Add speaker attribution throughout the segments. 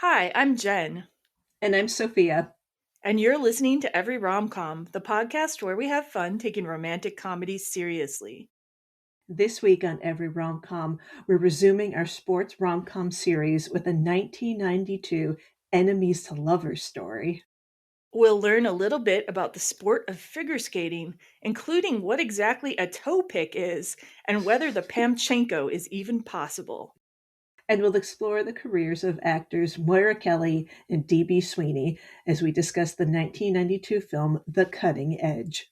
Speaker 1: Hi, I'm Jen,
Speaker 2: And I'm Sophia.
Speaker 1: and you're listening to Every Rom Com, the podcast where we have fun taking romantic comedies seriously.
Speaker 2: This week on Every Rom Com, we're resuming our sports rom com series with a 1992 enemies to lovers story.
Speaker 1: We'll learn a little bit about the sport of figure skating, including what exactly a toe pick is and whether the Pamchenko is even possible.
Speaker 2: And we'll explore the careers of actors Moira Kelly and D.B. Sweeney as we discuss the 1992 film The Cutting Edge.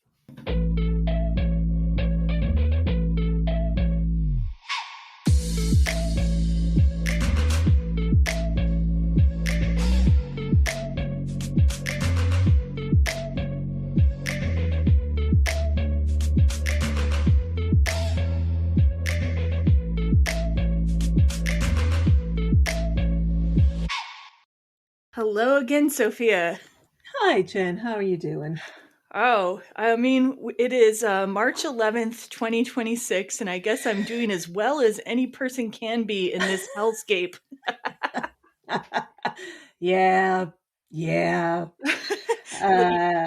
Speaker 1: Hello again, Sophia.
Speaker 2: Hi, Jen. How are you doing?
Speaker 1: It is March 11th, 2026, and I guess I'm doing as well as any person can be in this hellscape.
Speaker 2: Yeah, yeah,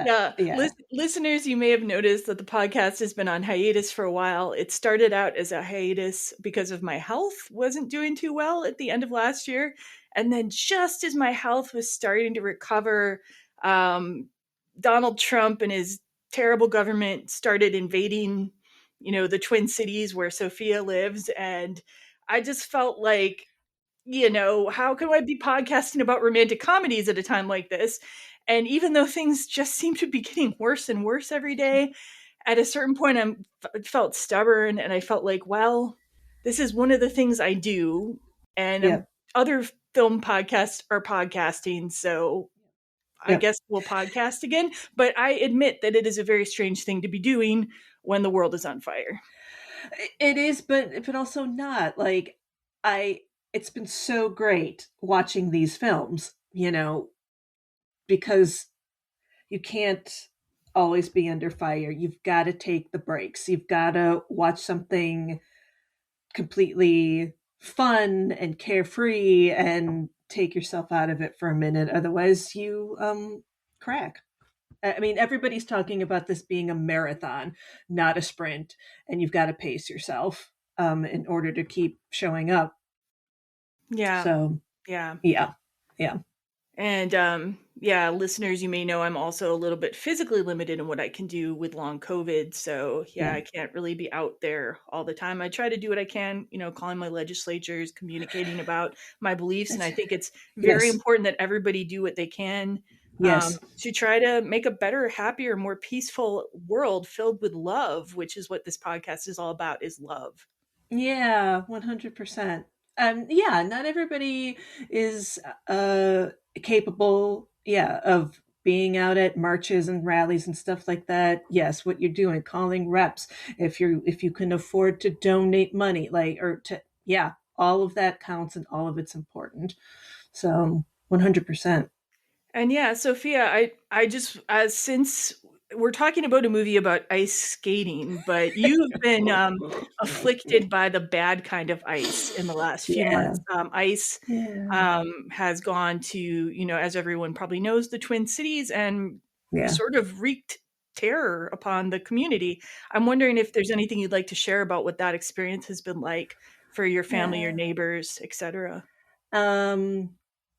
Speaker 1: Yeah,
Speaker 2: yeah.
Speaker 1: listeners, you may have noticed that the podcast has been on hiatus for a while. It started out as a hiatus because of my health wasn't doing too well at the end of last year, and then just as my health was starting to recover, um, Donald Trump and his terrible government started invading, the Twin Cities where Sophia lives, and I just felt like, how can I be podcasting about romantic comedies at a time like this? And even though things just seem to be getting worse and worse every day, at a certain point felt stubborn and I felt like, well, this is one of the things I do, and
Speaker 2: Yep,
Speaker 1: other film podcasts are podcasting, so I
Speaker 2: yep.
Speaker 1: guess we'll podcast again. But I admit that it is a very strange thing to be doing when the world is on fire.
Speaker 2: It is, but also not. I it's been so great watching these films, because you can't always be under fire. You've got to take the breaks. You've got to watch something completely fun and carefree and take yourself out of it for a minute. Otherwise, you crack. I mean, everybody's talking about this being a marathon, not a sprint, and you've got to pace yourself in order to keep showing up.
Speaker 1: Yeah,
Speaker 2: So,
Speaker 1: yeah.
Speaker 2: yeah, yeah,
Speaker 1: And yeah, listeners, you may know I'm also a little bit physically limited in what I can do with long COVID. So yeah,
Speaker 2: yeah.
Speaker 1: I can't really be out there all the time. I try to do what I can, calling my legislatures, communicating about my beliefs. And I think it's very
Speaker 2: Yes,
Speaker 1: important that everybody do what they can
Speaker 2: yes,
Speaker 1: to try to make a better, happier, more peaceful world filled with love, which is what this podcast is all about, is love.
Speaker 2: yeah, 100%. Yeah, not everybody is capable, yeah, of being out at marches and rallies and stuff like that. Yes, what you're doing, calling reps, if you can afford to donate money, yeah, all of that counts and all of it's important. So 100%.
Speaker 1: And yeah, Sophia, I just since we're talking about a movie about ice skating, but you've been afflicted by the bad kind of ice in the last few
Speaker 2: Yeah,
Speaker 1: months. Ice
Speaker 2: yeah,
Speaker 1: has gone to, as everyone probably knows, the Twin Cities and
Speaker 2: yeah.
Speaker 1: sort of wreaked terror upon the community. I'm wondering if there's anything you'd like to share about what that experience has been like for your family, your
Speaker 2: Yeah.
Speaker 1: neighbors, etc.
Speaker 2: Um,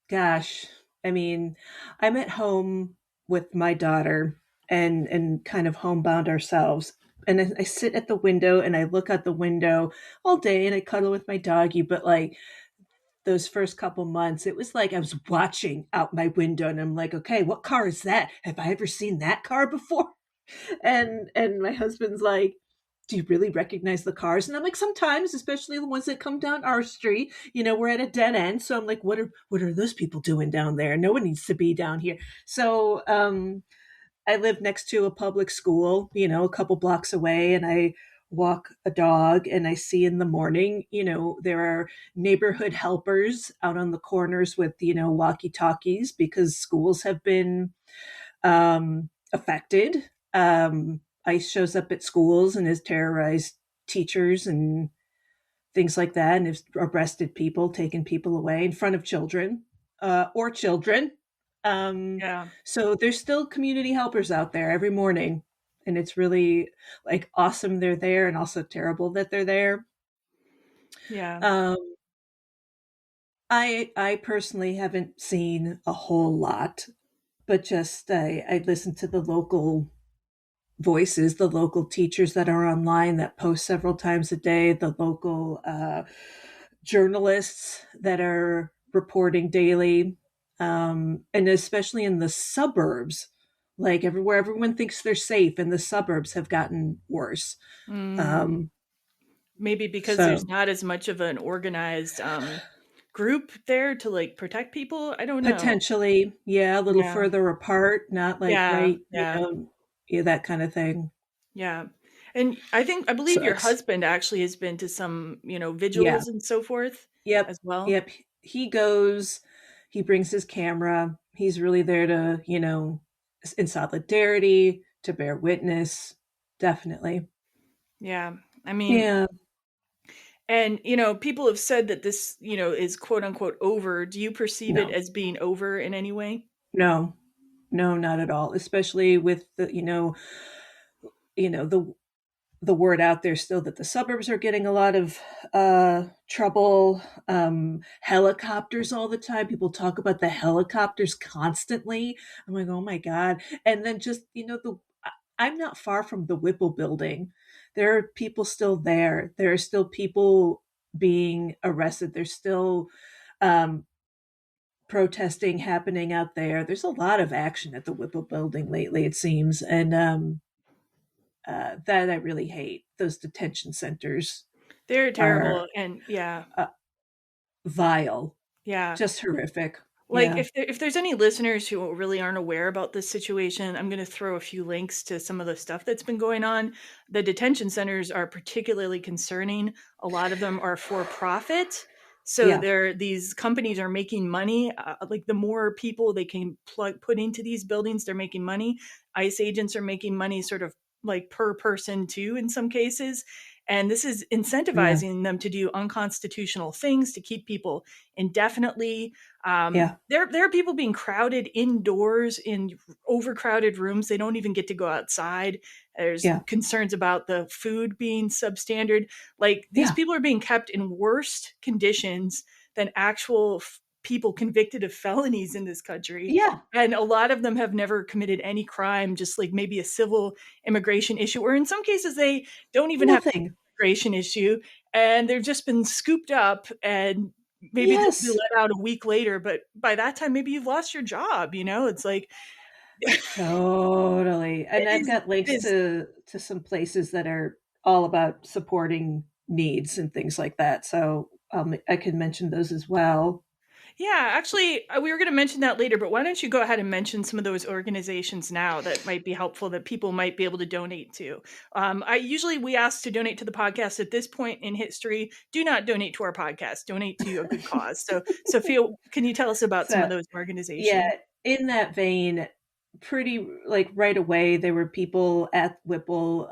Speaker 2: Gosh, I mean, I'm at home with my daughter and kind of homebound ourselves. And I sit at the window and I look out the window all day and I cuddle with my doggy. But like those first couple months, it was like I was watching out my window and I'm like, okay, what car is that? Have I ever seen that car before? And my husband's like, do you really recognize the cars? And I'm like, sometimes, especially the ones that come down our street. We're at a dead end, so I'm like, what are those people doing down there? No one needs to be down here. So I live next to a public school, a couple blocks away, and I walk a dog and I see in the morning, there are neighborhood helpers out on the corners with, walkie talkies because schools have been affected. ICE shows up at schools and has terrorized teachers and things like that, and has arrested people, taken people away in front of children. or children.
Speaker 1: Yeah.
Speaker 2: So there's still community helpers out there every morning, and it's really like awesome they're there, and also terrible that they're there.
Speaker 1: Yeah.
Speaker 2: Um, I personally haven't seen a whole lot, but just I listen to the local voices, the local teachers that are online that post several times a day, the local journalists that are reporting daily, and especially in the suburbs, like everywhere everyone thinks they're safe, and the suburbs have gotten worse.
Speaker 1: Mm.
Speaker 2: Um,
Speaker 1: Maybe because there's
Speaker 2: so
Speaker 1: not as much of an organized group there to like protect people. I don't know.
Speaker 2: potentially, yeah, a little
Speaker 1: Yeah.
Speaker 2: further apart, not like
Speaker 1: Yeah.
Speaker 2: right,
Speaker 1: Yeah.
Speaker 2: yeah, that kind of thing.
Speaker 1: Yeah. And I believe your
Speaker 2: Sucks.
Speaker 1: husband actually has been to some,
Speaker 2: Yeah.
Speaker 1: vigils and so forth
Speaker 2: Yep.
Speaker 1: as well.
Speaker 2: Yep. He goes, he brings his camera. He's really there to, in solidarity, to bear witness. Definitely.
Speaker 1: Yeah. I mean,
Speaker 2: Yeah.
Speaker 1: and people have said that this, is quote unquote over. Do you perceive it
Speaker 2: No,
Speaker 1: as being over in any way?
Speaker 2: no, no, not at all. Especially with the word out there still that the suburbs are getting a lot of trouble. Helicopters all the time. People talk about the helicopters constantly. I'm like, oh my god! And then just I'm not far from the Whipple building. There are people still there. There are still people being arrested. There's still um, protesting happening out there. There's a lot of action at the Whipple building lately, it seems, and that I really hate. Those detention centers
Speaker 1: They're
Speaker 2: are
Speaker 1: terrible. And yeah.
Speaker 2: uh, vile,
Speaker 1: Yeah.
Speaker 2: just horrific.
Speaker 1: Like,
Speaker 2: Yeah,
Speaker 1: if there's any listeners who really aren't aware about this situation, I'm gonna throw a few links to some of the stuff that's been going on. The detention centers are particularly concerning. A lot of them are for profit. So
Speaker 2: yeah,
Speaker 1: these companies are making money. Like the more people they can put into these buildings, they're making money. ICE agents are making money sort of like per person too in some cases. And this is
Speaker 2: yeah,
Speaker 1: incentivizing them to do unconstitutional things to keep people indefinitely.
Speaker 2: yeah,
Speaker 1: There are people being crowded indoors in overcrowded rooms. They don't even get to go outside. There's
Speaker 2: yeah,
Speaker 1: concerns about the food being substandard. Like these
Speaker 2: yeah,
Speaker 1: people are being kept in worse conditions than actual people convicted of felonies in this country.
Speaker 2: yeah.
Speaker 1: And a lot of them have never committed any crime, just like maybe a civil immigration issue, or in some cases they don't even have
Speaker 2: Nothing.
Speaker 1: an immigration issue, and they've just been scooped up and maybe they'll be
Speaker 2: Yes,
Speaker 1: let out a week later, but by that time, maybe you've lost your job, It's like
Speaker 2: totally. And I've got
Speaker 1: it
Speaker 2: links
Speaker 1: is
Speaker 2: to some places that are all about supporting needs and things like that. So I can mention those as well.
Speaker 1: Yeah, actually, we were gonna mention that later, but why don't you go ahead and mention some of those organizations now that might be helpful that people might be able to donate to? I usually we ask to donate to the podcast at this point in history. Do not donate to our podcast. Donate to a good cause. So, Sophia, can you tell us about some
Speaker 2: So
Speaker 1: of those
Speaker 2: yeah,
Speaker 1: organizations?
Speaker 2: in that vein, pretty like right away there were people at Whipple.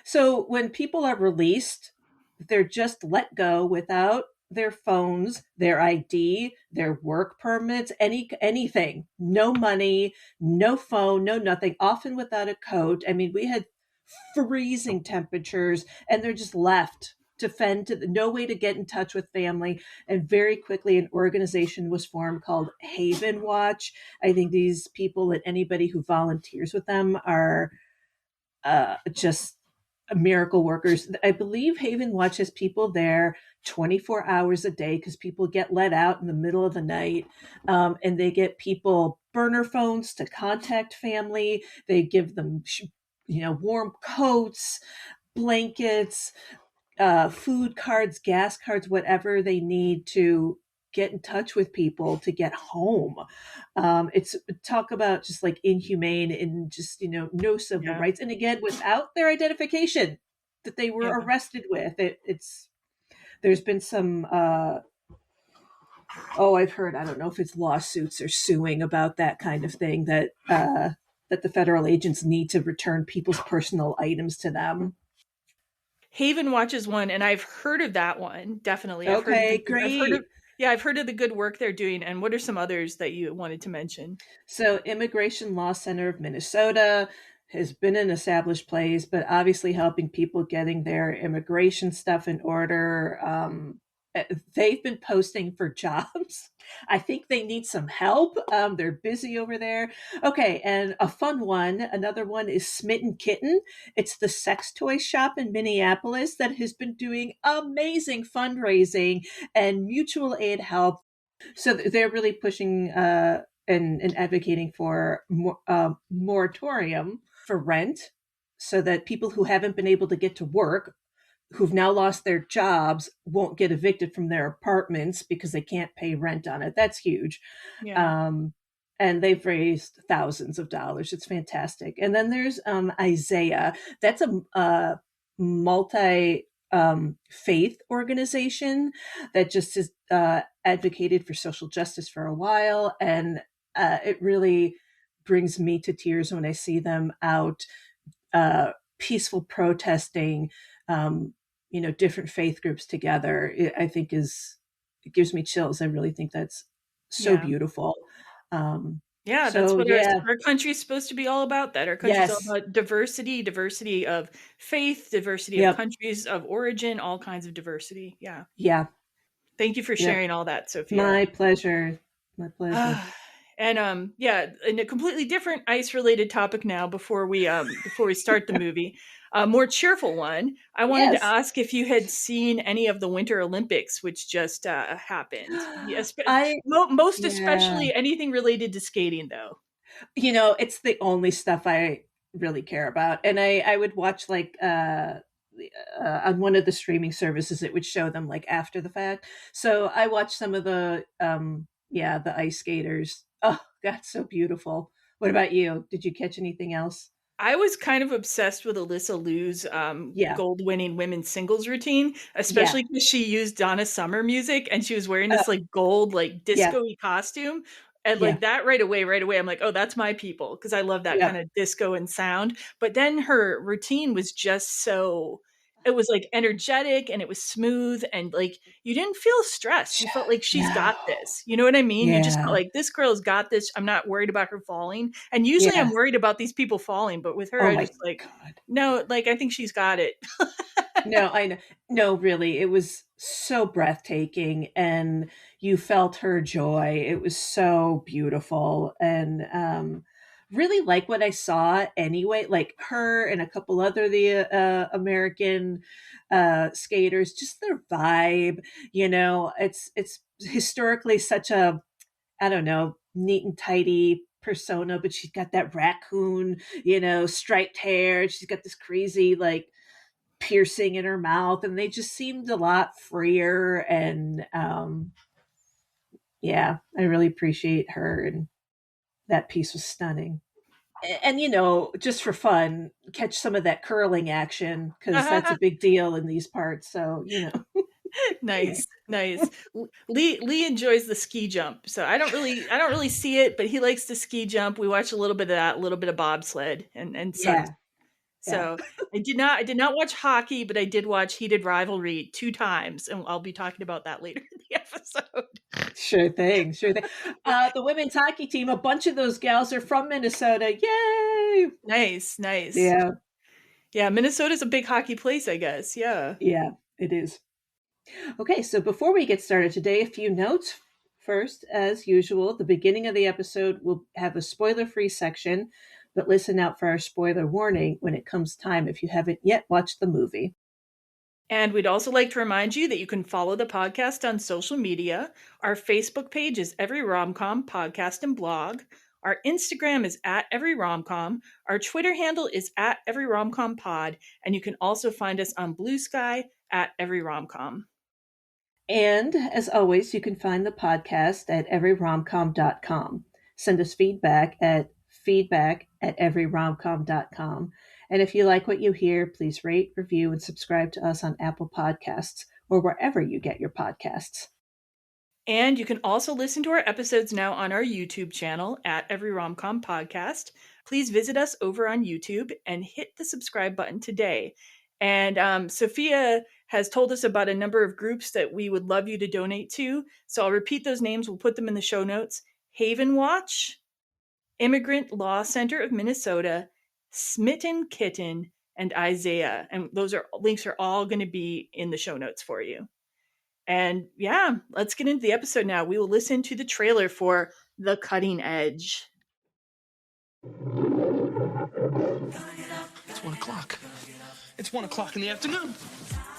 Speaker 2: So when people are released, they're just let go without their phones, their ID, their work permits, anything. No money, no phone, no nothing. Often without a coat. I mean, we had freezing temperatures, and they're just left to fend to no way to get in touch with family. And very quickly an organization was formed called Haven Watch. I think these people and anybody who volunteers with them are just miracle workers. I believe Haven Watch has people there 24 hours a day because people get let out in the middle of the night, and they get people burner phones to contact family. They give them warm coats, blankets, food cards, gas cards, whatever they need to get in touch with people to get home. It's talk about just like inhumane and just no civil
Speaker 1: Yeah,
Speaker 2: rights, and again without their identification that they were
Speaker 1: yeah.
Speaker 2: arrested with. It's there's been some I've heard, I don't know if it's lawsuits or suing about that kind of thing, that the federal agents need to return people's personal items to them.
Speaker 1: Haven Watch is one, and I've heard of that one. Definitely,
Speaker 2: Okay,
Speaker 1: I've heard of
Speaker 2: great.
Speaker 1: Yeah, I've heard of the good work they're doing. And what are some others that you wanted to mention?
Speaker 2: So, Immigration Law Center of Minnesota has been an established place, but obviously helping people getting their immigration stuff in order. They've been posting for jobs. I think they need some help. They're busy over there. Okay, and a fun one, another one is Smitten Kitten. It's the sex toy shop in Minneapolis that has been doing amazing fundraising and mutual aid help. So they're really pushing and advocating for moratorium for rent so that people who haven't been able to get to work, who've now lost their jobs, won't get evicted from their apartments because they can't pay rent on it. That's huge.
Speaker 1: Yeah.
Speaker 2: Um, and they've raised thousands of dollars. It's fantastic. And then there's Isaiah. That's a multi faith organization that just has advocated for social justice for a while. And it really brings me to tears when I see them out peaceful protesting, different faith groups together. I think it gives me chills. I really think that's so
Speaker 1: Yeah.
Speaker 2: beautiful.
Speaker 1: Yeah, that's
Speaker 2: So
Speaker 1: what
Speaker 2: yeah,
Speaker 1: our country is supposed to be all about. That our country's all
Speaker 2: yes,
Speaker 1: about diversity, diversity of faith, diversity of
Speaker 2: yep,
Speaker 1: countries of origin, all kinds of diversity. Yeah.
Speaker 2: yeah,
Speaker 1: Thank you for
Speaker 2: yep.
Speaker 1: sharing all that, Sophia.
Speaker 2: My pleasure. My pleasure.
Speaker 1: And yeah, in a completely different ice related topic now before we start the movie, a more cheerful one. I wanted to
Speaker 2: Yes,
Speaker 1: ask if you had seen any of the Winter Olympics which just happened. Yes,
Speaker 2: I
Speaker 1: most
Speaker 2: yeah.
Speaker 1: especially anything related to skating though.
Speaker 2: It's the only stuff I really care about. And I would watch like on one of the streaming services, it would show them like after the fact. So I watched some of the the ice skaters. Oh, that's so beautiful. What about you? Did you catch anything else?
Speaker 1: I was kind of obsessed with Alyssa Liu's
Speaker 2: Yeah.
Speaker 1: gold-winning women's singles routine,
Speaker 2: Yeah.
Speaker 1: especially because she used Donna Summer music and she was wearing
Speaker 2: Uh,
Speaker 1: this like gold, like
Speaker 2: yeah.
Speaker 1: disco-y costume. And
Speaker 2: Yeah.
Speaker 1: like that right away, I'm like, oh, that's my people because I love that
Speaker 2: Yeah.
Speaker 1: kind of disco and sound. But then her routine was just so, it was like energetic and it was smooth and like you didn't feel stressed. You felt like she's
Speaker 2: No.
Speaker 1: got this. You know what I mean? You just felt
Speaker 2: Yeah.
Speaker 1: like this girl's got this. I'm not worried about her falling. And usually I'm
Speaker 2: Yeah.
Speaker 1: worried about these people falling, but with her,
Speaker 2: Oh
Speaker 1: I
Speaker 2: my
Speaker 1: just like,
Speaker 2: God.
Speaker 1: no, like I think she's got it.
Speaker 2: No, I know. No, really, it was so breathtaking, and you felt her joy. It was so beautiful, and really like what I saw anyway. Like her and a couple other the American skaters, just their vibe. It's historically such a, I don't know, neat and tidy persona, but she's got that raccoon, striped hair. She's got this crazy like piercing in her mouth, and they just seemed a lot freer. And yeah, I really appreciate her, and that piece was stunning. And just for fun, catch some of that curling action because that's a big deal in these parts. So
Speaker 1: Nice, nice. Lee enjoys the ski jump, so I don't really see it, but he likes the ski jump. We watch a little bit of that, a little bit of bobsled and such.
Speaker 2: yeah, yeah,
Speaker 1: So I did not watch hockey, but I did watch Heated Rivalry 2 times, and I'll be talking about that later in the episode.
Speaker 2: sure thing, sure thing. The women's hockey team, a bunch of those gals are from Minnesota. Yay!
Speaker 1: Nice, nice.
Speaker 2: Yeah,
Speaker 1: Yeah, Minnesota's a big hockey place, I guess. Yeah.
Speaker 2: yeah, it is. Okay, so before we get started today, a few notes. First, as usual, the beginning of the episode will have a spoiler free section, but listen out for our spoiler warning when it comes time if you haven't yet watched the movie.
Speaker 1: And we'd also like to remind you that you can follow the podcast on social media. Our Facebook page is Every Romcom Podcast and Blog. Our Instagram is at Every Romcom. Our Twitter handle is at Every Romcom Pod. And you can also find us on Blue Sky at Every Romcom.
Speaker 2: And as always, you can find the podcast at everyromcom.com. Send us feedback at everyromcom.com. And if you like what you hear, please rate, review, and subscribe to us on Apple Podcasts or wherever you get your podcasts.
Speaker 1: And you can also listen to our episodes now on our YouTube channel at Every Romcom Podcast. Please visit us over on YouTube and hit the subscribe button today. And Sophia has told us about a number of groups that we would love you to donate to. So I'll repeat those names. We'll put them in the show notes. Haven Watch, Immigrant Law Center of Minnesota, Smitten Kitten, and Isaiah. And those links are all going to be in the show notes for you. And yeah, let's get into the episode now. We will listen to the trailer for The Cutting Edge.
Speaker 3: It's 1 o'clock. It's 1 o'clock in the afternoon.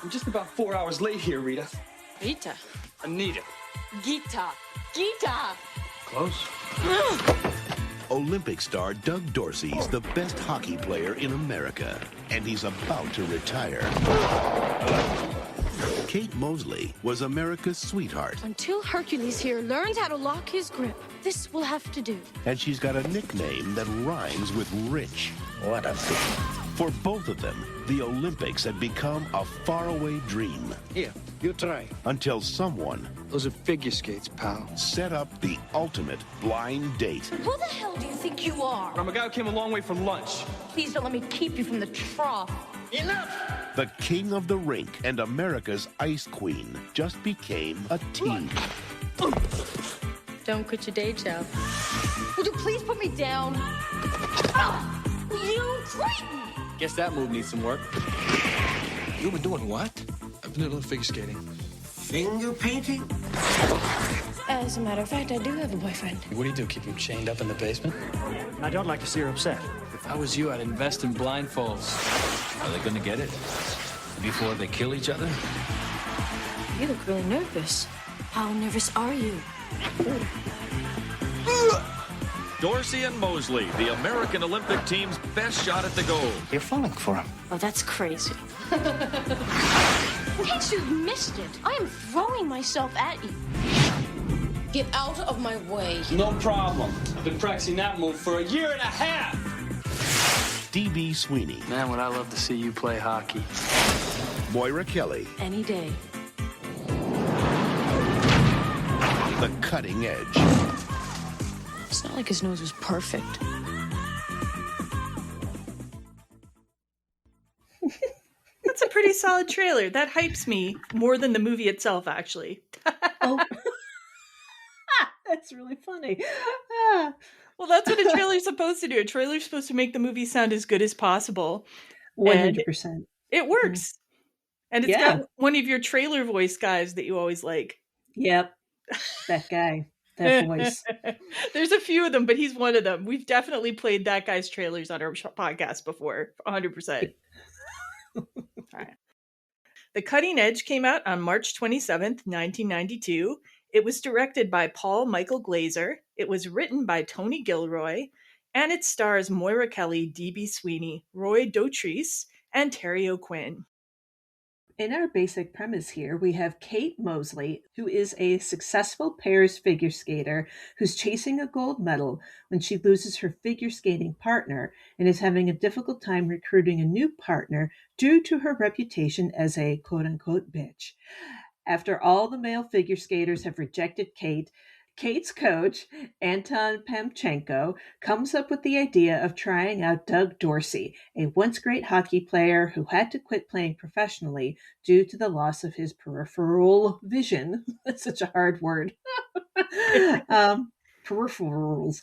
Speaker 3: I'm just about 4 hours late here, Rita.
Speaker 4: Rita.
Speaker 3: Anita.
Speaker 4: Gita. Gita.
Speaker 3: Close.
Speaker 5: Olympic star Doug Dorsey's the best hockey player in America, and he's about to retire. Kate Mosley was America's sweetheart.
Speaker 6: Until Hercules here learns how to lock his grip, this will have to do.
Speaker 5: And she's got a nickname that rhymes with rich.
Speaker 3: What a
Speaker 5: For both of them, the Olympics had become a faraway dream.
Speaker 3: Here, you try.
Speaker 5: Until someone
Speaker 3: Those are figure skates, pal.
Speaker 5: set up the ultimate blind date.
Speaker 6: Who the hell do you think you are?
Speaker 3: I'm a guy who came a long way for lunch.
Speaker 6: Please don't let me keep you from the trough.
Speaker 3: Enough!
Speaker 5: The king of the rink and America's ice queen just became a team.
Speaker 6: Don't quit your day job. Would you please put me down? Ah, you cretin!
Speaker 3: Guess that move needs some work. You've been doing what? I've been doing a little figure skating.
Speaker 7: Finger painting?
Speaker 6: As a matter of fact, I do have a boyfriend.
Speaker 8: What do you do, keep him chained up in the basement?
Speaker 7: I don't like to see her upset.
Speaker 8: If I was you, I'd invest in blindfolds. Are they gonna get it? Before they kill each other?
Speaker 6: You look really nervous. How nervous are you?
Speaker 9: Dorsey and Mosley, the American Olympic team's best shot at the goal.
Speaker 7: You're falling for him.
Speaker 6: Oh, that's crazy. In case you've missed it, I am throwing myself at you. Get out of my way.
Speaker 3: No problem. I've been practicing that move for a year and a half.
Speaker 5: D.B. Sweeney,
Speaker 8: Man, would I love to see you play hockey.
Speaker 5: Moira Kelly,
Speaker 6: Any day.
Speaker 5: The Cutting Edge.
Speaker 6: It's not like his nose was perfect.
Speaker 1: That's a pretty solid trailer. That hypes me more than the movie itself, actually.
Speaker 2: Oh. That's really funny. Ah.
Speaker 1: Well, that's what a trailer's supposed to do. A trailer's supposed to make the movie sound as good as possible.
Speaker 2: 100%.
Speaker 1: It works. And it's
Speaker 2: Yeah.
Speaker 1: got one of your trailer voice guys that you always like.
Speaker 2: Yep. That guy. That voice.
Speaker 1: There's a few of them, but he's one of them. We've definitely played that guy's trailers on our podcast before. 100%. All right. The Cutting Edge came out on March 27th, 1992. It was directed by Paul Michael Glazer. It was written by Tony Gilroy. And it stars Moira Kelly, D.B. Sweeney, Roy Dotrice, and Terry O'Quinn.
Speaker 2: In our basic premise here, we have Kate Mosley, who is a successful pairs figure skater who's chasing a gold medal when she loses her figure skating partner and is having a difficult time recruiting a new partner due to her reputation as a quote-unquote bitch. After all the male figure skaters have rejected Kate, Kate's coach, Anton Pamchenko, comes up with the idea of trying out Doug Dorsey, a once great hockey player who had to quit playing professionally due to the loss of his peripheral vision. That's such a hard word. Peripherals.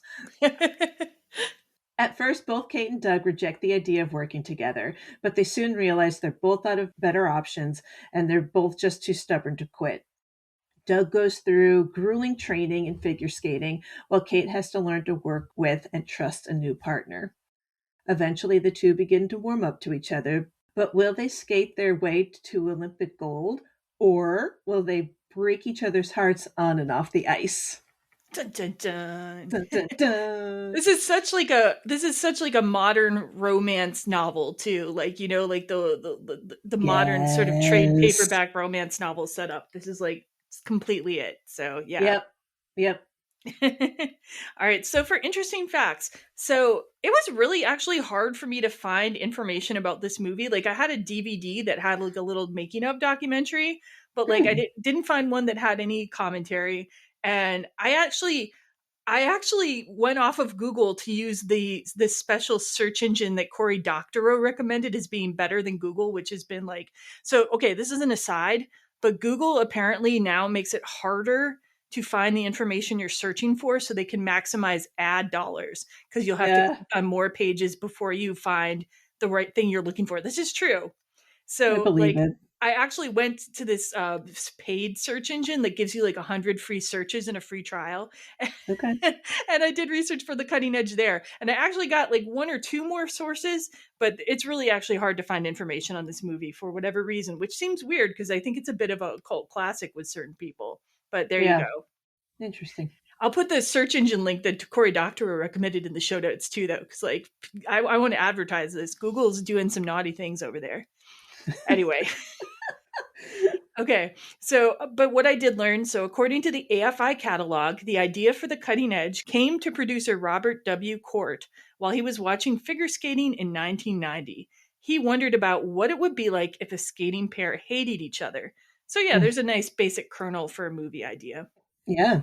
Speaker 2: At first, both Kate and Doug reject the idea of working together, but they soon realize they're both out of better options and they're both just too stubborn to quit. Doug goes through grueling training in figure skating, while Kate has to learn to work with and trust a new partner. Eventually, the two begin to warm up to each other, but will they skate their way to Olympic gold, or will they break each other's hearts on and off the ice?
Speaker 1: Dun, dun, dun.
Speaker 2: Dun, dun, dun.
Speaker 1: This is such like a modern romance novel too. Like, you know, like the modern sort of trade
Speaker 2: Yes.
Speaker 1: paperback romance novel setup. This is like completely it. So yeah.
Speaker 2: Yep.
Speaker 1: All right. So for interesting facts, so it was really actually hard for me to find information about this movie. Like I had a DVD that had like a little making of documentary, but like I didn't find one that had any commentary. And I actually, I actually went off of Google to use this special search engine that Cory Doctorow recommended as being better than Google, which has been like, so, okay, this is an aside, but Google apparently now makes it harder to find the information you're searching for so they can maximize ad dollars because you'll have to click on more pages before you find the right thing you're looking for. This is true.
Speaker 2: I
Speaker 1: So,
Speaker 2: believe
Speaker 1: like,
Speaker 2: it.
Speaker 1: I actually went to this paid search engine that gives you like 100 free searches and a free trial.
Speaker 2: Okay.
Speaker 1: And I did research for the cutting edge there. And I actually got like one or two more sources, but it's really actually hard to find information on this movie for whatever reason, which seems weird because I think it's a bit of a cult classic with certain people. But there you go.
Speaker 2: Interesting.
Speaker 1: I'll put the search engine link that Cory Doctorow recommended in the show notes too, though, because like I want to advertise this. Google's doing some naughty things over there. Anyway. Okay, so, but what I did learn, so according to the AFI catalog, the idea for the cutting edge came to producer Robert W. Court while he was watching figure skating in 1990. He wondered about what it would be like if a skating pair hated each other. So yeah, there's a nice basic kernel for a movie idea.
Speaker 2: Yeah.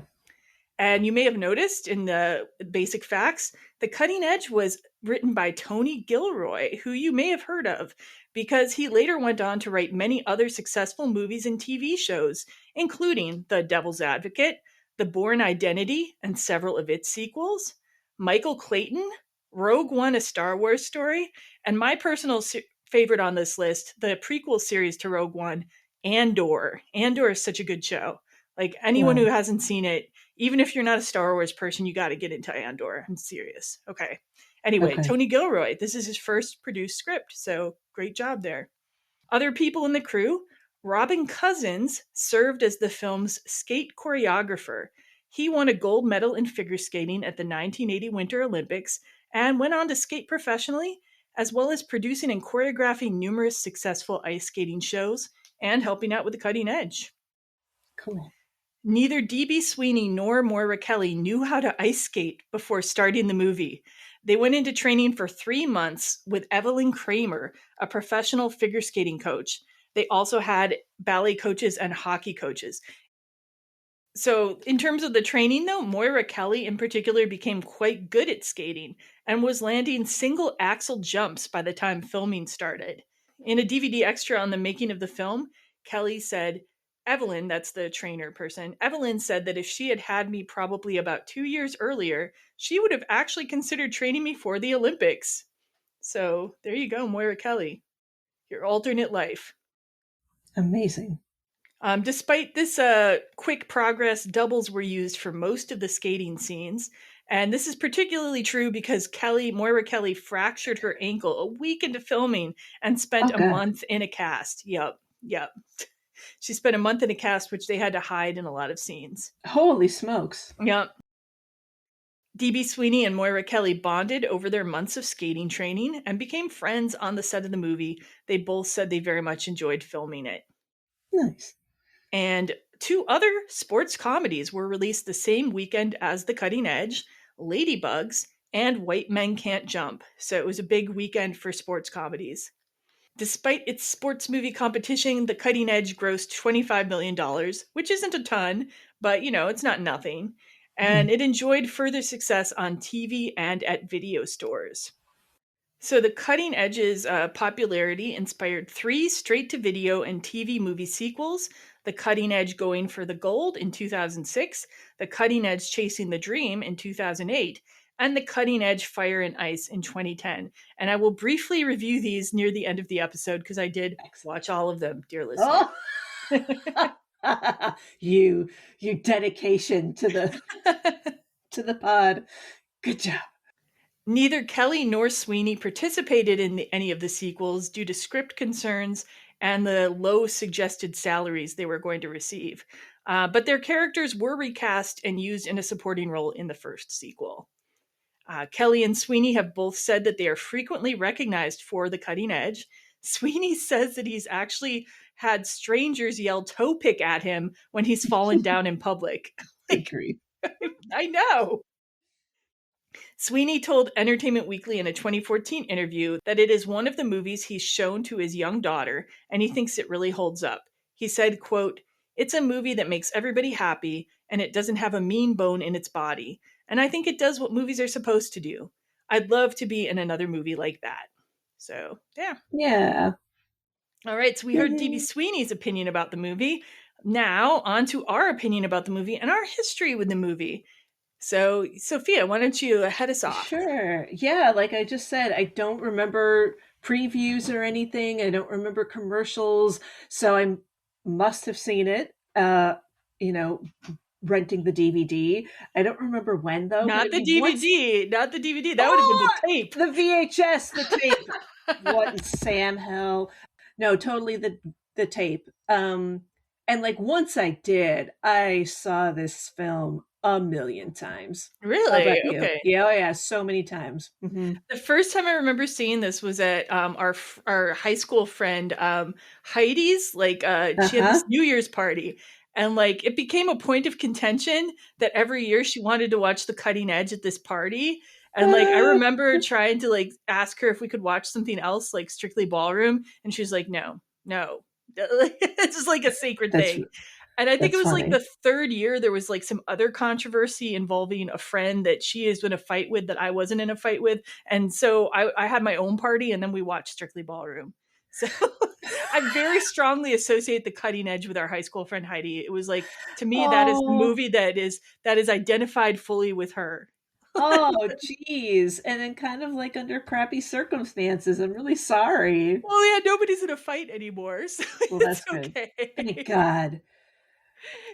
Speaker 1: And you may have noticed in the basic facts, The Cutting Edge was written by Tony Gilroy, who you may have heard of, because he later went on to write many other successful movies and TV shows, including The Devil's Advocate, The Bourne Identity, and several of its sequels, Michael Clayton, Rogue One, A Star Wars Story, and my personal favorite on this list, the prequel series to Rogue One, Andor. Andor is such a good show. Like, anyone who hasn't seen it, even if you're not a Star Wars person, you got to get into Andor. I'm serious. Okay. Anyway, Tony Gilroy, this is his first produced script, so great job there. Other people in the crew, Robin Cousins served as the film's skate choreographer. He won a gold medal in figure skating at the 1980 Winter Olympics and went on to skate professionally, as well as producing and choreographing numerous successful ice skating shows and helping out with the cutting edge.
Speaker 2: Cool.
Speaker 1: Neither D.B. Sweeney nor Moira Kelly knew how to ice skate before starting the movie. They went into training for 3 months with Evelyn Kramer, a professional figure skating coach. They also had ballet coaches and hockey coaches. So in terms of the training, though, Moira Kelly in particular became quite good at skating and was landing single axel jumps by the time filming started. In a DVD extra on the making of the film, Kelly said, Evelyn, that's the trainer person, Evelyn said that if she had had me probably about 2 years earlier, she would have actually considered training me for the Olympics. So there you go, Moira Kelly. Your alternate life.
Speaker 2: Amazing.
Speaker 1: Despite this quick progress, doubles were used for most of the skating scenes. And this is particularly true because Moira Kelly fractured her ankle a week into filming and spent a month in a cast. Yep. She spent a month in a cast, which they had to hide in a lot of scenes.
Speaker 2: Holy smokes.
Speaker 1: Yep. D.B. Sweeney and Moira Kelly bonded over their months of skating training and became friends on the set of the movie. They both said they very much enjoyed filming it.
Speaker 2: Nice.
Speaker 1: And 2 other sports comedies were released the same weekend as The Cutting Edge, Ladybugs and White Men Can't Jump. So it was a big weekend for sports comedies. Despite its sports movie competition, The Cutting Edge grossed $25 million, which isn't a ton, but, it's not nothing. And it enjoyed further success on TV and at video stores. So The Cutting Edge's popularity inspired 3 straight-to-video and TV movie sequels, The Cutting Edge Going for the Gold in 2006, The Cutting Edge Chasing the Dream in 2008, and The Cutting Edge Fire and Ice in 2010. And I will briefly review these near the end of the episode because I did watch all of them, dear listener.
Speaker 2: Oh. you dedication to the pod. Good job.
Speaker 1: Neither Kelly nor Sweeney participated in any of the sequels due to script concerns and the low suggested salaries they were going to receive. But their characters were recast and used in a supporting role in the first sequel. Kelly and Sweeney have both said that they are frequently recognized for The Cutting Edge. Sweeney says that he's actually had strangers yell "Toepick" at him when he's fallen down in public.
Speaker 2: Agree.
Speaker 1: I know. Sweeney told Entertainment Weekly in a 2014 interview that it is one of the movies he's shown to his young daughter, and he thinks it really holds up. He said, quote, "It's a movie that makes everybody happy, and it doesn't have a mean bone in its body. And I think it does what movies are supposed to do. I'd love to be in another movie like that. So, yeah.
Speaker 2: Yeah.
Speaker 1: All right. So we heard DB Sweeney's opinion about the movie. Now, on to our opinion about the movie and our history with the movie. So, Sophia, why don't you head us off?
Speaker 2: Sure. Yeah, like I just said, I don't remember previews or anything. I don't remember commercials. So I must have seen it, you know, renting the DVD. I don't remember when, though.
Speaker 1: Not the DVD. Not the DVD. That would have been the tape.
Speaker 2: The VHS, the tape. What in Sam hell? No, totally the tape. And like once I did, I saw this film a million times.
Speaker 1: Really? Okay.
Speaker 2: Yeah, oh yeah, so many times. Mm-hmm.
Speaker 1: The first time I remember seeing this was at our high school friend Heidi's. Like she had this New Year's party, and like it became a point of contention that every year she wanted to watch The Cutting Edge at this party. And like I remember trying to like ask her if we could watch something else, like Strictly Ballroom, and she's like, no. It's just like a sacred thing. And I think it was funny. Like the third year there was like some other controversy involving a friend that she is in a fight with that I wasn't in a fight with. And so I had my own party, and then we watched Strictly Ballroom. So I very strongly associate The Cutting Edge with our high school friend Heidi. It was like, to me, that is the movie that is identified fully with her.
Speaker 2: Oh, geez. And then kind of like under crappy circumstances. I'm really sorry.
Speaker 1: Well, yeah, nobody's in a fight anymore. So
Speaker 2: well, that's okay. Good. Thank God.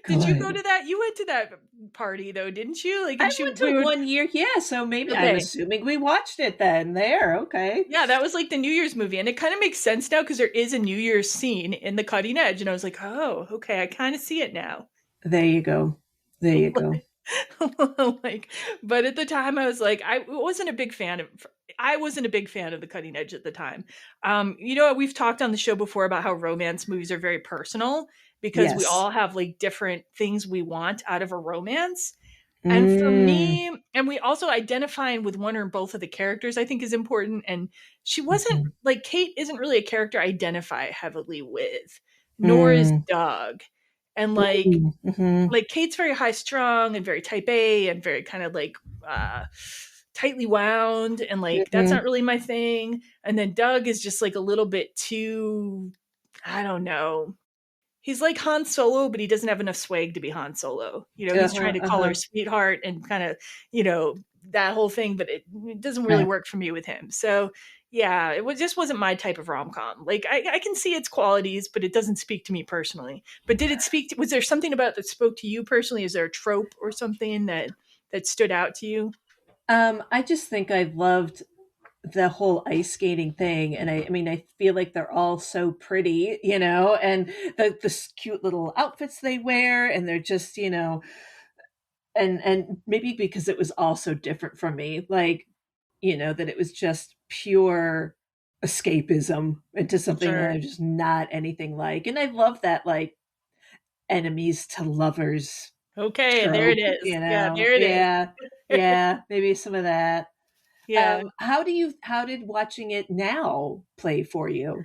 Speaker 1: Did you go to that? You went to that party though, didn't you? Like,
Speaker 2: I went to 1 year. Yeah, so maybe I'm assuming we watched it then. There, okay.
Speaker 1: Yeah, that was like the New Year's movie, and it kind of makes sense now because there is a New Year's scene in The Cutting Edge, and I was like, oh, okay, I kind of see it now.
Speaker 2: There you go. There you go.
Speaker 1: Like, but at the time, I was like, I wasn't a big fan of The Cutting Edge at the time. You know, we've talked on the show before about how romance movies are very personal, because we all have like different things we want out of a romance. And for me, and we also identifying with one or both of the characters, I think is important. And she wasn't like, Kate isn't really a character I identify heavily with, nor is Doug. And like, like Kate's very high strung and very type A and very kind of like tightly wound. And like, that's not really my thing. And then Doug is just like a little bit too, I don't know. He's like Han Solo, but he doesn't have enough swag to be Han Solo. You know, he's trying to call her sweetheart and kind of, you know, that whole thing, but it doesn't really work for me with him. So yeah, just wasn't my type of rom-com. Like I can see its qualities, but it doesn't speak to me personally. But did it speak was there something about it that spoke to you personally? Is there a trope or something that stood out to you?
Speaker 2: I just think I loved the whole ice skating thing, and I mean I feel like they're all so pretty, you know, and the cute little outfits they wear, and they're just, you know, and maybe because it was all so different from me, like, you know, that it was just pure escapism into something that I'm just not anything like. And I love that, like, enemies to lovers.
Speaker 1: Okay, trope, there it is.
Speaker 2: You know?
Speaker 1: Yeah, there it is.
Speaker 2: Yeah, maybe some of that.
Speaker 1: Yeah.
Speaker 2: How did watching it now play for you?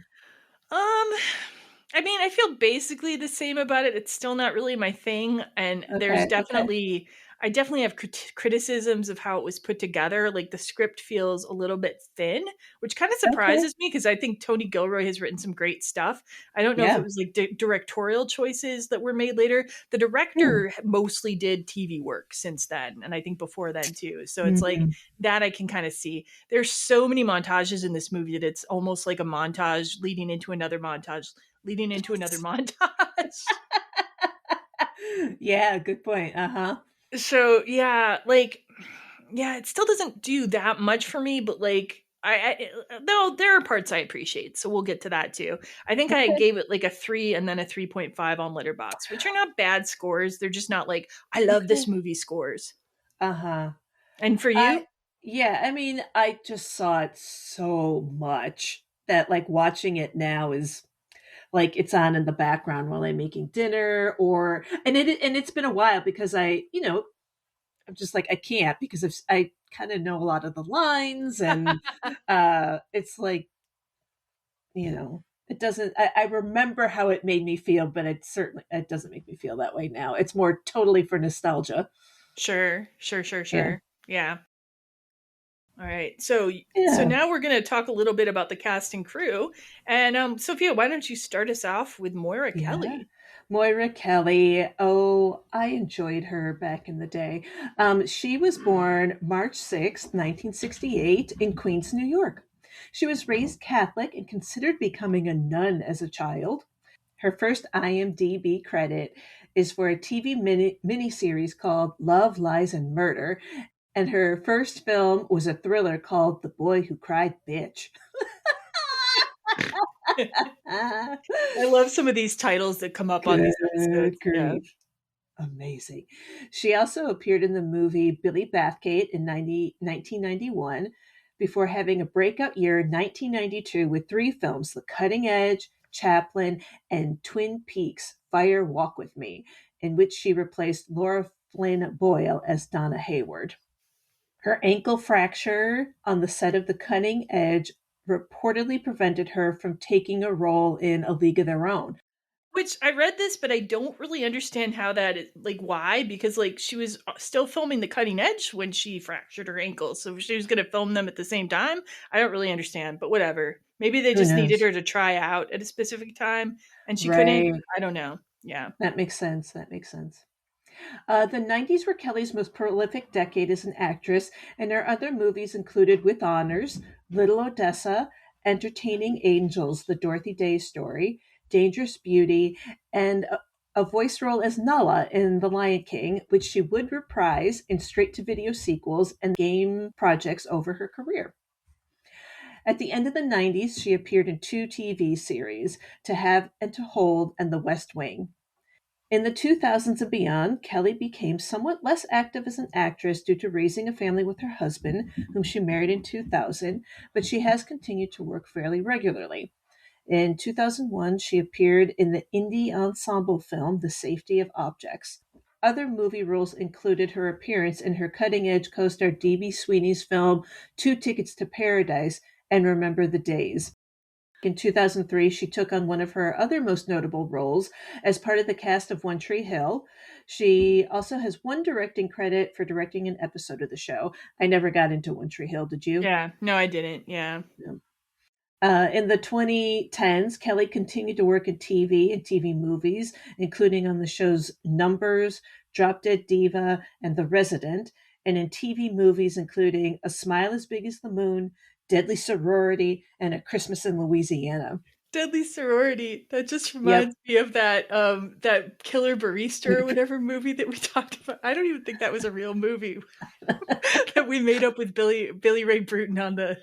Speaker 1: I mean, I feel basically the same about it. It's still not really my thing. And there's definitely, I definitely have criticisms of how it was put together. Like the script feels a little bit thin, which kind of surprises me because I think Tony Gilroy has written some great stuff. I don't know if it was like directorial choices that were made later. The director mostly did TV work since then. And I think before then too. So it's like that I can kind of see. There's so many montages in this movie that it's almost like a montage leading into another montage, leading into another montage.
Speaker 2: Yeah, good point.
Speaker 1: So yeah, like, yeah, it still doesn't do that much for me, but like, though there are parts I appreciate, so we'll get to that too. I think I gave it like a 3 and then a 3.5 on Letterboxd, which are not bad scores. They're just not like, I love this movie scores. And for you?
Speaker 2: Yeah, I mean, I just saw it so much that like watching it now is like it's on in the background while I'm making dinner, and it's been a while because I, you know, I'm just like I can't because I kind of know a lot of the lines, and it's like, you know, it doesn't. I remember how it made me feel, but it doesn't make me feel that way now. It's more totally for nostalgia.
Speaker 1: Sure.
Speaker 2: Yeah.
Speaker 1: Yeah. All right. So
Speaker 2: Yeah.
Speaker 1: now we're going to talk a little bit about the cast and crew. And Sophia, why don't you start us off with Moira
Speaker 2: Yeah.
Speaker 1: Kelly?
Speaker 2: Moira Kelly. Oh, I enjoyed her back in the day. She was born March 6th, 1968, in Queens, New York. She was raised Catholic and considered becoming a nun as a child. Her first IMDb credit is for a TV miniseries called Love, Lies, and Murder. And her first film was a thriller called The Boy Who Cried Bitch.
Speaker 1: I love some of these titles that come up on these episodes.
Speaker 2: Good
Speaker 1: Yeah.
Speaker 2: grief. Amazing. She also appeared in the movie Billy Bathgate in 1991 before having a breakout year in 1992 with three films, The Cutting Edge, Chaplin, and Twin Peaks Fire Walk With Me, in which she replaced Laura Flynn Boyle as Donna Hayward. Her ankle fracture on the set of The Cutting Edge reportedly prevented her from taking a role in A League of Their Own.
Speaker 1: Which I read this, but I don't really understand how that is, like, why, because like she was still filming The Cutting Edge when she fractured her ankle, so she was going to film them at the same time. I don't really understand, but whatever. Maybe they
Speaker 2: Who
Speaker 1: just needed
Speaker 2: knows?
Speaker 1: her to try out at a specific time and she couldn't.
Speaker 2: Right.
Speaker 1: I don't know. Yeah.
Speaker 2: That makes sense. The 90s were Kelly's most prolific decade as an actress, and her other movies included With Honors, Little Odessa, Entertaining Angels, The Dorothy Day Story, Dangerous Beauty, and a voice role as Nala in The Lion King, which she would reprise in straight to video sequels and game projects over her career. At the end of the 90s, she appeared in two TV series, To Have and to Hold and The West Wing. In the 2000s and beyond, Kelly became somewhat less active as an actress due to raising a family with her husband, whom she married in 2000, but she has continued to work fairly regularly. In 2001, she appeared in the indie ensemble film The Safety of Objects. Other movie roles included her appearance in her cutting-edge co-star D.B. Sweeney's film Two Tickets to Paradise and Remember the Days. In 2003, she took on one of her other most notable roles as part of the cast of One Tree Hill. She also has one directing credit for directing an episode of the show. I never got into One Tree Hill, did you?
Speaker 1: Yeah. No, I didn't. Yeah.
Speaker 2: In the 2010s, Kelly continued to work in TV and TV movies, including on the shows Numbers, Drop Dead Diva, and The Resident, and in TV movies including A Smile as Big as the Moon, Deadly Sorority, and A Christmas in Louisiana.
Speaker 1: Deadly Sorority. That just reminds me of that that Killer Barista or whatever movie that we talked about. I don't even think that was a real movie that we made up with Billy Ray Bruton on the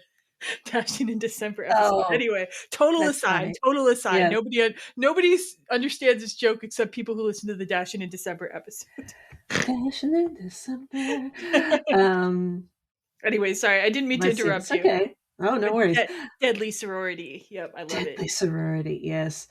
Speaker 1: Dashing in December episode.
Speaker 2: Oh,
Speaker 1: Anyway, total
Speaker 2: that's
Speaker 1: aside.
Speaker 2: funny. Yeah.
Speaker 1: Nobody understands this joke except people who listen to the Dashing in December episode.
Speaker 2: Dashing in December.
Speaker 1: Anyway, sorry, I didn't mean to interrupt you.
Speaker 2: Okay. Oh, no worries.
Speaker 1: Deadly Sorority. Yep, I love it.
Speaker 2: Deadly Sorority, yes.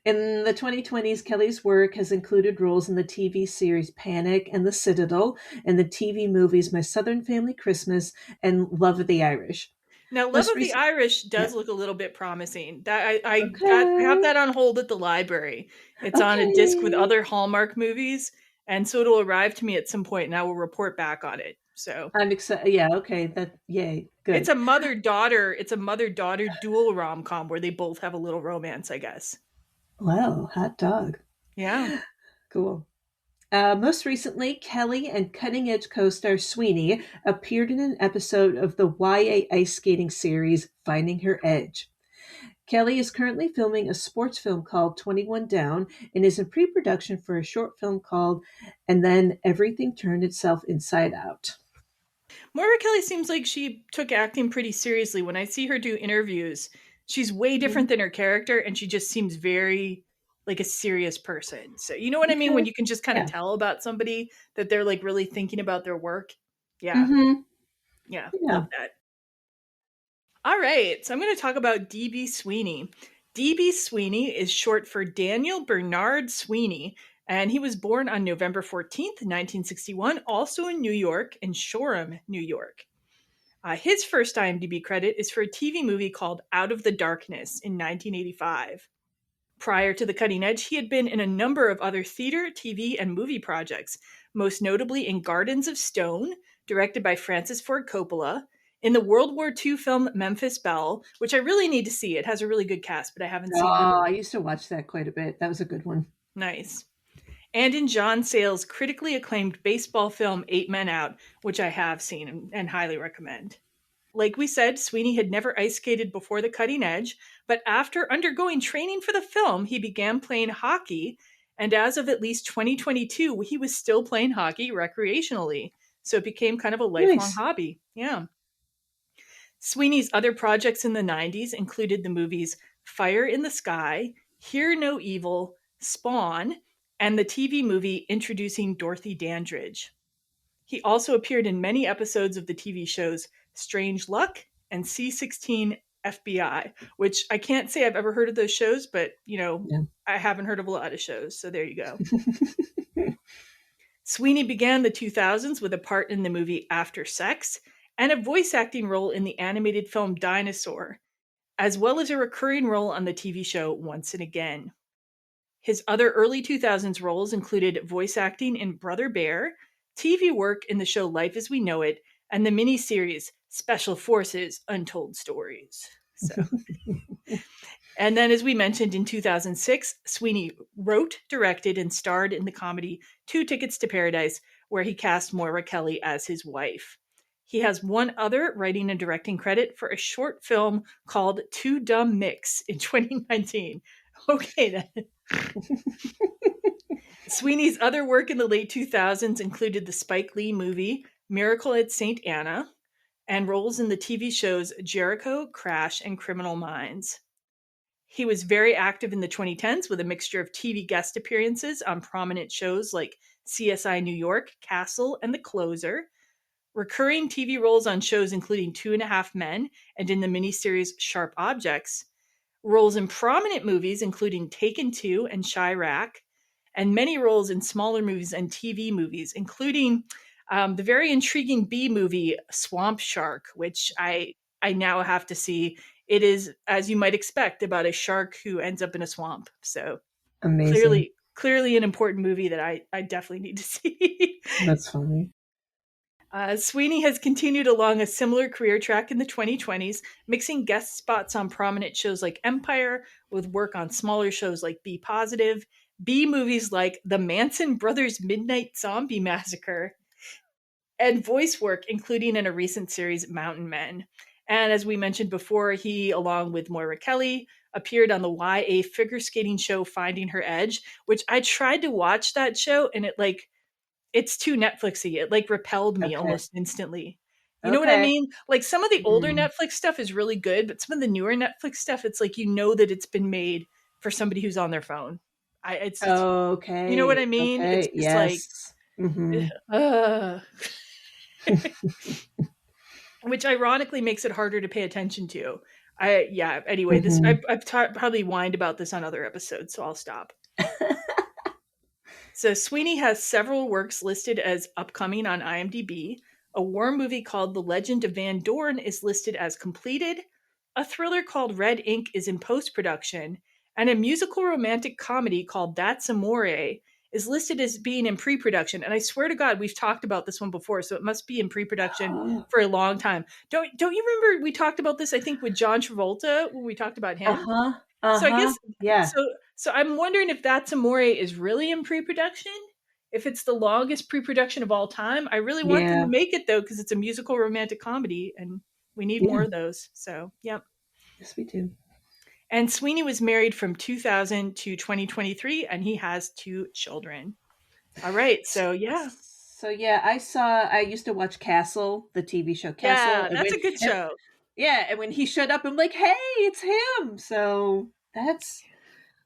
Speaker 2: In the 2020s, Kelly's work has included roles in the TV series Panic and The Citadel, and the TV movies My Southern Family Christmas and Love of the Irish.
Speaker 1: Now, Love of the Irish does look a little bit promising. That I have that on hold at the library. It's on a disc with other Hallmark movies, and so it'll arrive to me at some point, and I will report back on it. So
Speaker 2: I'm excited. Yeah, okay. Yay, good.
Speaker 1: It's a mother-daughter dual rom-com where they both have a little romance, I guess.
Speaker 2: Wow, hot dog.
Speaker 1: Yeah.
Speaker 2: Cool. Most recently, Kelly and Cutting Edge co-star Sweeney appeared in an episode of the YA ice skating series Finding Her Edge. Kelly is currently filming a sports film called 21 Down and is in pre-production for a short film called And Then Everything Turned Itself Inside Out.
Speaker 1: Moira Kelly seems like she took acting pretty seriously. When I see her do interviews, she's way different than her character, and she just seems very like a serious person. So you know what I mean? When you can just kind of tell about somebody that they're like really thinking about their work. Yeah. Yeah. Love that. All right. So I'm going to talk about D.B. Sweeney. D.B. Sweeney is short for Daniel Bernard Sweeney, and he was born on November 14th, 1961, also in New York, in Shoreham, New York. His first IMDb credit is for a TV movie called Out of the Darkness in 1985. Prior to The Cutting Edge, he had been in a number of other theater, TV, and movie projects, most notably in Gardens of Stone, directed by Francis Ford Coppola, in the World War II film Memphis Belle, which I really need to see. It has a really good cast, but I haven't seen it.
Speaker 2: I used to watch that quite a bit. That was a good one.
Speaker 1: Nice. And in John Sayles' critically acclaimed baseball film 8 Men Out, which I have seen and highly recommend. Like we said, Sweeney had never ice skated before the cutting edge, but after undergoing training for the film, he began playing hockey, and as of at least 2022, he was still playing hockey recreationally. So it became kind of a lifelong hobby. Yeah. Sweeney's other projects in the 90s included the movies Fire in the Sky, Hear No Evil, Spawn, and the TV movie introducing Dorothy Dandridge. He also appeared in many episodes of the TV shows Strange Luck and C16 FBI, which I can't say I've ever heard of those shows, but, I haven't heard of a lot of shows, so there you go. Sweeney began the 2000s with a part in the movie After Sex and a voice acting role in the animated film Dinosaur, as well as a recurring role on the TV show Once and Again. His other early 2000s roles included voice acting in Brother Bear, TV work in the show Life as We Know It, and the miniseries Special Forces Untold Stories. So, and then, as we mentioned, in 2006, Sweeney wrote, directed, and starred in the comedy 2 Tickets to Paradise, where he cast Moira Kelly as his wife. He has one other writing and directing credit for a short film called Two Dumb Mix in 2019. Okay, then. Sweeney's other work in the late 2000s included the Spike Lee movie Miracle at St. Anna and roles in the TV shows Jericho, Crash, and Criminal Minds. He was very active in the 2010s with a mixture of TV guest appearances on prominent shows like CSI New York, Castle, and The Closer, recurring TV roles on shows including 2.5 Men and in the miniseries Sharp Objects, roles in prominent movies including Taken 2 and Chirac, and many roles in smaller movies and TV movies, including the very intriguing B movie Swamp Shark, which I now have to see. It is, as you might expect, about a shark who ends up in a swamp. So
Speaker 2: amazing.
Speaker 1: Clearly an important movie that I definitely need to see.
Speaker 2: That's funny.
Speaker 1: Sweeney has continued along a similar career track in the 2020s, mixing guest spots on prominent shows like Empire with work on smaller shows like Be Positive, B movies like The Manson Brothers Midnight Zombie Massacre, and voice work, including in a recent series, Mountain Men. And as we mentioned before, he, along with Moira Kelly, appeared on the YA figure skating show Finding Her Edge, which I tried to watch that show, and it's too Netflixy. It repelled me almost instantly. You know what I mean? Like some of the older Netflix stuff is really good, but some of the newer Netflix stuff, it's like that it's been made for somebody who's on their phone.
Speaker 2: Okay.
Speaker 1: You know what I mean?
Speaker 2: Okay.
Speaker 1: It's just
Speaker 2: yes.
Speaker 1: Which ironically makes it harder to pay attention to. Anyway, this I've probably whined about this on other episodes, so I'll stop. So Sweeney has several works listed as upcoming on IMDb. A war movie called The Legend of Van Dorn is listed as completed. A thriller called Red Ink is in post-production. And a musical romantic comedy called That's Amore is listed as being in pre-production. And I swear to God, we've talked about this one before, so it must be in pre-production for a long time. Don't you remember we talked about this, I think, with John Travolta when we talked about him? So I guess, so I'm wondering if That's Amore is really in pre-production, if it's the longest pre-production of all time. I really want them to make it, though, because it's a musical romantic comedy, and we need more of those. So, yep.
Speaker 2: Yes, we do.
Speaker 1: And Sweeney was married from 2000 to 2023, and he has 2 children. All right, so yeah.
Speaker 2: So yeah, I used to watch Castle, the TV show Castle.
Speaker 1: Yeah, that's a good show.
Speaker 2: Yeah, and when he showed up, I'm like, hey, it's him. So that's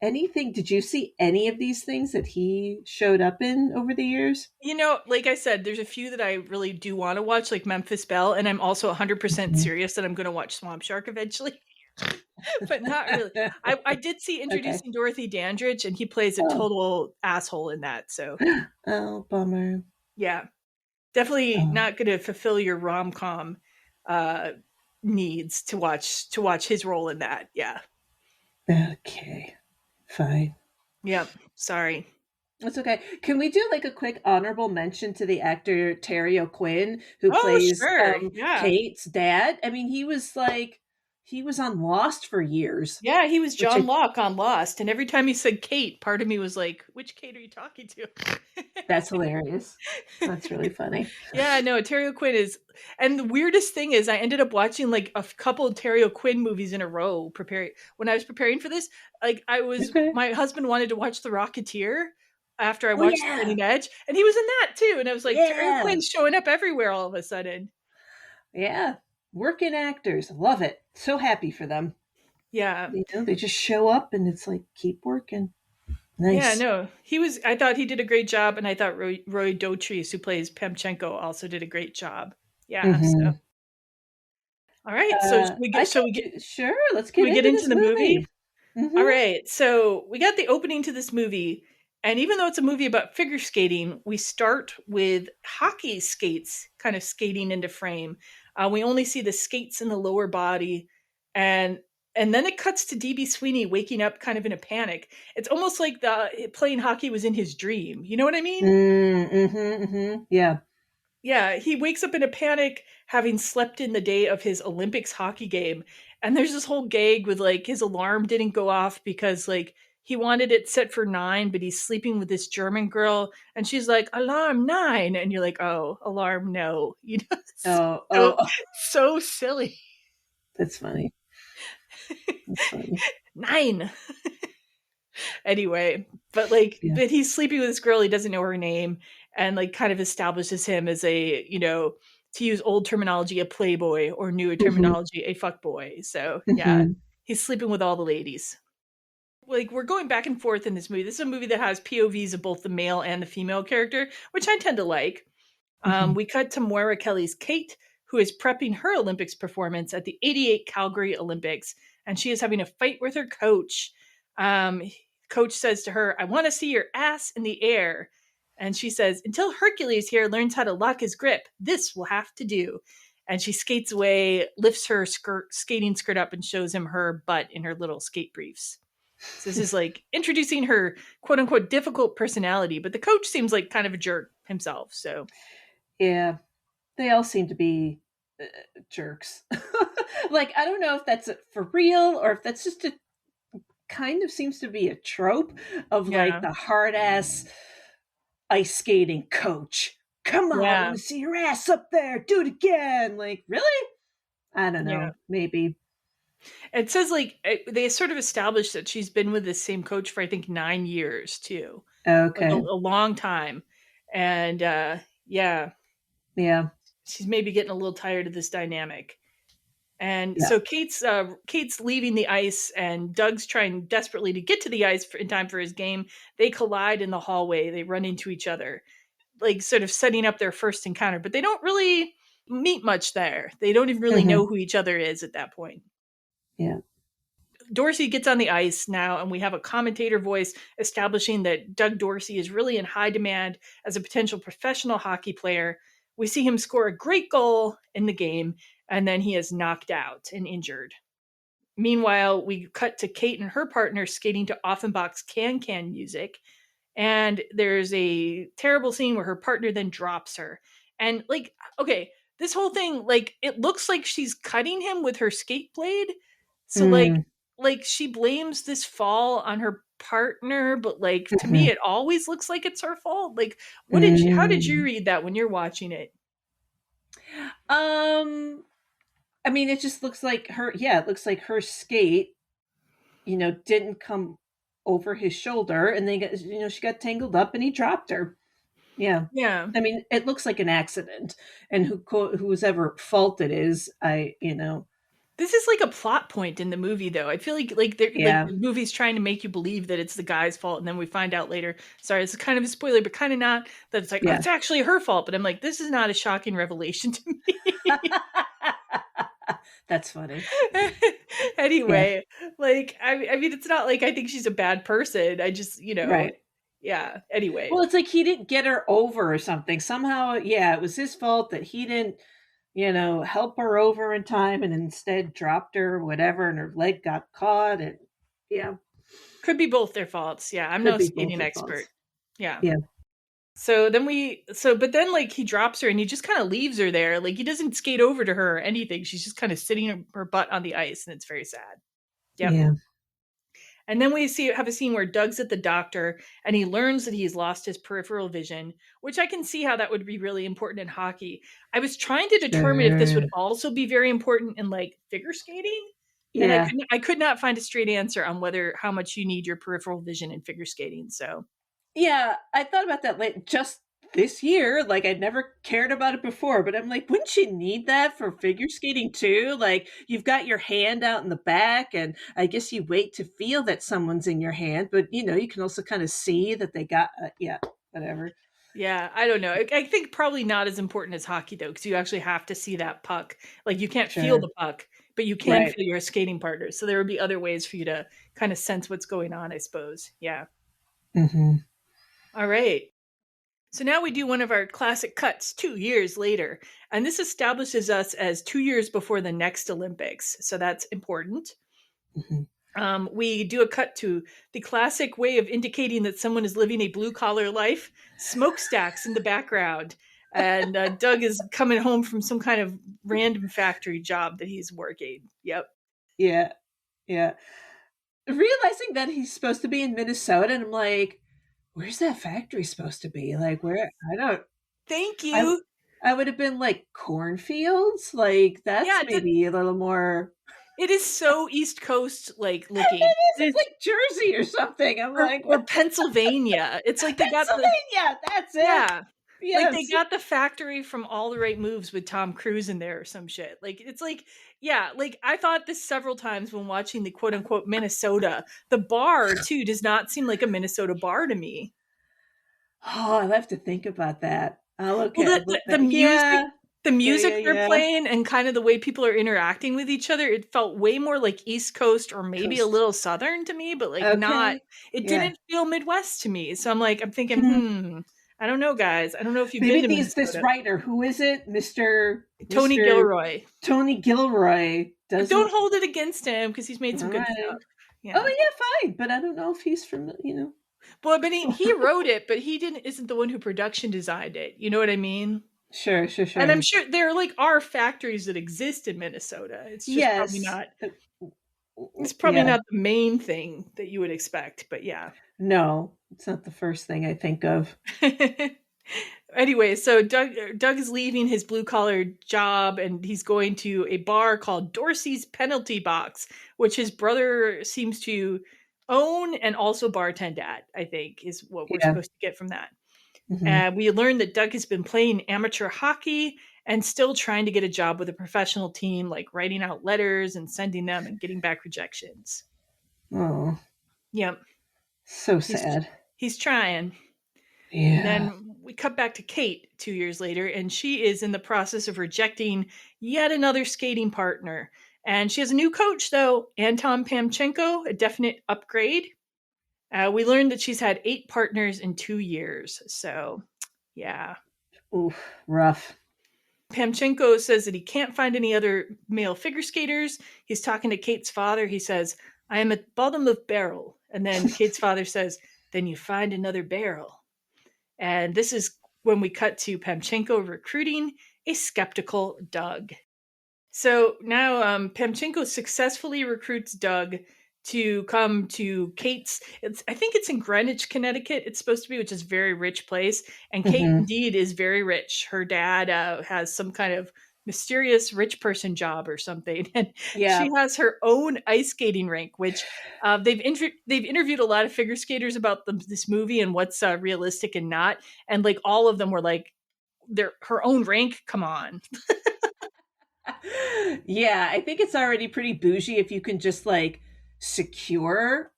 Speaker 2: anything. Did you see any of these things that he showed up in over the years?
Speaker 1: Like I said, there's a few that I really do want to watch, like Memphis Belle, and I'm also 100% serious that I'm going to watch Swamp Shark eventually. But not really. I did see Introducing Dorothy Dandridge, and he plays a total asshole in that. So,
Speaker 2: oh, bummer.
Speaker 1: Yeah, definitely not going to fulfill your rom-com needs to watch his role in that. Yeah.
Speaker 2: Okay, fine.
Speaker 1: Yep. Sorry.
Speaker 2: That's okay. Can we do like a quick honorable mention to the actor Terry O'Quinn, who
Speaker 1: Oh,
Speaker 2: plays
Speaker 1: sure. Yeah.
Speaker 2: Kate's dad? I mean, he was on Lost for years,
Speaker 1: Yeah, he was
Speaker 2: which
Speaker 1: John Locke on Lost, and every time he said Kate, part of me was like, which Kate are you talking to?
Speaker 2: that's hilarious. That's really funny.
Speaker 1: Yeah, no, Terry O'Quinn is, and the weirdest thing is I ended up watching like a couple of Terry O'Quinn movies in a row when I was preparing for this. Like
Speaker 2: Okay.
Speaker 1: my husband wanted to watch The Rocketeer after I
Speaker 2: Oh
Speaker 1: watched
Speaker 2: yeah,
Speaker 1: Cutting Edge, and he was in that too. And I was like, Terry
Speaker 2: yeah,
Speaker 1: O'Quinn's showing up everywhere all of a sudden.
Speaker 2: yeah. Working actors, love it. So happy for them.
Speaker 1: Yeah.
Speaker 2: You know, they just show up and it's like keep working.
Speaker 1: Yeah,
Speaker 2: Nice.
Speaker 1: no, I thought he did a great job, and I thought Roy Dotrice, who plays Pamchenko, also did a great job. Yeah. So,
Speaker 2: Mm-hmm.
Speaker 1: all right. So
Speaker 2: I think sure. Let's get
Speaker 1: we get
Speaker 2: into
Speaker 1: into
Speaker 2: this
Speaker 1: the movie?
Speaker 2: movie.
Speaker 1: All
Speaker 2: Mm-hmm.
Speaker 1: right. So we got the opening to this movie. And even though it's a movie about figure skating, we start with hockey skates kind of skating into frame. We only see the skates in the lower body. And then it cuts to DB Sweeney waking up kind of in a panic. It's almost like playing hockey was in his dream. You know what I mean?
Speaker 2: Mm-hmm, mm-hmm. Yeah.
Speaker 1: Yeah, he wakes up in a panic having slept in the day of his Olympics hockey game. And there's this whole gag with like his alarm didn't go off because like he wanted it set for 9, but he's sleeping with this German girl and she's like, alarm 9. And you're like, oh, alarm no. You know,
Speaker 2: Oh,
Speaker 1: so,
Speaker 2: oh,
Speaker 1: so silly.
Speaker 2: that's funny. That's funny.
Speaker 1: 9. Anyway, but but he's sleeping with this girl, he doesn't know her name, and like kind of establishes him as a, to use old terminology, a playboy, or newer
Speaker 2: Mm-hmm.
Speaker 1: terminology, a fuckboy. So yeah,
Speaker 2: Mm-hmm.
Speaker 1: he's sleeping with all the ladies. Like we're going back and forth in this movie. This is a movie that has POVs of both the male and the female character, which I tend to like.
Speaker 2: Mm-hmm.
Speaker 1: We cut to Moira Kelly's Kate, who is prepping her Olympics performance at the '88 Calgary Olympics, and she is having a fight with her coach. Coach says to her, I want to see your ass in the air. And she says, until Hercules here learns how to lock his grip, this will have to do. And she skates away, lifts her skating skirt up, and shows him her butt in her little skate briefs. So this is like introducing her quote unquote difficult personality, but the coach seems like kind of a jerk himself. So
Speaker 2: Yeah, they all seem to be jerks. Like, I don't know if that's for real or if that's just a kind of seems to be a trope of like the hard ass ice skating coach. Come on, I want to see your ass up there. Do it again. Like, really? I don't know.
Speaker 1: Yeah.
Speaker 2: Maybe.
Speaker 1: It says like they sort of established that she's been with the same coach for I think 9 years too.
Speaker 2: Okay.
Speaker 1: Like a long time. And yeah. She's maybe getting a little tired of this dynamic. And so Kate's leaving the ice, and Doug's trying desperately to get to the ice in time for his game. They collide in the hallway. They run into each other, like sort of setting up their first encounter. But they don't really meet much there. They don't even really know who each other is at that point.
Speaker 2: Yeah.
Speaker 1: Dorsey gets on the ice now, and we have a commentator voice establishing that Doug Dorsey is really in high demand as a potential professional hockey player. We see him score a great goal in the game, and then he is knocked out and injured. Meanwhile, we cut to Kate and her partner skating to Offenbach's Can Can music, and there's a terrible scene where her partner then drops her. And like, okay, this whole thing, like, it looks like she's cutting him with her skate blade. So like she blames this fall on her partner, but like to me it always looks like it's her fault. Like how did you read that when you're watching it?
Speaker 2: I mean, it just looks like it looks like her skate, didn't come over his shoulder, and then she got tangled up and he dropped her. Yeah. I mean, it looks like an accident, and whose ever fault it is,
Speaker 1: This is like a plot point in the movie, though. I feel like the movie's trying to make you believe that it's the guy's fault, and then we find out later. Sorry, it's kind of a spoiler, but kind of not. That it's like, oh, it's actually her fault. But I'm like, this is not a shocking revelation to me.
Speaker 2: That's funny.
Speaker 1: Anyway, like I mean, it's not like I think she's a bad person. I just,
Speaker 2: right.
Speaker 1: Yeah. Anyway,
Speaker 2: well, it's like he didn't get her over or something. Somehow, it was his fault that he didn't, help her over in time, and instead dropped her or whatever, and her leg got caught. And
Speaker 1: could be both their faults. Yeah, I'm no skating expert. Yeah.
Speaker 2: Yeah.
Speaker 1: But then like he drops her and he just kind of leaves her there. Like he doesn't skate over to her or anything. She's just kind of sitting her butt on the ice, and it's very sad. Yep.
Speaker 2: Yeah.
Speaker 1: And then we have a scene where Doug's at the doctor and he learns that he's lost his peripheral vision, which I can see how that would be really important in hockey. I was trying to determine if this would also be very important in like figure skating. And
Speaker 2: Yeah.
Speaker 1: I could not find a straight answer on how much you need your peripheral vision in figure skating. So
Speaker 2: Yeah, I thought about that like just this year. Like I'd never cared about it before, but I'm like, wouldn't you need that for figure skating too? Like you've got your hand out in the back, and I guess you wait to feel that someone's in your hand, but you can also kind of see that they got whatever.
Speaker 1: yeah, I don't know. I think probably not as important as hockey though, because you actually have to see that puck. Like you can't feel
Speaker 2: Sure.
Speaker 1: the puck, but you can
Speaker 2: Right.
Speaker 1: feel your skating partner. So there would be other ways for you to kind of sense what's going on, I suppose. Yeah.
Speaker 2: Mm-hmm.
Speaker 1: All right. So now we do one of our classic cuts 2 years later. And this establishes us as 2 years before the next Olympics. So that's important.
Speaker 2: Mm-hmm.
Speaker 1: We do a cut to the classic way of indicating that someone is living a blue collar life, smokestacks in the background. And Doug is coming home from some kind of random factory job that he's working. Yep.
Speaker 2: Yeah. Yeah. Realizing that he's supposed to be in Minnesota, and I'm like, where's that factory supposed to be? Like, where? I don't.
Speaker 1: Thank you.
Speaker 2: I would have been like cornfields. Like that's
Speaker 1: Yeah,
Speaker 2: maybe a little more.
Speaker 1: it is so East Coast like looking.
Speaker 2: It's like Jersey or something. I'm like,
Speaker 1: or Pennsylvania. It's like they got the
Speaker 2: Pennsylvania. That's it.
Speaker 1: yeah.
Speaker 2: Yes.
Speaker 1: Like they got the factory from All the Right Moves with Tom Cruise in there or some shit. Like it's like, yeah, like I thought this several times when watching the quote unquote Minnesota. The bar too does not seem like a Minnesota bar to me.
Speaker 2: Oh, I'll have to think about that. I'll look
Speaker 1: Well,
Speaker 2: at
Speaker 1: the music,
Speaker 2: Yeah.
Speaker 1: the music they're
Speaker 2: yeah.
Speaker 1: playing, and kind of the way people are interacting with each other, it felt way more like East Coast or maybe a
Speaker 2: Coast.
Speaker 1: little Southern to me, but like
Speaker 2: Okay.
Speaker 1: not. It
Speaker 2: Yeah.
Speaker 1: didn't feel Midwest to me. So I'm thinking, I don't know, guys. I don't know if you've
Speaker 2: Maybe
Speaker 1: been to Minnesota.
Speaker 2: this writer, who is it,
Speaker 1: Tony Gilroy.
Speaker 2: Tony Gilroy.
Speaker 1: Don't hold it against him because he's made some good
Speaker 2: Right.
Speaker 1: stuff. Yeah.
Speaker 2: Oh yeah, fine, but I don't know if he's from
Speaker 1: Well, but he wrote it, but he isn't the one who production designed it. You know what I mean?
Speaker 2: Sure.
Speaker 1: And I'm sure there are factories that exist in Minnesota. It's just probably not. It's probably not the main thing that you would expect, but yeah.
Speaker 2: No, it's not the first thing I think of.
Speaker 1: Anyway, so Doug is leaving his blue collar job and he's going to a bar called Dorsey's Penalty Box, which his brother seems to own and also bartend at, I think, is what we're supposed to get from that.
Speaker 2: Mm-hmm.
Speaker 1: We learned that Doug has been playing amateur hockey and still trying to get a job with a professional team, like writing out letters and sending them and getting back rejections.
Speaker 2: Oh.
Speaker 1: Yep.
Speaker 2: So sad.
Speaker 1: He's trying.
Speaker 2: Yeah.
Speaker 1: And then we cut back to Kate 2 years later, and she is in the process of rejecting yet another skating partner. And she has a new coach, though, Anton Pamchenko, a definite upgrade. We learned that she's had 8 partners in 2 years. So, yeah.
Speaker 2: Oof, rough.
Speaker 1: Pamchenko says that he can't find any other male figure skaters. He's talking to Kate's father. He says, I am at bottom of barrel. And then Kate's father says, then you find another barrel. And this is when we cut to Pamchenko recruiting a skeptical Doug. So now Pamchenko successfully recruits Doug to come to Kate's. I think it's in Greenwich, Connecticut. It's supposed to be, which is a very rich place. And Kate indeed is very rich. Her dad has some kind of mysterious rich person job or something, and she has her own ice skating rink, which they've interviewed a lot of figure skaters about this movie and what's realistic and not, and like all of them were like, her own rink, come on.
Speaker 2: Yeah, I think it's already pretty bougie if you can just like secure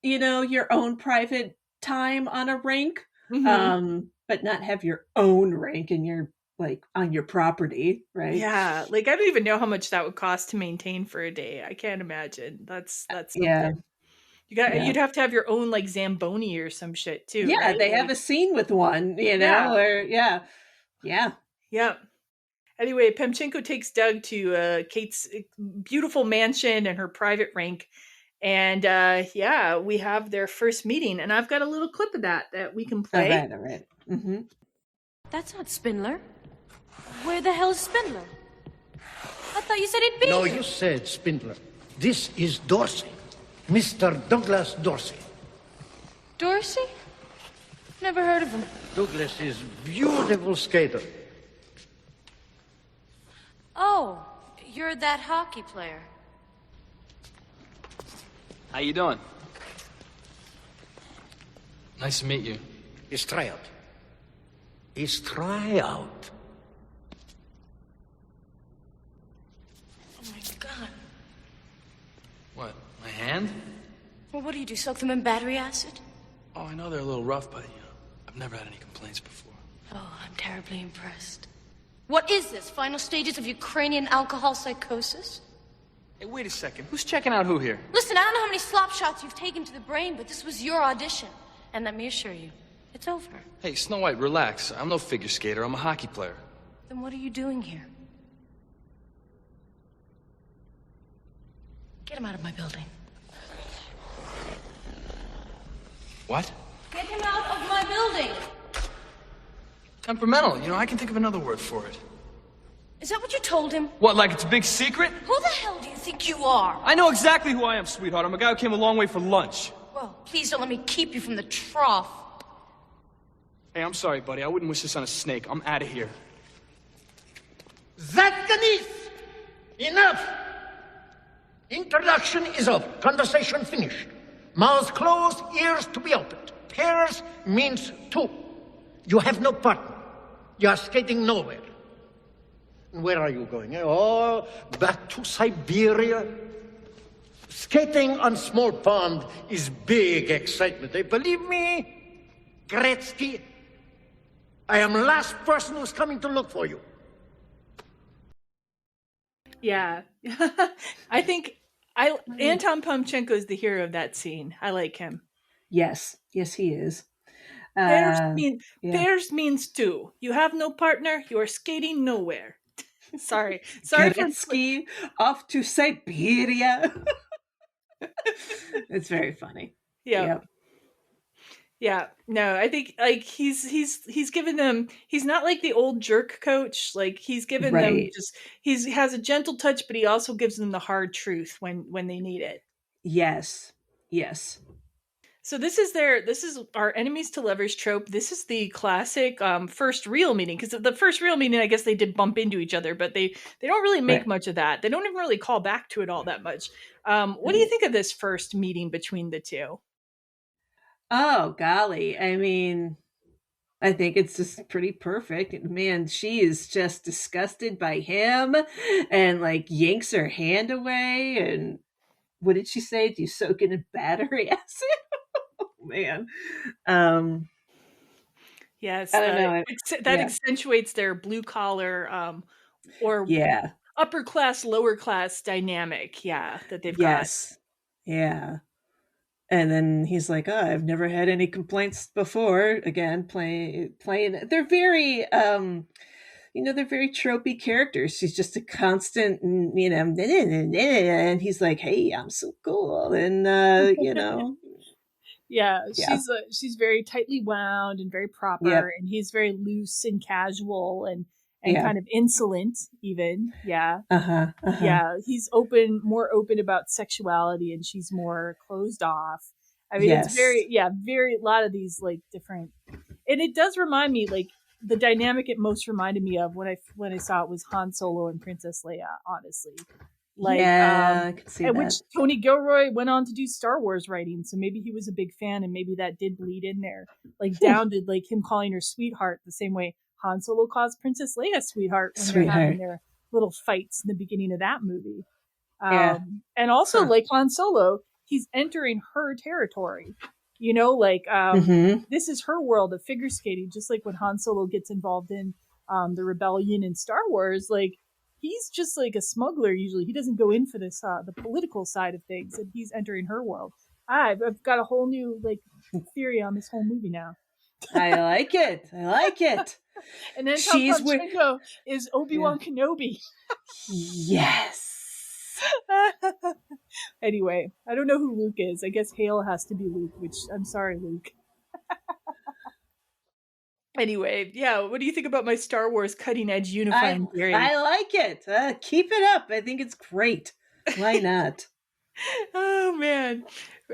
Speaker 2: your own private time on a rink, but not have your own rink and your like on your property, right?
Speaker 1: Yeah, like I don't even know how much that would cost to maintain for a day. I can't imagine. That's something.
Speaker 2: Yeah.
Speaker 1: You'd have to have your own like Zamboni or some shit too.
Speaker 2: Yeah,
Speaker 1: right?
Speaker 2: they have a scene with one, or yeah.
Speaker 1: Anyway, Pamchenko takes Doug to Kate's beautiful mansion and her private rink, And yeah, we have their first meeting, and I've got a little clip of that we can play.
Speaker 2: All right. Mm-hmm.
Speaker 4: That's not Spindler. Where the hell is Spindler? I thought you said he'd be
Speaker 7: No,
Speaker 4: here.
Speaker 7: you said Spindler. This is Dorsey. Mr. Douglas Dorsey.
Speaker 4: Dorsey? Never heard of him.
Speaker 7: Douglas is beautiful skater.
Speaker 4: Oh, you're that hockey player.
Speaker 8: How you doing? Nice to meet you.
Speaker 7: His tryout. His tryout.
Speaker 4: Oh my God.
Speaker 8: What, my hand?
Speaker 4: Well, what do? Soak them in battery acid?
Speaker 8: Oh, I know they're a little rough, but, I've never had any complaints before.
Speaker 4: Oh, I'm terribly impressed. What is this? Final stages of Ukrainian alcohol psychosis?
Speaker 8: Hey, wait a second. Who's checking out who here?
Speaker 4: Listen, I don't know how many slop shots you've taken to the brain, but this was your audition. And let me assure you, it's over.
Speaker 8: Hey, Snow White, relax. I'm no figure skater. I'm a hockey player.
Speaker 4: Then what are you doing here? Get him out of my building.
Speaker 8: What?
Speaker 4: Get him out of my building!
Speaker 8: Temperamental. I can think of another word for it.
Speaker 4: Is that what you told him?
Speaker 8: What, like it's a big secret?
Speaker 4: Who the hell do you think you are?
Speaker 8: I know exactly who I am, sweetheart. I'm a guy who came a long way for lunch.
Speaker 4: Well, please don't let me keep you from the trough.
Speaker 8: Hey, I'm sorry, buddy. I wouldn't wish this on a snake. I'm out of here.
Speaker 7: Zatkanis! Enough! Introduction is over. Conversation finished. Mouths closed, ears to be opened. Pairs means two. You have no partner. You are skating nowhere. Where are you going? Oh, back to Siberia? Skating on small pond is big excitement. Believe me, Gretzky, I am the last person who's coming to look for you.
Speaker 1: Yeah. I think Anton Pamchenko is the hero of that scene. I like him.
Speaker 2: Yes, he is.
Speaker 1: Pairs means two. You have no partner. You are skating nowhere. Sorry
Speaker 2: Gretzky off to Siberia. It's very funny.
Speaker 1: Yeah. No, I think he's given them. He's not like the old jerk coach. Like he's given them just. He has a gentle touch, but he also gives them the hard truth when they need it.
Speaker 2: Yes.
Speaker 1: So this is our enemies to lovers trope. This is the classic first real meeting, because the first real meeting, I guess they did bump into each other, but they don't really make much of that. They don't even really call back to it all that much. What do you think of this first meeting between the two?
Speaker 2: Oh, golly. I mean, I think it's just pretty perfect. Man, she is just disgusted by him and like yanks her hand away. And what did she say? Do you soak it in battery acid? Man.
Speaker 1: Yes,
Speaker 2: I don't know.
Speaker 1: that accentuates their blue collar or upper class, lower class dynamic. Yeah, that they've got.
Speaker 2: Yeah. And then he's like, "Oh, I've never had any complaints before." Again, playing. They're very, they're very tropey characters. She's just a constant, and he's like, "Hey, I'm so cool," and
Speaker 1: Yeah, she's very tightly wound and very proper, and he's very loose and casual and kind of insolent even. Yeah. Yeah, he's more open about sexuality, and she's more closed off. I mean, it's very a lot of these like different, and it does remind me, like the dynamic it most reminded me of when I saw it was Han Solo and Princess Leia, honestly. Like,
Speaker 2: I could see that.
Speaker 1: Which Tony Gilroy went on to do Star Wars writing, so maybe he was a big fan, and maybe that did bleed in there, like down to like him calling her sweetheart the same way Han Solo calls Princess Leia sweetheart when they're having their little fights in the beginning of that movie. And also, like Han Solo, he's entering her territory. This is her world of figure skating, just like when Han Solo gets involved in the rebellion in Star Wars, like. He's just like a smuggler usually. He doesn't go in for this the political side of things, and he's entering her world. I've got a whole new like theory on this whole movie now.
Speaker 2: I like it.
Speaker 1: And then Pamchenko is Obi-Wan Kenobi.
Speaker 2: Yes.
Speaker 1: Anyway, I don't know who Luke is. I guess Hale has to be Luke, which I'm sorry, Luke. Anyway, yeah, what do you think about my Star Wars cutting edge unifying theory?
Speaker 2: I like it. Keep it up. I think it's great. Why not?
Speaker 1: Oh man!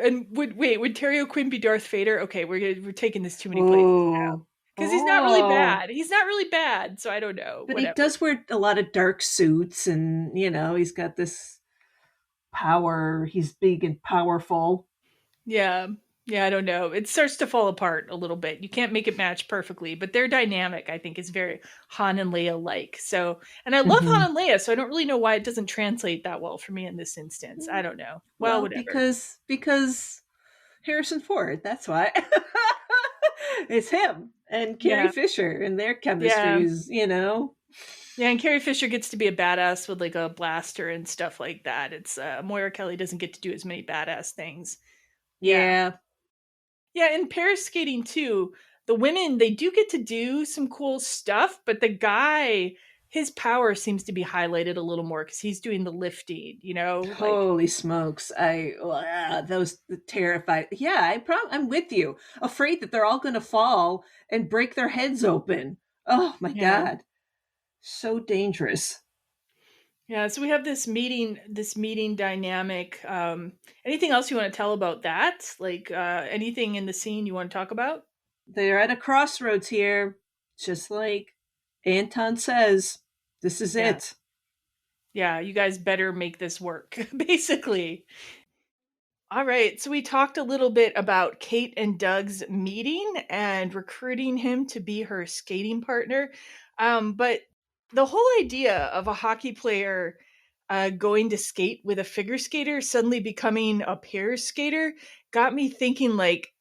Speaker 1: And would Terry O'Quinn be Darth Vader? Okay, we're taking this too many places now because he's not really bad. He's not really bad, so I don't know.
Speaker 2: But
Speaker 1: whatever.
Speaker 2: he does wear a lot of dark suits, and he's got this power. He's big and powerful.
Speaker 1: Yeah, I don't know. It starts to fall apart a little bit. You can't make it match perfectly, but their dynamic, I think, is very Han and Leia like. So, and I love Han and Leia, so I don't really know why it doesn't translate that well for me in this instance. I don't know. Well, whatever.
Speaker 2: Because Harrison Ford. That's why. It's him and Carrie Fisher, and their chemistry is,
Speaker 1: Yeah, and Carrie Fisher gets to be a badass with like a blaster and stuff like that. It's Moira Kelly doesn't get to do as many badass things. Yeah, and pair skating too. The women, they do get to do some cool stuff, but the guy, his power seems to be highlighted a little more because he's doing the lifting.
Speaker 2: Holy smokes! Those terrified. Yeah, I'm with you. Afraid that they're all going to fall and break their heads open. Oh my God, so dangerous.
Speaker 1: Yeah, so we have this meeting dynamic. Anything else you want to tell about that? Like anything in the scene you want to talk about?
Speaker 2: They're at a crossroads here, just like Anton says. This is it.
Speaker 1: Yeah, you guys better make this work, basically. All right, so we talked a little bit about Kate and Doug's meeting and recruiting him to be her skating partner. But the whole idea of a hockey player going to skate with a figure skater suddenly becoming a pair skater got me thinking, like,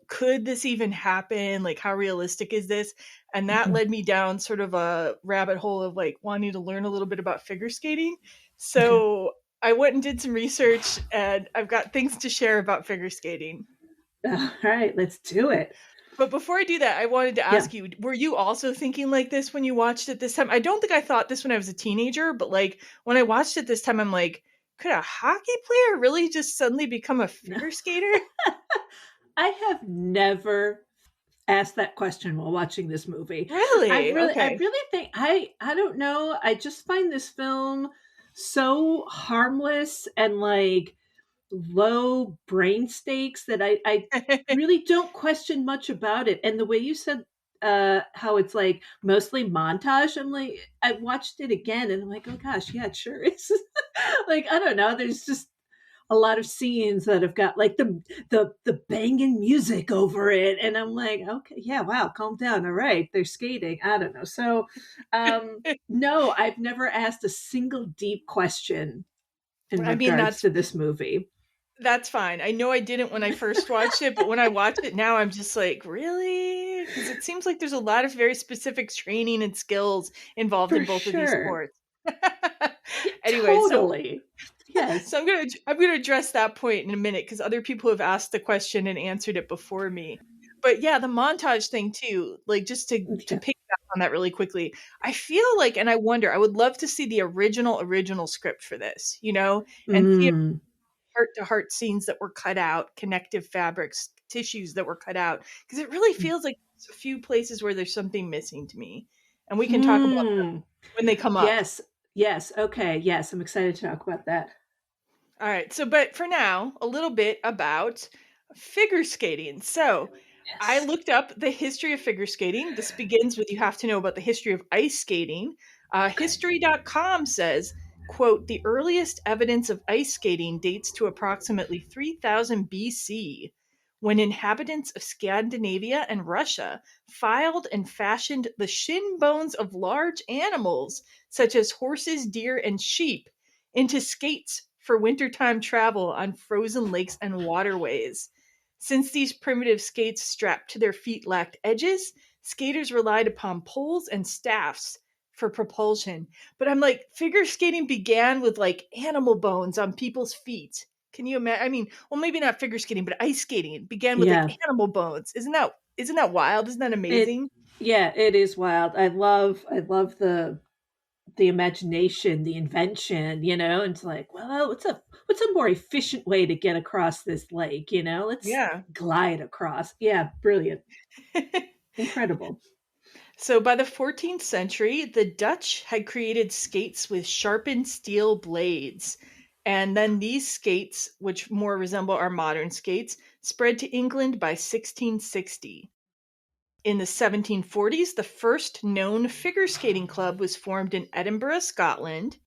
Speaker 1: could this even happen? Like, how realistic is this? And that led me down sort of a rabbit hole of like wanting to learn a little bit about figure skating. So I went and did some research, and I've got things to share about figure skating.
Speaker 2: All right, let's do it.
Speaker 1: But before I do that, I wanted to ask you, were you also thinking like this when you watched it this time? I don't think I thought this when I was a teenager, but like when I watched it this time, I'm like, could a hockey player really just suddenly become a figure skater?
Speaker 2: I have never asked that question while watching this movie.
Speaker 1: Really?
Speaker 2: I really think I don't know. I just find this film so harmless and like low brain stakes that I really don't question much about it. And the way you said how it's like mostly montage, I'm like, I watched it again and I'm like, oh gosh, yeah, it sure is. Like, I don't know, there's just a lot of scenes that have got like the banging music over it, and I'm like, okay, yeah, wow, calm down. All right, they're skating. I don't know. So no, I've never asked a single deep question in regards to this movie.
Speaker 1: That's fine. I know I didn't when I first watched it, but when I watch it now, I'm just like, really? Because it seems like there's a lot of very specific training and skills involved in both of these sports. Anyway,
Speaker 2: totally. Yes.
Speaker 1: So I'm gonna address that point in a minute because other people have asked the question and answered it before me. But yeah, the montage thing too, like just to piggyback on that really quickly, I feel like, and I wonder, I would love to see the original script for this, and see heart-to-heart scenes that were cut out, connective fabrics, tissues that were cut out, because it really feels like there's a few places where there's something missing to me, and we can talk about them when they come up.
Speaker 2: Yes. Okay. Yes, I'm excited to talk about that.
Speaker 1: All right. So, but for now, a little bit about figure skating. So, I looked up the history of figure skating. This begins with you have to know about the history of ice skating. History.com says, quote, the earliest evidence of ice skating dates to approximately 3000 BC, when inhabitants of Scandinavia and Russia filed and fashioned the shin bones of large animals, such as horses, deer, and sheep, into skates for wintertime travel on frozen lakes and waterways. Since these primitive skates strapped to their feet lacked edges, skaters relied upon poles and staffs for propulsion. But I'm like, figure skating began with like animal bones on people's feet. Can you imagine? I mean, well, maybe not figure skating, but ice skating began with like animal bones. Isn't that wild? Isn't that amazing?
Speaker 2: It is wild. I love the the imagination, the invention, and it's like, well, what's a more efficient way to get across this lake, Let's
Speaker 1: Yeah.
Speaker 2: glide across. Yeah, brilliant. Incredible.
Speaker 1: So by the 14th century, the Dutch had created skates with sharpened steel blades. And then these skates, which more resemble our modern skates, spread to England by 1660. In the 1740s, the first known figure skating club was formed in Edinburgh, Scotland.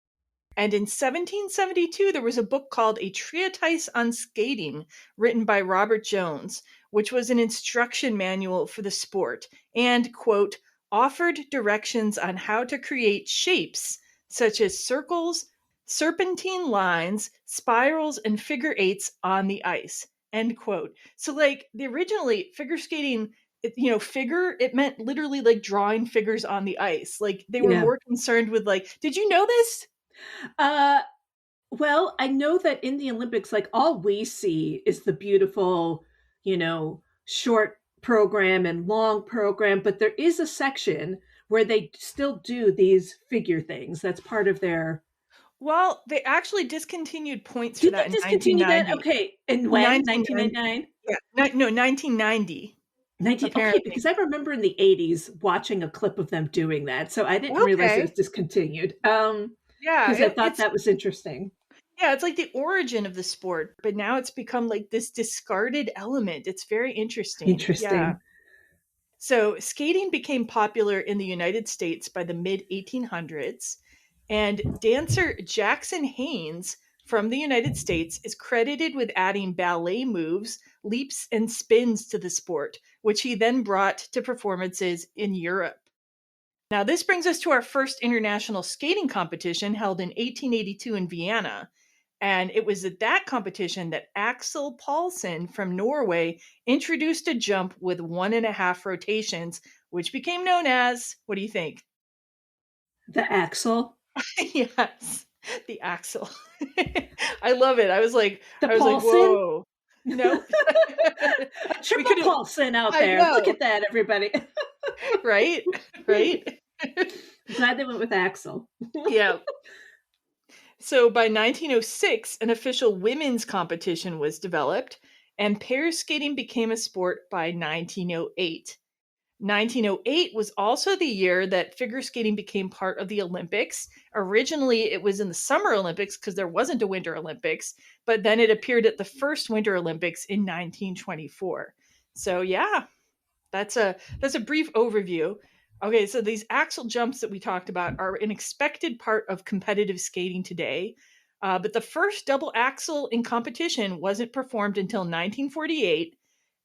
Speaker 1: And in 1772, there was a book called A Treatise on Skating, written by Robert Jones, which was an instruction manual for the sport and, quote, offered directions on how to create shapes such as circles, serpentine lines, spirals, and figure eights on the ice, end quote. So, like, the originally figure skating, figure, it meant literally like drawing figures on the ice. Like, they were more concerned with, like, did you know this?
Speaker 2: Well, I know that in the Olympics, like, all we see is the beautiful, short program and long program, but there is a section where they still do these figure things. That's part of their.
Speaker 1: Well, they actually discontinued points for
Speaker 2: Did
Speaker 1: that
Speaker 2: they
Speaker 1: in
Speaker 2: discontinue that?
Speaker 1: 1990.
Speaker 2: Okay. And when? 1999?
Speaker 1: Yeah. No, 1990.
Speaker 2: Okay, because I remember in the 80s watching a clip of them doing that. So I didn't realize it was discontinued.
Speaker 1: Yeah.
Speaker 2: Because I thought that was interesting.
Speaker 1: Yeah, it's like the origin of the sport, but now it's become like this discarded element. It's very interesting. Yeah. So skating became popular in the United States by the mid 1800s, and dancer Jackson Haynes from the United States is credited with adding ballet moves, leaps, and spins to the sport, which he then brought to performances in Europe. Now, this brings us to our first international skating competition held in 1882 in Vienna. And it was at that competition that Axel Paulsen from Norway introduced a jump with 1.5 rotations, which became known as, what do you think?
Speaker 2: The axle?
Speaker 1: Yes, the axle. I love it. I was like,
Speaker 2: whoa.
Speaker 1: No.
Speaker 2: A triple Paulsen out there. Look at that, everybody.
Speaker 1: Right?
Speaker 2: Glad they went with Axel.
Speaker 1: Yeah. So by 1906, an official women's competition was developed, and pair skating became a sport by 1908. 1908 was also the year that figure skating became part of the Olympics. Originally, it was in the Summer Olympics because there wasn't a Winter Olympics, but then it appeared at the first Winter Olympics in 1924. So yeah, that's a brief overview. Okay, so these axle jumps that we talked about are an expected part of competitive skating today, but the first double axle in competition wasn't performed until 1948,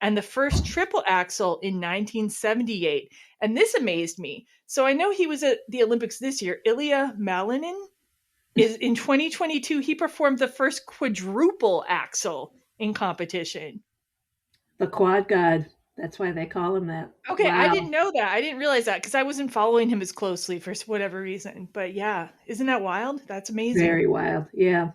Speaker 1: and the first triple axle in 1978. And this amazed me. So I know he was at the Olympics this year. Ilya Malinin is in 2022. He performed the first quadruple axle in competition.
Speaker 2: The quad god. That's why they call him that.
Speaker 1: Okay,
Speaker 2: wow.
Speaker 1: I didn't know that. I didn't realize that because I wasn't following him as closely for whatever reason. But yeah, isn't that wild? That's amazing.
Speaker 2: Very wild, yeah.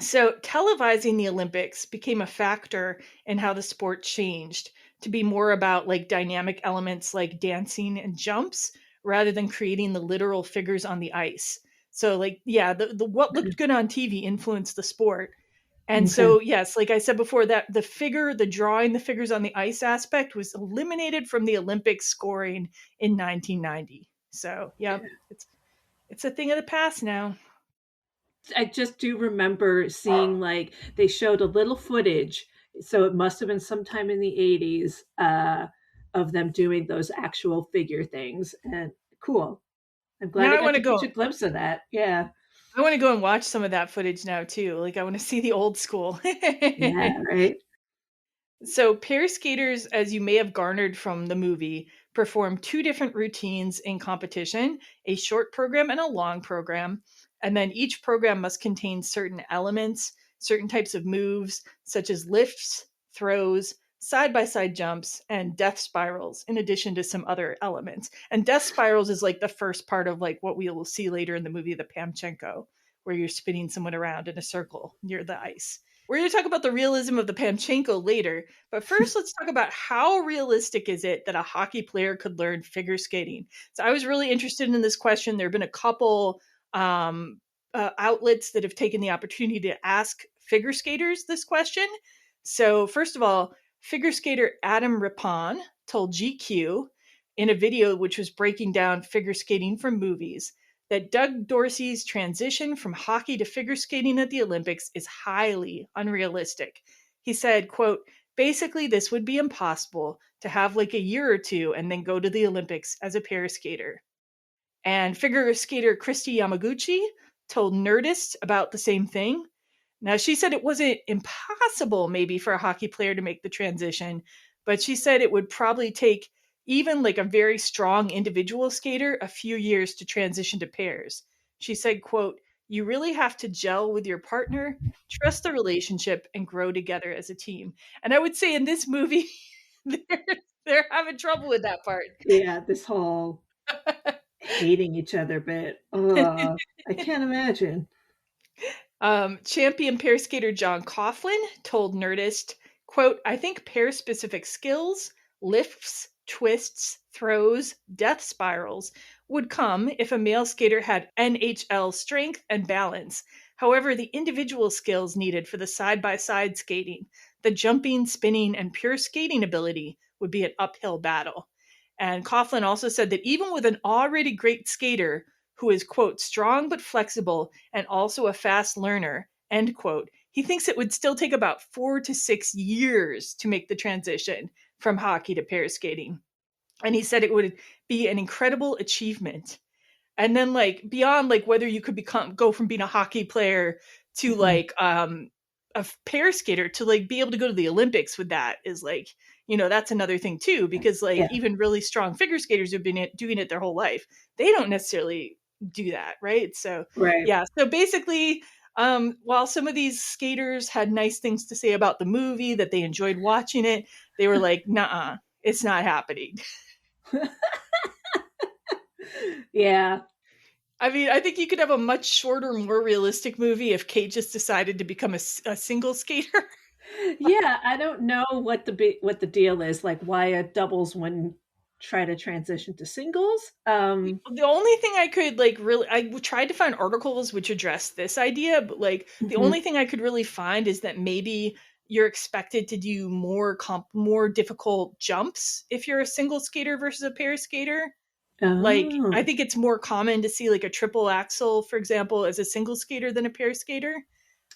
Speaker 1: So televising the Olympics became a factor in how the sport changed to be more about like dynamic elements like dancing and jumps rather than creating the literal figures on the ice. So like, yeah, the what looked good on TV influenced the sport. And so, yes, like I said before, that the drawing the figures on the ice aspect was eliminated from the Olympic scoring in 1990. So, yeah, it's a thing of the past now.
Speaker 2: I just do remember seeing, like, they showed a little footage, so it must have been sometime in the 80s of them doing those actual figure things. And cool. I'm glad I got to catch a glimpse of that. Yeah.
Speaker 1: I want to go and watch some of that footage now too. Like I want to see the old school.
Speaker 2: Yeah, right.
Speaker 1: So pair skaters, as you may have garnered from the movie, perform 2 different routines in competition, a short program and a long program. And then each program must contain certain elements, certain types of moves, such as lifts, throws, side-by-side jumps, and death spirals, in addition to some other elements. And death spirals is like the first part of like what we will see later in the movie, the Pamchenko, where you're spinning someone around in a circle near the ice. We're going to talk about the realism of the Pamchenko later, but first let's talk about how realistic is it that a hockey player could learn figure skating. So I was really interested in this question. There have been a couple outlets that have taken the opportunity to ask figure skaters this question. So first of all, figure skater Adam Rippon told GQ in a video which was breaking down figure skating from movies that Doug Dorsey's transition from hockey to figure skating at the Olympics is highly unrealistic. He said, quote, basically this would be impossible to have like a year or two and then go to the Olympics as a pair skater. And figure skater Christy Yamaguchi told Nerdist about the same thing. Now, she said it wasn't impossible maybe for a hockey player to make the transition, but she said it would probably take even like a very strong individual skater a few years to transition to pairs. She said, quote, you really have to gel with your partner, trust the relationship, and grow together as a team. And I would say in this movie, they're having trouble with that part.
Speaker 2: Yeah, this whole hating each other bit. Oh, I can't imagine.
Speaker 1: Champion pair skater John Coughlin told Nerdist, quote, I think pair-specific skills, lifts, twists, throws, death spirals would come if a male skater had NHL strength and balance. However, the individual skills needed for the side-by-side skating, the jumping, spinning, and pure skating ability would be an uphill battle. And Coughlin also said that even with an already great skater who is, quote, strong but flexible and also a fast learner, end quote, he thinks it would still take about 4 to 6 years to make the transition from hockey to pair skating. And he said it would be an incredible achievement. And then like beyond like whether you could go from being a hockey player to like a pair skater to like be able to go to the Olympics with that is like, you know, that's another thing too, because like even really strong figure skaters who've been doing it their whole life, they don't necessarily do that, right? So yeah, so basically while some of these skaters had nice things to say about the movie, that they enjoyed watching it, they were like, nah, it's not happening.
Speaker 2: Yeah.
Speaker 1: I mean, I think you could have a much shorter, more realistic movie if Kate just decided to become a single skater.
Speaker 2: Yeah, I don't know what the deal is, like why a doubles wouldn't try to transition to singles.
Speaker 1: The only thing I could like really, I tried to find articles which address this idea, but like the only thing I could really find is that maybe you're expected to do more difficult jumps if you're a single skater versus a pair skater. Like I think it's more common to see like a triple axel, for example, as a single skater than a pair skater.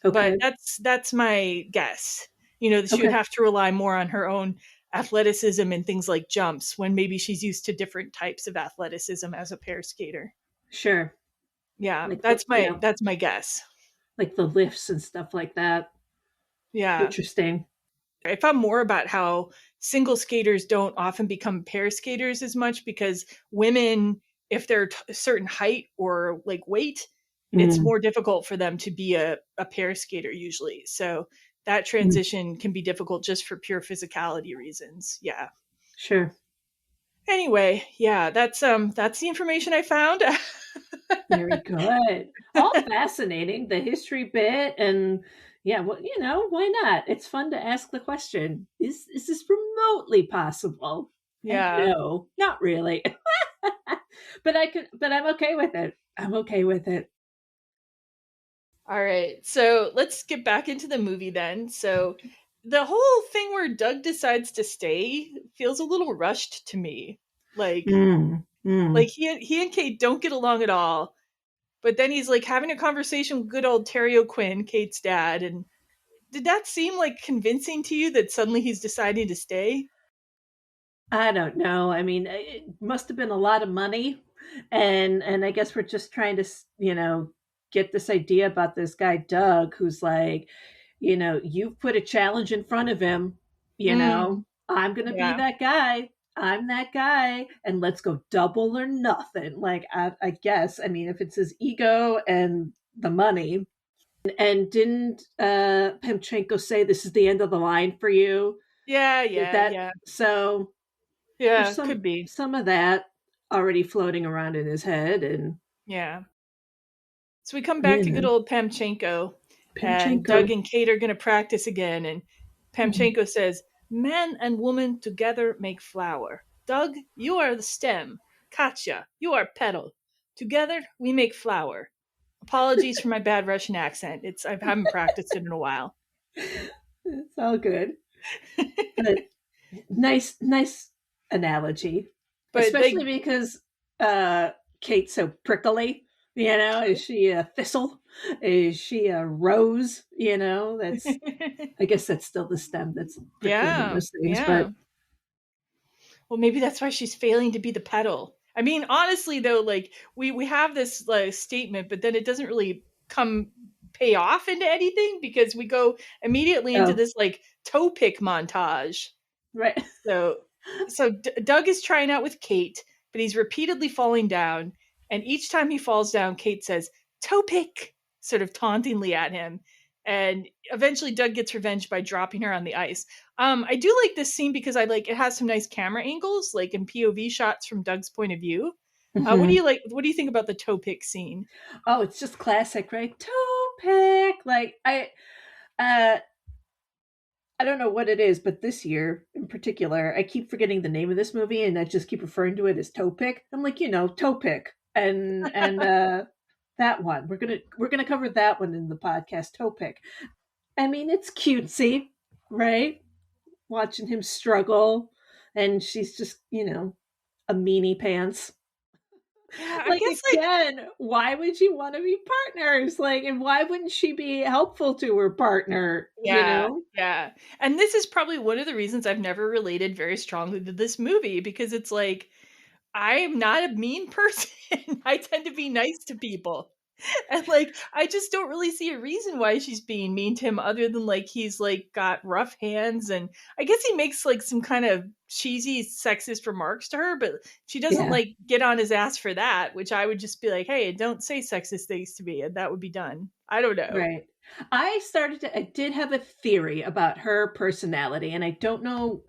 Speaker 2: Okay.
Speaker 1: But that's my guess. You know, she would have to rely more on her own athleticism and things like jumps when maybe she's used to different types of athleticism as a pair skater.
Speaker 2: Sure.
Speaker 1: Yeah,
Speaker 2: Like
Speaker 1: that's my guess.
Speaker 2: Like the lifts and stuff like that.
Speaker 1: Yeah.
Speaker 2: Interesting.
Speaker 1: I found more about how single skaters don't often become pair skaters as much because women, if they're a certain height or like weight, it's more difficult for them to be a pair skater usually. So that transition can be difficult just for pure physicality reasons. Yeah.
Speaker 2: Sure.
Speaker 1: Anyway, yeah, that's the information I found.
Speaker 2: Very good. All fascinating, the history bit, and yeah, well, you know, why not? It's fun to ask the question. Is this remotely possible?
Speaker 1: Yeah.
Speaker 2: And no, not really. but I'm okay with it. I'm okay with it.
Speaker 1: All right. So let's get back into the movie then. So the whole thing where Doug decides to stay feels a little rushed to me. Like like he and Kate don't get along at all. But then he's like having a conversation with good old Terry O'Quinn, Kate's dad. And did that seem like convincing to you that suddenly he's deciding to stay?
Speaker 2: I don't know. I mean, it must have been a lot of money. And I guess we're just trying to, you know, get this idea about this guy, Doug, who's like, you know, you've put a challenge in front of him, you know, I'm going to be that guy. I'm that guy. And let's go double or nothing. Like, I guess, I mean, if it's his ego and the money. And didn't Pamchenko say this is the end of the line for you?
Speaker 1: Yeah.
Speaker 2: So
Speaker 1: yeah, could be
Speaker 2: some of that already floating around in his head. And
Speaker 1: yeah. So we come back to good old Pamchenko. And Doug
Speaker 2: Pamchenko.
Speaker 1: and Kate are going to practice again. And Pamchenko says, "Man and woman together make flower. Doug, you are the stem. Katya, you are petal. Together we make flower." Apologies for my bad Russian accent. I haven't practiced it in a while.
Speaker 2: It's all good. But nice analogy.
Speaker 1: But
Speaker 2: Especially because Kate's so prickly. Is she a thistle? Is she a rose? I guess that's still the stem that's prickly in those things. But
Speaker 1: well, maybe that's why she's failing to be the petal. I mean, honestly, though, like we have this statement, but then it doesn't really pay off into anything because we go immediately into this like Toepick montage.
Speaker 2: Right.
Speaker 1: So Doug is trying out with Kate, but he's repeatedly falling down, and each time he falls down, Kate says "Toepick," sort of tauntingly at him. And eventually Doug gets revenge by dropping her on the ice. I do like this scene because it has some nice camera angles, like in POV shots from Doug's point of view. What do you like? What do you think about the Toepick scene?
Speaker 2: Oh, it's just classic, right? Toepick. Like I don't know what it is, but this year in particular, I keep forgetting the name of this movie, and I just keep referring to it as Toepick. I'm like, Toepick, and that one. We're gonna cover that one in the podcast, Toepick. I mean, it's cutesy, right? Watching him struggle, and she's just, a meanie pants.
Speaker 1: Yeah, I
Speaker 2: Like,
Speaker 1: guess
Speaker 2: again, why would you want to be partners? Like, and why wouldn't she be helpful to her partner?
Speaker 1: Yeah. And this is probably one of the reasons I've never related very strongly to this movie, because it's like, I'm not a mean person. I tend to be nice to people. And I just don't really see a reason why she's being mean to him other than he's got rough hands, and I guess he makes some kind of cheesy sexist remarks to her, but she doesn't get on his ass for that, which I would just be like, hey, don't say sexist things to me, and that would be done. I don't know.
Speaker 2: Right. I did have a theory about her personality, and I don't know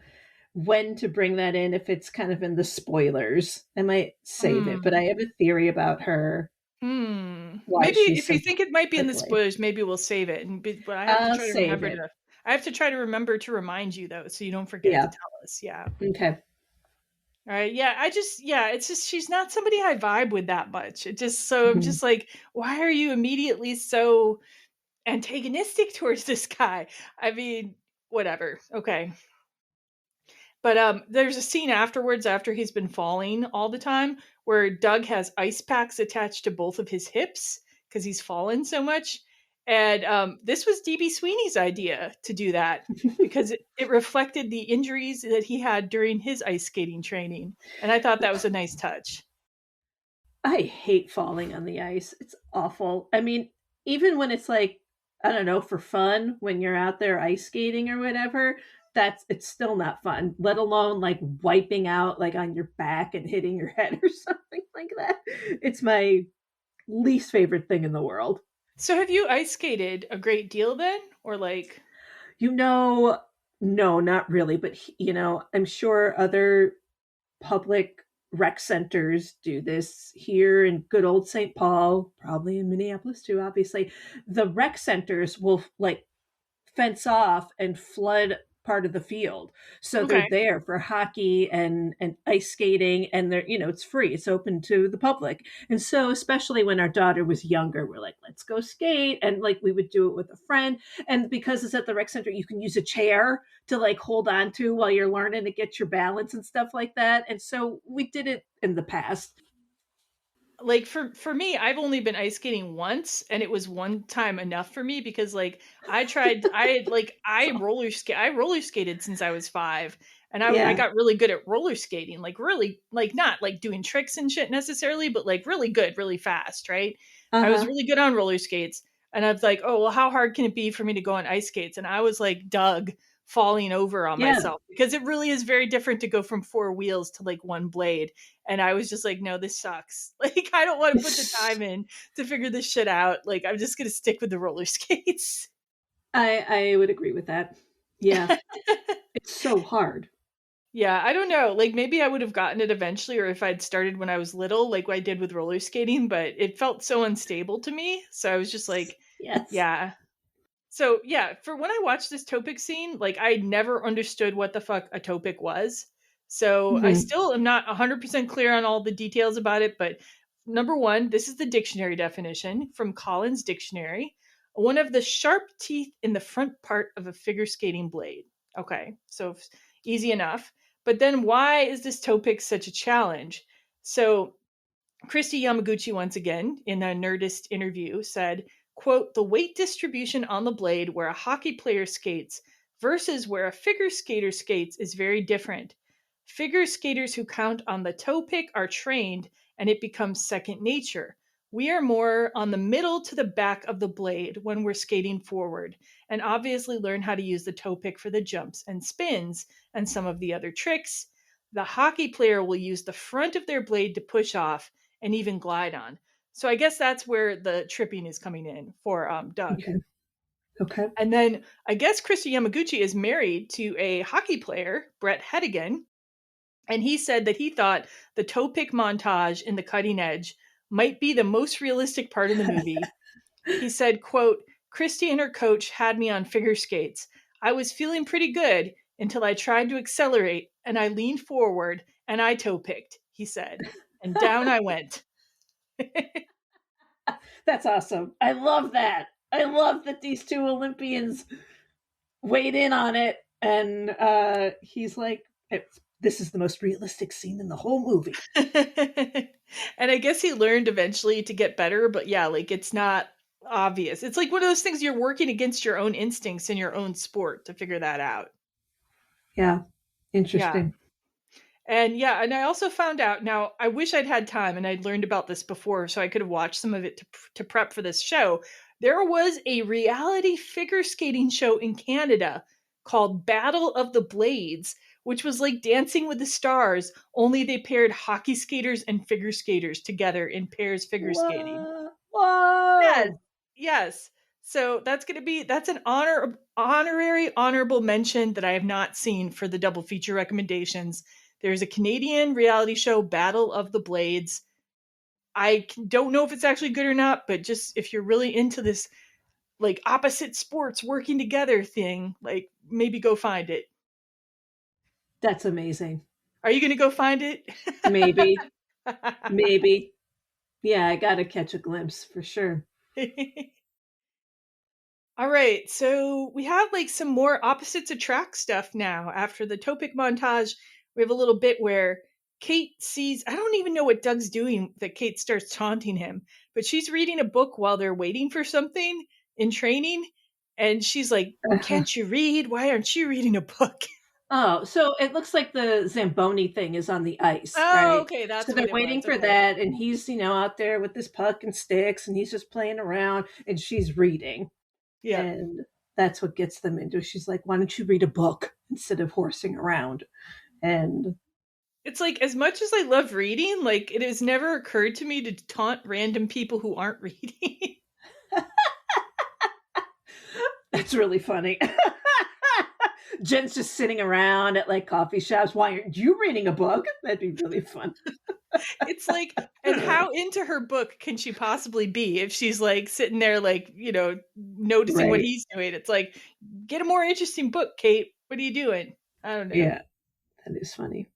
Speaker 2: when to bring that in, if it's kind of in the spoilers. I might save it, but I have a theory about her.
Speaker 1: Maybe if you think it might be in the spoilers, maybe we'll save it. But I have to try to remember I have to try to remember to remind you though, so you don't forget to tell us. Yeah.
Speaker 2: Okay.
Speaker 1: All right. Yeah. It's just she's not somebody I vibe with that much. It just I'm just like, why are you immediately so antagonistic towards this guy? I mean, whatever. Okay. But there's a scene afterwards, after he's been falling all the time, where Doug has ice packs attached to both of his hips because he's fallen so much. And this was DB Sweeney's idea to do that because it reflected the injuries that he had during his ice skating training. And I thought that was a nice touch.
Speaker 2: I hate falling on the ice. It's awful. I mean, even when it's I don't know, for fun, when you're out there ice skating or whatever, it's still not fun, let alone wiping out on your back and hitting your head or something like that. It's my least favorite thing in the world.
Speaker 1: So have you ice skated a great deal then? Or
Speaker 2: no, not really. But, I'm sure other public rec centers do this here in good old St. Paul, probably in Minneapolis too, obviously. The rec centers will fence off and flood part of the field, so they're there for hockey and ice skating, and they're it's free, it's open to the public. And so especially when our daughter was younger, we're like, let's go skate, and we would do it with a friend. And because it's at the rec center, you can use a chair to hold on to while you're learning to get your balance and stuff like that. And so we did it in the past.
Speaker 1: For me, I've only been ice skating once, and it was one time enough for me because I roller skated since I was 5, and I got really good at roller skating, really not doing tricks and shit necessarily, but really good, really fast, right? I was really good on roller skates, and I was like, oh well, how hard can it be for me to go on ice skates? And I was like Doug, falling over on myself, because it really is very different to go from 4 wheels to one blade. And I was just like, no, this sucks. I don't want to put the time in to figure this shit out. I'm just going to stick with the roller skates.
Speaker 2: I would agree with that. Yeah. It's so hard.
Speaker 1: Yeah, I don't know. Maybe I would have gotten it eventually, or if I'd started when I was little, like I did with roller skating, but it felt so unstable to me. So I was just like,
Speaker 2: yes.
Speaker 1: Yeah. So yeah, for when I watched this Toepick scene, like I never understood what the fuck a Toepick was. So I still am not 100% clear on all the details about it, but number one, this is the dictionary definition from Collins Dictionary. One of the sharp teeth in the front part of a figure skating blade. Okay, so easy enough. But then why is this Toepick such a challenge? So Christy Yamaguchi, once again, in a Nerdist interview, said, quote, the weight distribution on the blade where a hockey player skates versus where a figure skater skates is very different. Figure skaters who count on the toe pick are trained and it becomes second nature. We are more on the middle to the back of the blade when we're skating forward and obviously learn how to use the toe pick for the jumps and spins and some of the other tricks. The hockey player will use the front of their blade to push off and even glide on. So I guess that's where the tripping is coming in for Doug.
Speaker 2: Okay.
Speaker 1: And then I guess Christy Yamaguchi is married to a hockey player, Brett Hedigan, and he said that he thought the toe pick montage in The Cutting Edge might be the most realistic part of the movie. He said, quote, Christy and her coach had me on figure skates. I was feeling pretty good until I tried to accelerate and I leaned forward and I toe picked, he said. And down I went.
Speaker 2: That's awesome. I love that. I love that these two Olympians weighed in on it. And he's like, this is the most realistic scene in the whole movie.
Speaker 1: And I guess he learned eventually to get better. But yeah, like it's not obvious. It's like one of those things you're working against your own instincts in your own sport to figure that out.
Speaker 2: Yeah. Interesting.
Speaker 1: Yeah. And I also found out, now I wish I'd had time and I'd learned about this before so I could have watched some of it to prep for this show. There was a reality figure skating show in Canada called Battle of the Blades, which was like Dancing with the Stars, only they paired hockey skaters and figure skaters together in pairs figure skating.
Speaker 2: Whoa!
Speaker 1: Yes. So that's an honorable mention that I have not seen for the double feature recommendations. There's a Canadian reality show, Battle of the Blades. I don't know if it's actually good or not, but just if you're really into this like opposite sports working together thing, like maybe go find it.
Speaker 2: That's amazing.
Speaker 1: Are you going to go find it?
Speaker 2: Maybe. Maybe. Yeah, I got to catch a glimpse for sure.
Speaker 1: All right, so we have like some more opposites attract stuff now. After the Toepick montage, we have a little bit where Kate sees, I don't even know what Doug's doing, that Kate starts taunting him, but she's reading a book while they're waiting for something in training. And she's like, can't you read? Why aren't you reading a book?
Speaker 2: Oh, so it looks like the Zamboni thing is on the ice.
Speaker 1: Oh,
Speaker 2: right?
Speaker 1: okay. That's
Speaker 2: so they're waiting for that. And he's, out there with this puck and sticks and he's just playing around and she's reading.
Speaker 1: Yeah.
Speaker 2: And that's what gets them into. She's like, why don't you read a book instead of horsing around? And
Speaker 1: it's like, as much as I love reading, like it has never occurred to me to taunt random people who aren't reading.
Speaker 2: That's really funny. Jen's just sitting around at like coffee shops. Why aren't you reading a book? That'd be really fun.
Speaker 1: It's like, and how into her book can she possibly be if she's like sitting there, like, noticing what he's doing? It's like, get a more interesting book, Kate. What are you doing? I don't know.
Speaker 2: Yeah, that is funny.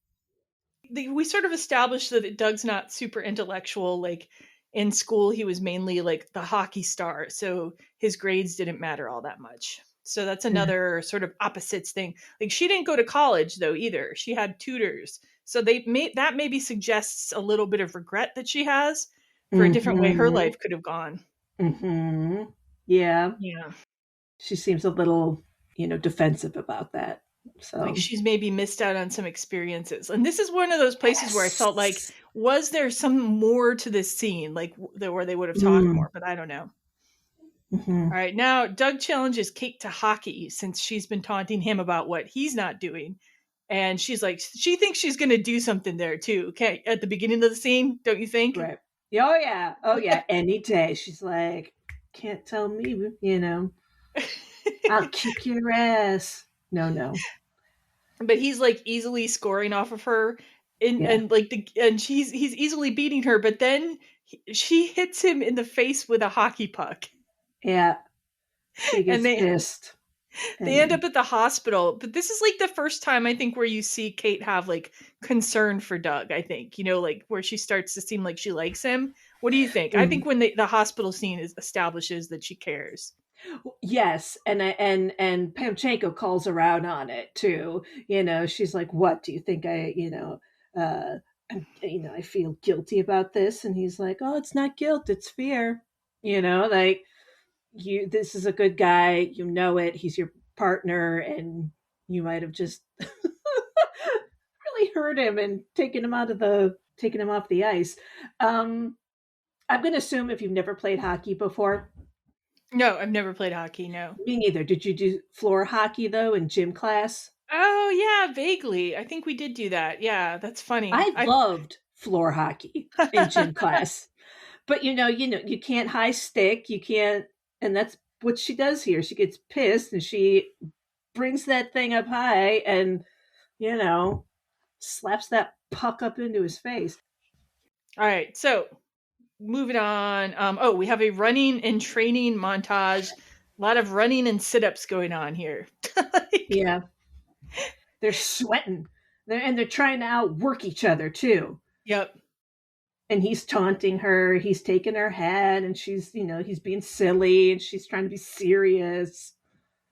Speaker 1: We sort of established that Doug's not super intellectual. Like in school, he was mainly like the hockey star. So his grades didn't matter all that much. So that's another sort of opposites thing. Like she didn't go to college though either. She had tutors. So that maybe suggests a little bit of regret that she has for a different way her life could have gone.
Speaker 2: Mm-hmm. Yeah.
Speaker 1: Yeah.
Speaker 2: She seems a little, defensive about that. So
Speaker 1: like she's maybe missed out on some experiences. And this is one of those places where I felt like, was there some more to this scene? Like where they would have talked more, but I don't know.
Speaker 2: Mm-hmm.
Speaker 1: All right. Now Doug challenges Kate to hockey since she's been taunting him about what he's not doing. And she's like, she thinks she's going to do something there too. Okay. At the beginning of the scene, don't you think?
Speaker 2: Right. Oh yeah. Oh yeah. Any day. She's like, can't tell me, I'll kick your ass. No.
Speaker 1: But he's like easily scoring off of her and he's easily beating her. But then she hits him in the face with a hockey puck.
Speaker 2: Yeah. She
Speaker 1: And
Speaker 2: gets pissed.
Speaker 1: they end up at the hospital. But this is like the first time I think where you see Kate have like concern for Doug, I think, like where she starts to seem like she likes him. What do you think? I think when the hospital scene establishes that she cares.
Speaker 2: Yes, and Pamchenko calls her out on it too. She's like, "What do you think I feel guilty about this?" And he's like, "Oh, it's not guilt, it's fear." Like this is a good guy, it. He's your partner, and you might have just really hurt him and taken him off the ice. I'm going to assume if you've never played hockey before.
Speaker 1: No, I've never played hockey, no.
Speaker 2: Me neither. Did you do floor hockey, though, in gym class?
Speaker 1: Oh, yeah, vaguely. I think we did do that. Yeah, that's funny.
Speaker 2: I loved floor hockey in gym class. But, you can't high stick. You can't. And that's what she does here. She gets pissed and she brings that thing up high and, slaps that puck up into his face.
Speaker 1: All right. So moving on. We have a running and training montage. A lot of running and sit-ups going on here.
Speaker 2: Yeah. They're sweating. They're trying to outwork each other too.
Speaker 1: Yep.
Speaker 2: And he's taunting her. He's taking her hat and she's, he's being silly and she's trying to be serious.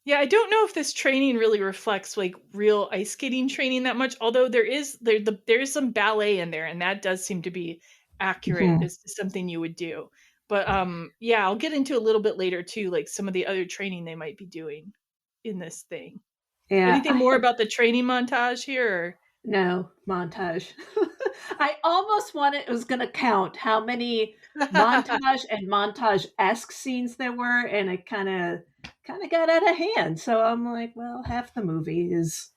Speaker 1: Yeah, I don't know if this training really reflects like real ice skating training that much, although there is some ballet in there, and that does seem to be accurate as something you would do. But yeah, I'll get into a little bit later too, like some of the other training they might be doing in this thing. Yeah. Anything more about the training montage here? Or?
Speaker 2: No, montage. I almost was going to count how many montage and montage-esque scenes there were, and it kind of got out of hand. So I'm like, well, half the movie is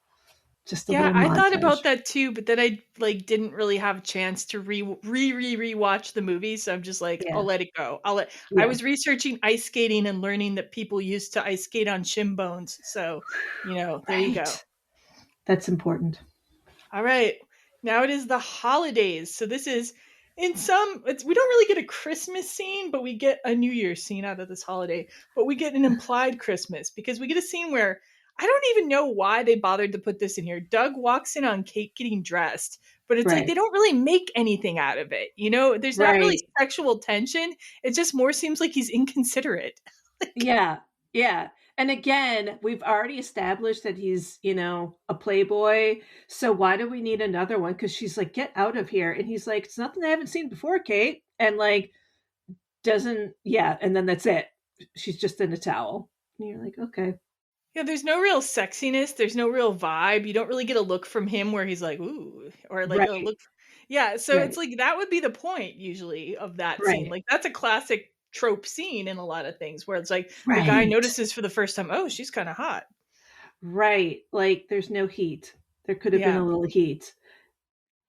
Speaker 2: just a little montage.
Speaker 1: I thought about that too, but then I didn't really have a chance to rewatch the movie, so I'm just like, I'll let it go. I was researching ice skating and learning that people used to ice skate on shin bones. So, there you go.
Speaker 2: That's important.
Speaker 1: All right. Now it is the holidays. So this is we don't really get a Christmas scene, but we get a New Year's scene out of this holiday. But we get an implied Christmas because we get a scene where I don't even know why they bothered to put this in here. Doug walks in on Kate getting dressed, but it's like they don't really make anything out of it. There's not really sexual tension. It just more seems like he's inconsiderate.
Speaker 2: Yeah. And again, we've already established that he's, a playboy. So why do we need another one? Because she's like, get out of here. And he's like, it's nothing I haven't seen before, Kate. And and then that's it. She's just in a towel. And you're like, okay.
Speaker 1: Yeah, there's no real sexiness. There's no real vibe. You don't really get a look from him where he's like, ooh, or like a look. Yeah, so it's like that would be the point usually of that scene. Like that's a classic trope scene in a lot of things where it's like the guy notices for the first time, oh, she's kind of hot.
Speaker 2: Right. Like there's no heat. There could have been a little heat.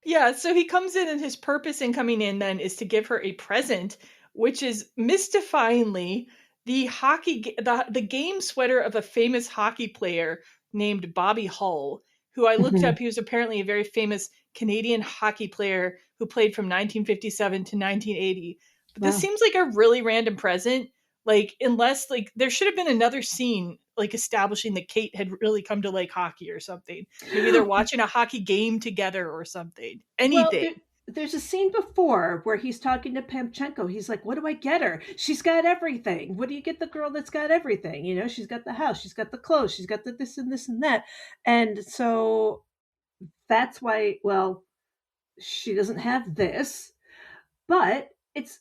Speaker 1: Yeah, so he comes in and his purpose in coming in then is to give her a present, which is mystifyingly the game sweater of a famous hockey player named Bobby Hull, who I looked up. He was apparently a very famous Canadian hockey player who played from 1957 to 1980. But this seems like a really random present. Like, unless there should have been another scene establishing that Kate had really come to like hockey or something. Maybe they're watching a hockey game together or something. Anything.
Speaker 2: Well, there's a scene before where he's talking to Pamchenko. He's like, what do I get her? She's got everything. What do you get the girl that's got everything? She's got the house, she's got the clothes, she's got the this and this and that. And so that's why, she doesn't have this, but it's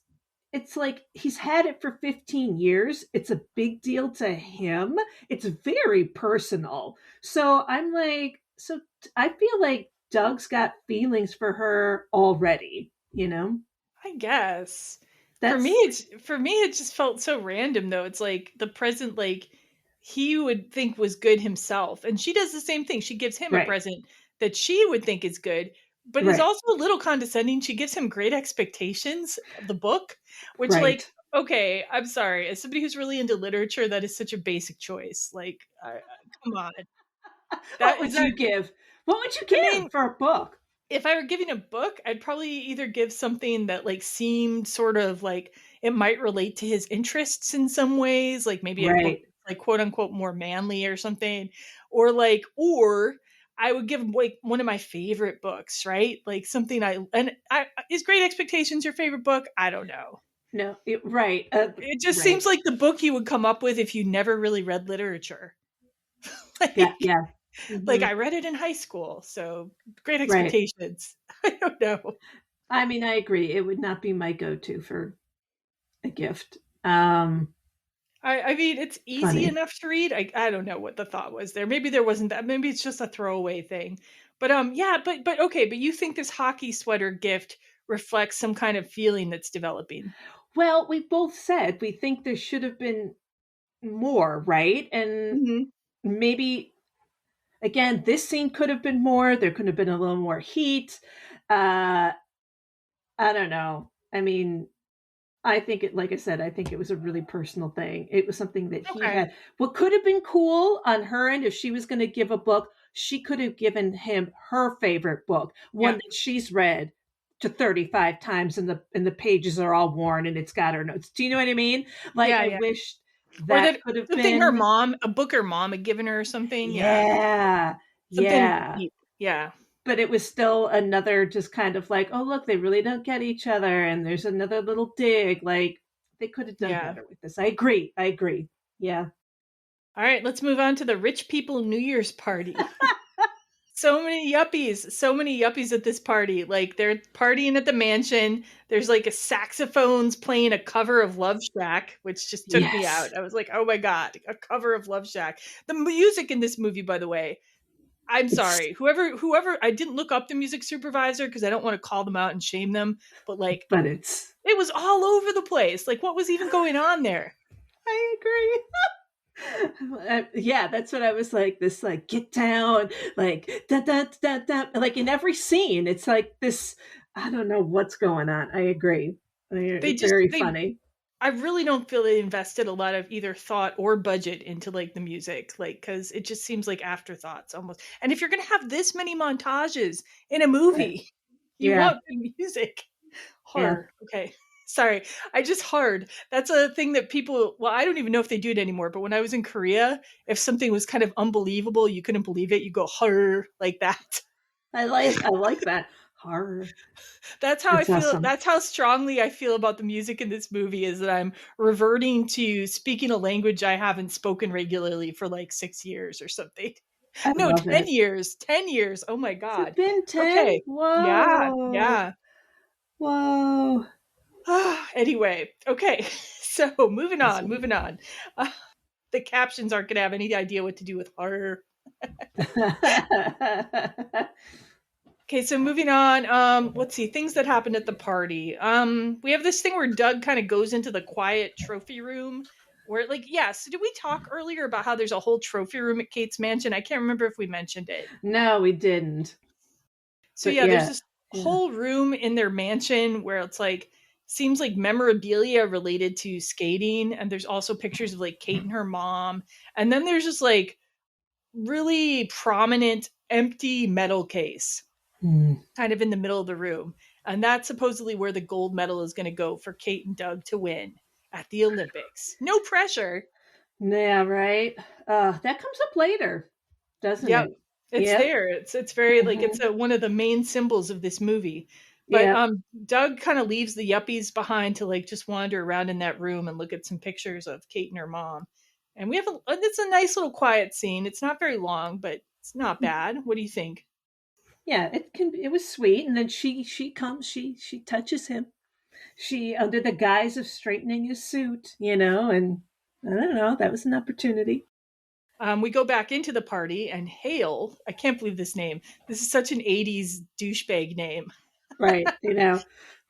Speaker 2: like he's had it for 15 years. It's a big deal to him. It's very personal. So I'm like, I feel like Doug's got feelings for her already,
Speaker 1: I guess. For me, it just felt so random though. It's like the present, he would think was good himself. And she does the same thing. She gives him a present that she would think is good, but it's also a little condescending. She gives him Great Expectations, the book, which okay, I'm sorry. As somebody who's really into literature, that is such a basic choice. Come on.
Speaker 2: What would you give? What would you give for a book?
Speaker 1: If I were giving a book, I'd probably either give something that seemed sort of like it might relate to his interests in some ways, like maybe a book like quote unquote more manly or something, or I would give like one of my favorite books, right? Like something is Great Expectations your favorite book? I don't know.
Speaker 2: No, right.
Speaker 1: It just
Speaker 2: Right.
Speaker 1: seems like the book you would come up with if you never really read literature.
Speaker 2: Yeah.
Speaker 1: Like I read it in high school, so Great
Speaker 2: Right.
Speaker 1: Expectations. I don't know.
Speaker 2: I mean, I agree. It would not be my go-to for a gift.
Speaker 1: I mean, it's easy
Speaker 2: Funny.
Speaker 1: enough to read. I don't know what the thought was there. Maybe there wasn't that. Maybe it's just a throwaway thing. But yeah, but okay. But you think this hockey sweater gift reflects some kind of feeling that's developing?
Speaker 2: Well, we both said we think there should have been more, right? And
Speaker 1: Mm-hmm.
Speaker 2: maybe again, this scene could have been more. There could have been a little more heat. I don't know. I mean, I think it, like I said, I think it was a really personal thing. It was something that he
Speaker 1: Okay.
Speaker 2: had. What could have been cool on her end if she was going to give a book, she could have given him her favorite book, one that she's read to 35 times, and the pages are all worn and it's got her notes. Do you know what I mean? Like I wish that could have been
Speaker 1: a book her mom had given her or something.
Speaker 2: Yeah.
Speaker 1: Something deep. Yeah.
Speaker 2: But it was still another just kind of like, oh, look, they really don't get each other. And there's another little dig. Like, they could have done better with this. I agree. Yeah.
Speaker 1: All right, let's move on to the rich people New Year's party. So many yuppies at this party. Like, they're partying at the mansion. There's like a saxophones playing a cover of Love Shack, which just took me out. I was like, oh my God, a cover of Love Shack. The music in this movie, by the way, I'm sorry. Whoever, I didn't look up the music supervisor because I don't want to call them out and shame them, but
Speaker 2: it
Speaker 1: was all over the place. Like, what was even going on there?
Speaker 2: I agree. Yeah, that's what I was like. This like get down, like da da da da. Like in every scene, it's like this. I don't know what's going on. I agree. It's very funny.
Speaker 1: I really don't feel they invested a lot of either thought or budget into like the music, like because it just seems like afterthoughts almost. And if you're gonna have this many montages in a movie, you want the music. Hard. Okay. Sorry. Hard. That's a thing that people, well, I don't even know if they do it anymore, but when I was in Korea, if something was kind of unbelievable, you couldn't believe it, you go hard like that.
Speaker 2: I like that. Horror.
Speaker 1: That's how I feel. Awesome. That's how strongly I feel about the music in this movie, is that I'm reverting to speaking a language I haven't spoken regularly for like 6 years or something. No, 10 years. 10 years. Oh my God.
Speaker 2: It's been 10?
Speaker 1: Okay.
Speaker 2: Whoa.
Speaker 1: Yeah.
Speaker 2: Whoa.
Speaker 1: Anyway. Okay. So moving on. The captions aren't going to have any idea what to do with horror. Okay, so moving on. Let's see, things that happened at the party. We have this thing where Doug kind of goes into the quiet trophy room where, like, so did we talk earlier about how there's a whole trophy room at Kate's mansion? I can't remember if we mentioned it.
Speaker 2: No, we didn't.
Speaker 1: So there's this whole room in their mansion where it's like, seems like memorabilia related to skating. And there's also pictures of like Kate and her mom. And then there's just like really prominent empty metal case. Kind of in the middle of the room. And that's supposedly where the gold medal is going to go for Kate and Doug to win at the Olympics. No pressure.
Speaker 2: Yeah, right. That comes up later, doesn't it?
Speaker 1: It's there. It's very like it's one of the main symbols of this movie. But Doug kind of leaves the yuppies behind to like just wander around in that room and look at some pictures of Kate and her mom. And we have it's a nice little quiet scene. It's not very long, but it's not bad. What do you think?
Speaker 2: Yeah, it was sweet. And then she comes, she touches him. She, under the guise of straightening his suit, and I don't know, that was an opportunity.
Speaker 1: We go back into the party and Hale, I can't believe this name. This is such an 80s douchebag name.
Speaker 2: Right,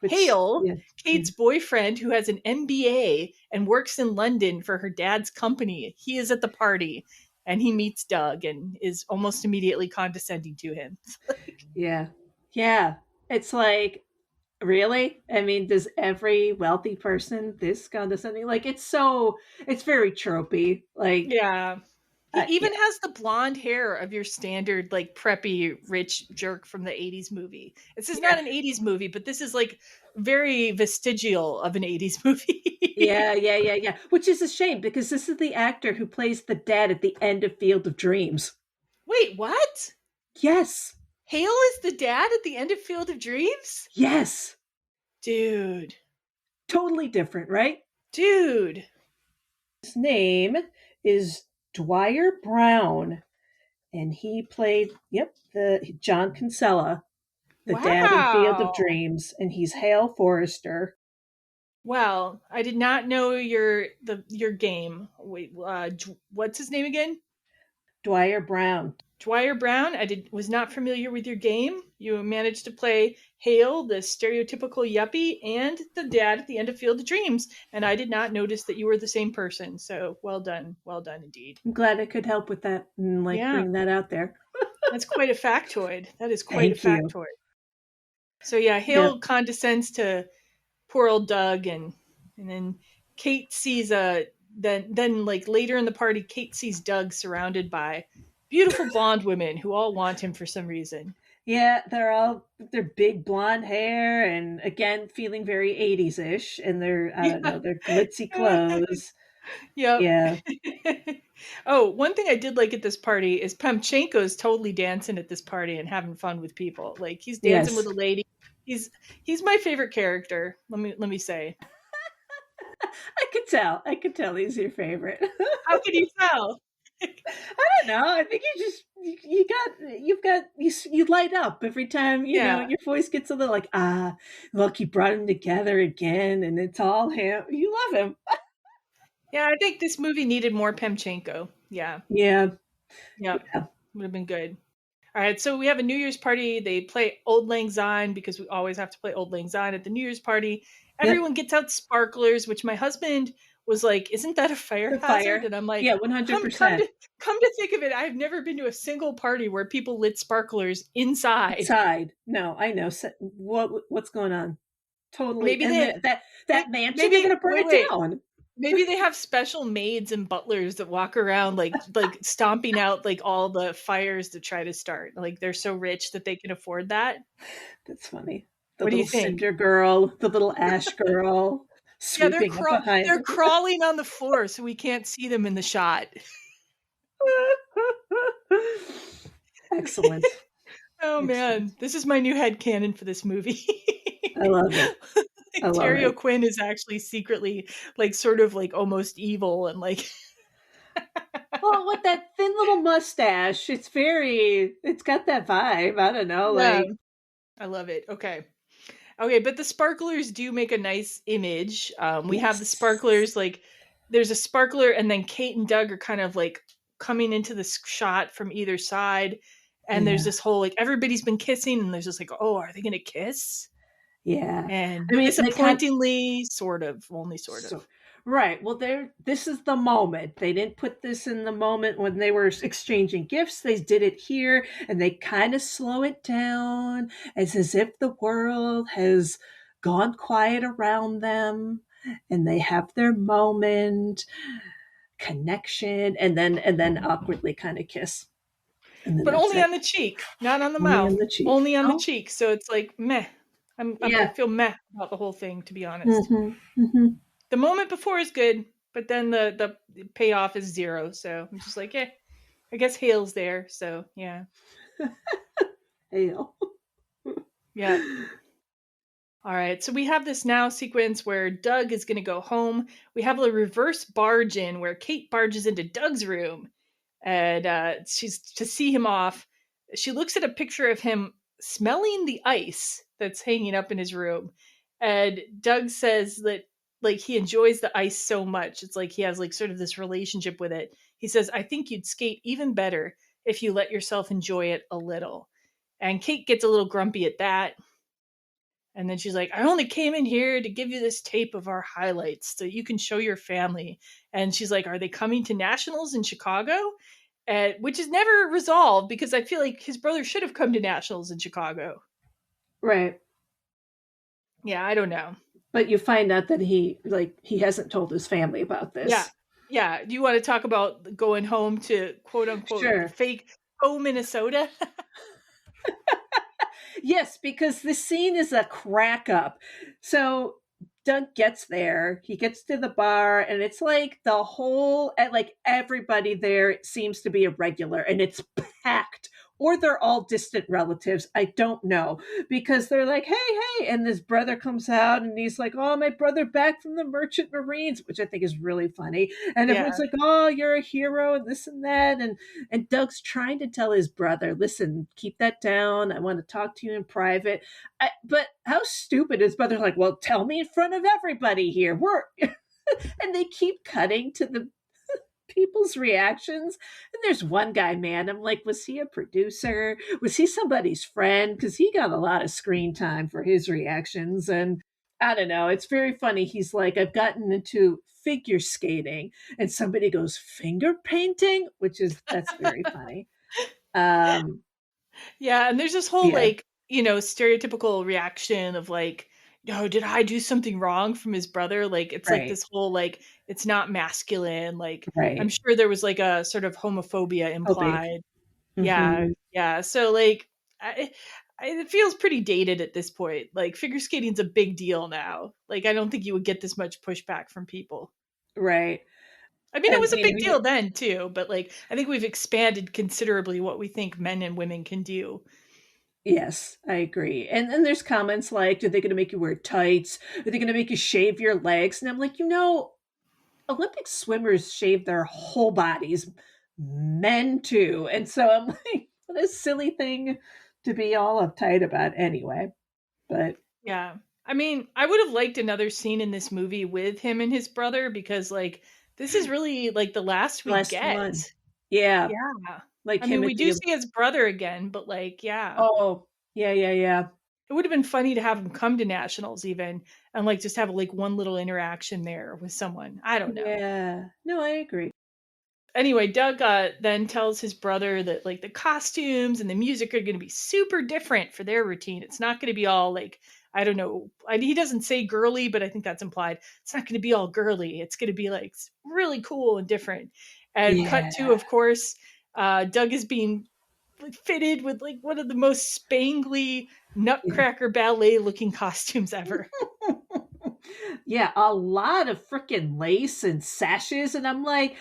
Speaker 1: Hale, Kate's boyfriend who has an MBA and works in London for her dad's company. He is at the party. And he meets Doug and is almost immediately condescending to him.
Speaker 2: Yeah. It's like, really? I mean, does every wealthy person this condescending? Like, it's very tropey. Like,
Speaker 1: he even has the blonde hair of your standard, like, preppy, rich jerk from the 80s movie. This is not an 80s movie, but this is like very vestigial of an 80s movie.
Speaker 2: Yeah. Which is a shame because this is the actor who plays the dad at the end of Field of Dreams.
Speaker 1: Wait, what?
Speaker 2: Yes.
Speaker 1: Hale is the dad at the end of Field of Dreams?
Speaker 2: Yes.
Speaker 1: Dude.
Speaker 2: Totally different, right?
Speaker 1: Dude.
Speaker 2: His name is Dwyer Brown, and he played, the John Kinsella, the dad in Field of
Speaker 1: Wow.
Speaker 2: Dreams, and he's Hale Forrester.
Speaker 1: Well, I did not know your game. Wait, what's his name again?
Speaker 2: Dwyer Brown.
Speaker 1: Dwyer Brown. Was not familiar with your game. You managed to play Hale, the stereotypical yuppie, and the dad at the end of Field of Dreams, and I did not notice that you were the same person. So well done indeed.
Speaker 2: I'm glad I could help with that and bring that out there.
Speaker 1: That's quite a factoid. That is quite
Speaker 2: Thank
Speaker 1: a factoid. So yeah, Hale condescends to poor old Doug, and then Kate sees then later in the party, Kate sees Doug surrounded by beautiful blonde women who all want him for some reason.
Speaker 2: Yeah, they're big blonde hair and again feeling very 80s-ish in their their glitzy clothes.
Speaker 1: Yep.
Speaker 2: Yeah.
Speaker 1: Oh, one thing I did like at this party is Pamchenko's totally dancing at this party and having fun with people. Like he's dancing with a lady. He's my favorite character. Let me say.
Speaker 2: I could tell he's your favorite.
Speaker 1: How can you tell?
Speaker 2: I don't know. I think you light up every time, you know, your voice gets a little like, look, he brought him together again and it's all him. You love him.
Speaker 1: Yeah, I think this movie needed more Pamchenko. Yeah.
Speaker 2: Yep.
Speaker 1: Would have been good. All right, so we have a New Year's party. They play Old Lang Syne because we always have to play Old Lang Syne at the New Year's party. Everyone gets out sparklers, which my husband was like, "Isn't that a fire hazard?" And I'm like,
Speaker 2: "Yeah, 100%."
Speaker 1: Come to think of it, I've never been to a single party where people lit sparklers inside.
Speaker 2: No, I know. So, what's going on? Totally.
Speaker 1: Maybe
Speaker 2: that mansion, they're going to burn it down.
Speaker 1: Maybe they have special maids and butlers that walk around like stomping out like all the fires to try to start. Like they're so rich that they can afford that.
Speaker 2: That's funny.
Speaker 1: What do you think?
Speaker 2: Cinder girl, the little ash girl.
Speaker 1: Yeah, they're crawling on the floor so we can't see them in the shot.
Speaker 2: Excellent.
Speaker 1: Oh man, this is my new headcanon for this movie.
Speaker 2: I love it.
Speaker 1: Terry O'Quinn is actually secretly like sort of like almost evil and like
Speaker 2: well, with that thin little mustache, it's got that vibe. I don't know.
Speaker 1: I love it. Okay, but the sparklers do make a nice image. We have the sparklers, like there's a sparkler and then Kate and Doug are kind of like coming into this shot from either side. And there's this whole like everybody's been kissing and there's just like, oh, are they gonna kiss?
Speaker 2: Yeah.
Speaker 1: And I mean, disappointingly, only sort of.
Speaker 2: Right. Well, this is the moment. They didn't put this in the moment when they were exchanging gifts. They did it here and they kind of slow it down. It's as if the world has gone quiet around them and they have their moment, connection, and then awkwardly kind of kiss.
Speaker 1: But only on the cheek, not on the mouth. Only on the cheek. So it's like meh. I feel meh about the whole thing, to be honest. The moment before is good, but then the payoff is zero. So I'm just like, I guess Hale's there. So yeah.
Speaker 2: Hale.
Speaker 1: Yeah. All right. So we have this now sequence where Doug is going to go home. We have a reverse barge in where Kate barges into Doug's room. And she's to see him off. She looks at a picture of him smelling the ice that's hanging up in his room. And Doug says that like he enjoys the ice so much. It's like he has like sort of this relationship with it. He says, I think you'd skate even better if you let yourself enjoy it a little. And Kate gets a little grumpy at that. And then she's like, I only came in here to give you this tape of our highlights so you can show your family. And she's like, are they coming to nationals in Chicago? Which is never resolved because I feel like his brother should have come to nationals in Chicago.
Speaker 2: Right.
Speaker 1: Yeah, I don't know.
Speaker 2: But you find out that he hasn't told his family about this.
Speaker 1: Yeah. Yeah. Do you want to talk about going home to quote unquote fake Minnesota?
Speaker 2: Yes, because this scene is a crack up. So Doug gets there, he gets to the bar, and it's like the whole, like everybody there seems to be a regular, and it's packed. Or they're all distant relatives. I don't know. Because they're like, hey. And this brother comes out and he's like, oh, my brother back from the Merchant Marines, which I think is really funny. And everyone's like, oh, you're a hero and this and that. And Doug's trying to tell his brother, listen, keep that down. I want to talk to you in private. But how stupid is brother? Like, well, tell me in front of everybody here. And they keep cutting to the people's reactions. And there's one guy, man, I'm like, was he a producer? Was he somebody's friend? Because he got a lot of screen time for his reactions. And I don't know, it's very funny. He's like, I've gotten into figure skating, and somebody goes, finger painting, that's very funny.
Speaker 1: Yeah, and there's this whole like, stereotypical reaction of like, no, did I do something wrong from his brother? Like, it's like this whole like, it's not masculine. Like, I'm sure there was like a sort of homophobia implied. Yeah. So like, it feels pretty dated at this point. Like, figure skating's a big deal now. Like, I don't think you would get this much pushback from people.
Speaker 2: Right.
Speaker 1: I mean, it was a big deal then too, but like, I think we've expanded considerably what we think men and women can do.
Speaker 2: Yes, I agree. And then there's comments like, are they going to make you wear tights? Are they going to make you shave your legs? And I'm like, Olympic swimmers shave their whole bodies, men too. And so I'm like, what a silly thing to be all uptight about anyway. But
Speaker 1: yeah, I mean, I would have liked another scene in this movie with him and his brother, because like, this is really like the last we get.
Speaker 2: One. Yeah.
Speaker 1: Like, I mean, we do see his brother again, but like, yeah.
Speaker 2: Oh, yeah.
Speaker 1: It would have been funny to have him come to nationals even, and like just have like one little interaction there with someone. I don't know.
Speaker 2: Yeah. No, I agree.
Speaker 1: Anyway, Doug then tells his brother that like the costumes and the music are going to be super different for their routine. It's not going to be all like, I don't know. He doesn't say girly, but I think that's implied. It's not going to be all girly. It's going to be like really cool and different. And cut to, of course, Doug is being fitted with like one of the most spangly Nutcracker ballet looking costumes ever.
Speaker 2: Yeah, a lot of freaking lace and sashes. And I'm like,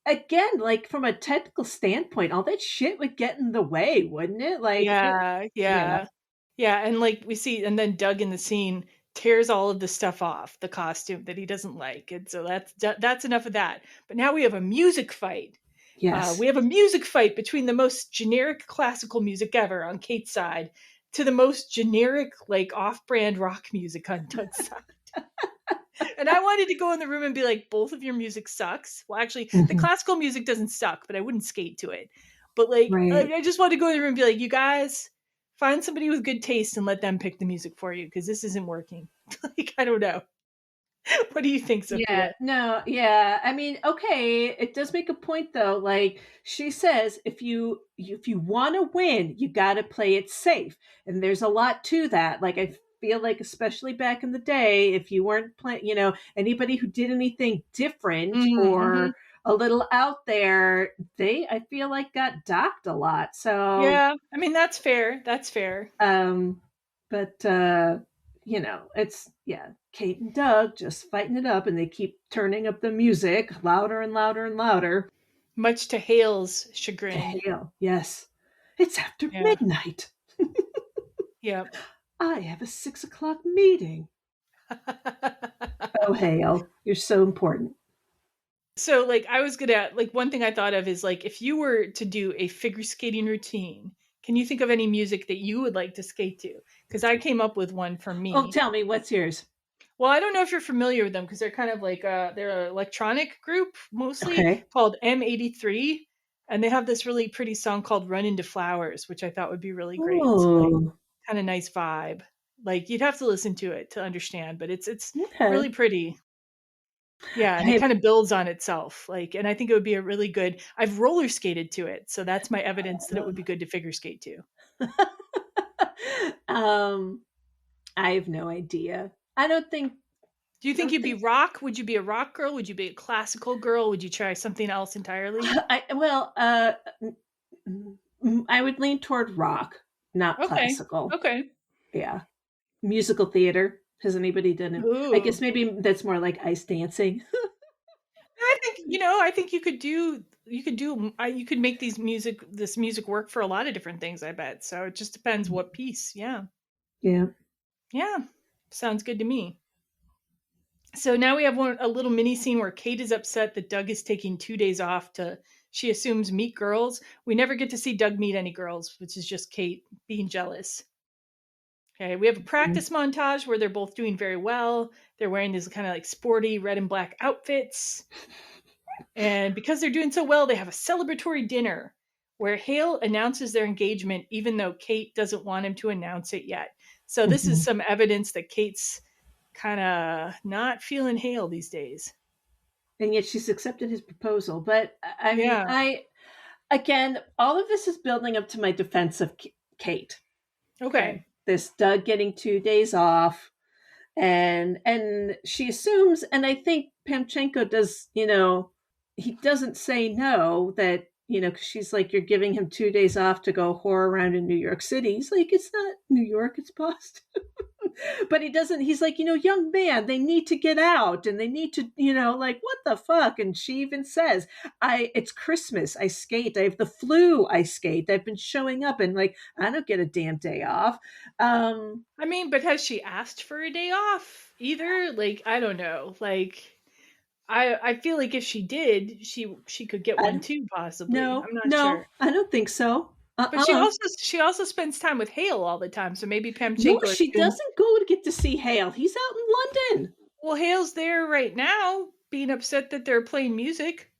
Speaker 2: again, like from a technical standpoint, all that shit would get in the way, wouldn't it? Like,
Speaker 1: yeah. And like we see, and then Doug in the scene tears all of the stuff off the costume that he doesn't like. And so that's enough of that. But now we have a music fight.
Speaker 2: Yes.
Speaker 1: We have a music fight between the most generic classical music ever on Kate's side to the most generic, like off-brand rock music on Doug's side. And I wanted to go in the room and be like, both of your music sucks. Well, actually, the classical music doesn't suck, but I wouldn't skate to it. But like, I just wanted to go in the room and be like, you guys, find somebody with good taste and let them pick the music for you, because this isn't working. Like, I don't know. What do you think, Sophia?
Speaker 2: I mean, okay, it does make a point though. Like she says, if you want to win, you got to play it safe, and there's a lot to that. Like I feel like, especially back in the day, if you weren't playing, anybody who did anything different or a little out there, I feel like got docked a lot. So
Speaker 1: yeah, I mean that's fair.
Speaker 2: But it's Kate and Doug just fighting it up, and they keep turning up the music louder and louder and louder.
Speaker 1: Much to Hale's chagrin.
Speaker 2: Hale, yes. It's after midnight.
Speaker 1: Yep.
Speaker 2: I have a 6:00 meeting. Oh, Hale, you're so important.
Speaker 1: So, like, I was gonna, like, one thing I thought of is, like, if you were to do a figure skating routine, can you think of any music that you would like to skate to? Because I came up with one for me.
Speaker 2: Oh, tell me, what's yours?
Speaker 1: Well, I don't know if you're familiar with them, because they're kind of like, they're an electronic group, mostly, called M83. And they have this really pretty song called Run Into Flowers, which I thought would be really great. It's like, kind of nice vibe. Like, you'd have to listen to it to understand, but it's really pretty. Yeah, and it kind of builds on itself. Like, and I think it would be a really good, I've roller skated to it, so that's my evidence that it would be good to figure skate to.
Speaker 2: I have no idea. I don't think.
Speaker 1: Do you think you'd be rock? Would you be a rock girl? Would you be a classical girl? Would you try something else entirely?
Speaker 2: I would lean toward rock, not classical.
Speaker 1: Okay.
Speaker 2: Yeah. Musical theater. Has anybody done it? I guess
Speaker 1: Ooh.
Speaker 2: maybe that's more like ice dancing.
Speaker 1: I think, I think you could make this music work for a lot of different things, I bet. So it just depends what piece. Yeah.
Speaker 2: Yeah.
Speaker 1: Yeah. Sounds good to me. So now we have a little mini scene where Kate is upset that Doug is taking 2 days off to, she assumes, meet girls. We never get to see Doug meet any girls, which is just Kate being jealous. Okay, we have a practice montage where they're both doing very well. They're wearing these kind of like sporty red and black outfits. And because they're doing so well, they have a celebratory dinner where Hale announces their engagement, even though Kate doesn't want him to announce it yet. So this is some evidence that Kate's kind of not feeling Hale these days.
Speaker 2: And yet she's accepted his proposal. But I mean,
Speaker 1: Yeah.
Speaker 2: again, all of this is building up to my defense of Kate.
Speaker 1: Okay.
Speaker 2: This Doug getting 2 days off. And she assumes, and I think Pamchenko does, he doesn't say no, that, because she's like, you're giving him 2 days off to go whore around in New York City. He's like, it's not New York, it's Boston. But he doesn't, he's like, young man, they need to get out and they need to, like, what the fuck? And she even says, it's Christmas, I skate, I have the flu, I skate, I've been showing up, and like, I don't get a damn day off.
Speaker 1: I mean, but has she asked for a day off either? Like, I don't know. Like, I feel like if she did, she could get one too, possibly.
Speaker 2: No,
Speaker 1: I'm not sure.
Speaker 2: I don't think so.
Speaker 1: But she also spends time with Hale all the time, so maybe Pamchenko.
Speaker 2: No, she doesn't go to get to see Hale. He's out in London.
Speaker 1: Well, Hale's there right now, being upset that they're playing music.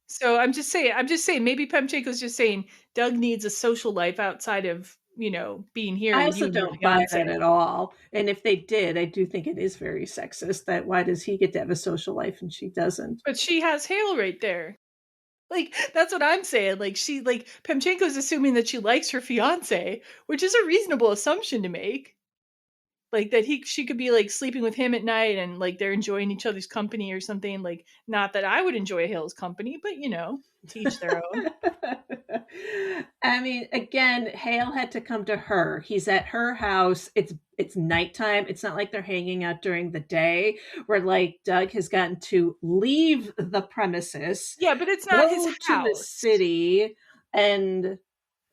Speaker 1: So I'm just saying, maybe Pamchenko's just saying Doug needs a social life outside of, being here.
Speaker 2: I also don't buy that at all. And if they did, I do think it is very sexist that why does he get to have a social life and she doesn't?
Speaker 1: But she has Hale right there. Like, that's what I'm saying. Like, Pamchenko's assuming that she likes her fiance, which is a reasonable assumption to make. Like, that she could be, like, sleeping with him at night and, like, they're enjoying each other's company or something. Like, not that I would enjoy Hale's company, but, teach their own.
Speaker 2: I mean, again, Hale had to come to her. He's at her house. It's nighttime. It's not like they're hanging out during the day where, like, Doug has gotten to leave the premises.
Speaker 1: Yeah, but it's not his house.
Speaker 2: To the city and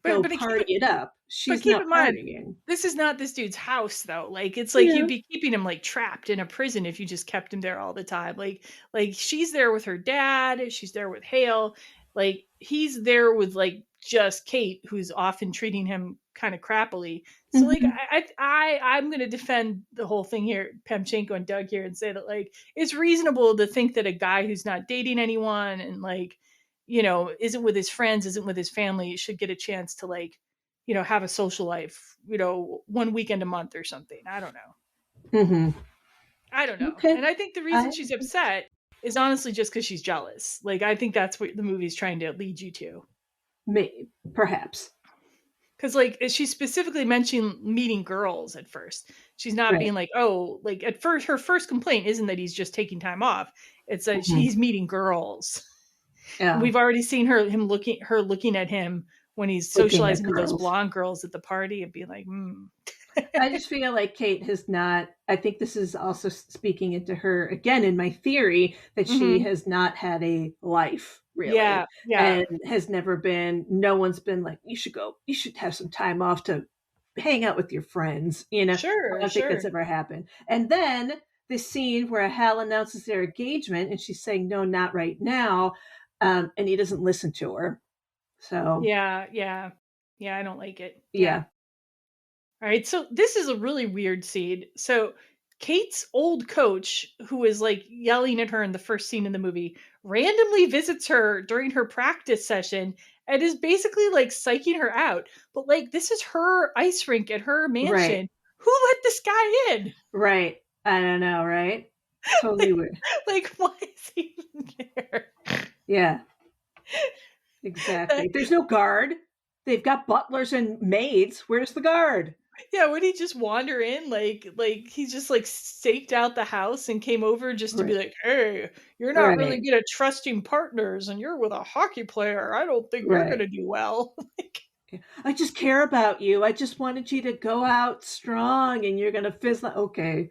Speaker 2: go party it up. She's
Speaker 1: keep
Speaker 2: not
Speaker 1: in mind,
Speaker 2: partying.
Speaker 1: This is not this dude's house, though. Like, it's like you'd be keeping him, like, trapped in a prison if you just kept him there all the time. Like she's there with her dad. She's there with Hale. Like, he's there with, like, just Kate, who's often treating him kind of crappily. So, like, I'm going to defend the whole thing here, Pamchenko and Doug here, and say that, like, it's reasonable to think that a guy who's not dating anyone and, like, isn't with his friends, isn't with his family, should get a chance to, like, have a social life, 1 weekend a month or something. I don't know. I don't know.
Speaker 2: Okay.
Speaker 1: And I think the reason she's upset is honestly just because she's jealous. Like, I think that's what the movie's trying to lead you to.
Speaker 2: Maybe, perhaps.
Speaker 1: Because, like, she's specifically mentioning meeting girls at first. She's not being like, oh, like, at first, her first complaint isn't that he's just taking time off. It's that he's meeting girls. Yeah. We've already seen her looking at him when he's socializing with those blonde girls at the party and being like,
Speaker 2: I just feel like Kate has not, I think this is also speaking into her, again, in my theory, that she has not had a life, really.
Speaker 1: Yeah.
Speaker 2: And has never been, no one's been like, you should have some time off to hang out with your friends,
Speaker 1: Sure,
Speaker 2: I don't think that's ever happened. And then the scene where Hal announces their engagement and she's saying, no, not right now. And he doesn't listen to her. So.
Speaker 1: Yeah, I don't like it.
Speaker 2: Yeah.
Speaker 1: All right, so this is a really weird scene. So Kate's old coach, who is, like, yelling at her in the first scene in the movie, randomly visits her during her practice session and is basically, like, psyching her out. But, like, this is her ice rink at her mansion. Right. Who let this guy in?
Speaker 2: Right. I don't know, right? Totally weird.
Speaker 1: Like, why is he even there?
Speaker 2: Yeah. Exactly. There's no guard. They've got butlers and maids. Where's the guard?
Speaker 1: Yeah, would he just wander in? Like he just, like, staked out the house and came over just to be like, hey, you're not really good at trusting partners and you're with a hockey player. I don't think you're going to do well.
Speaker 2: I just care about you. I just wanted you to go out strong and you're going to fizzle. Okay.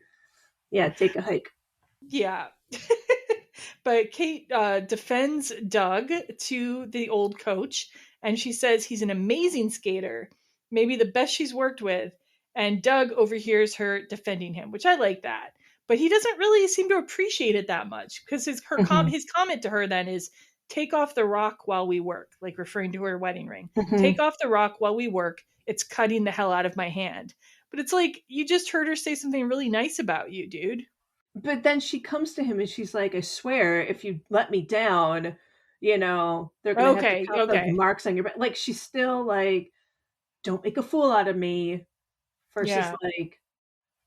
Speaker 2: Yeah, take a hike.
Speaker 1: Yeah. But Kate defends Doug to the old coach, and she says he's an amazing skater, maybe the best she's worked with. And Doug overhears her defending him, which I like that. But he doesn't really seem to appreciate it that much, because his comment to her then is, take off the rock while we work, like referring to her wedding ring. Take off the rock while we work. It's cutting the hell out of my hand. But it's like, you just heard her say something really nice about you, dude.
Speaker 2: But then she comes to him and she's like, I swear, if you let me down, they're going to have to cut the marks on your back. Like, she's still like, don't make a fool out of me. Versus like,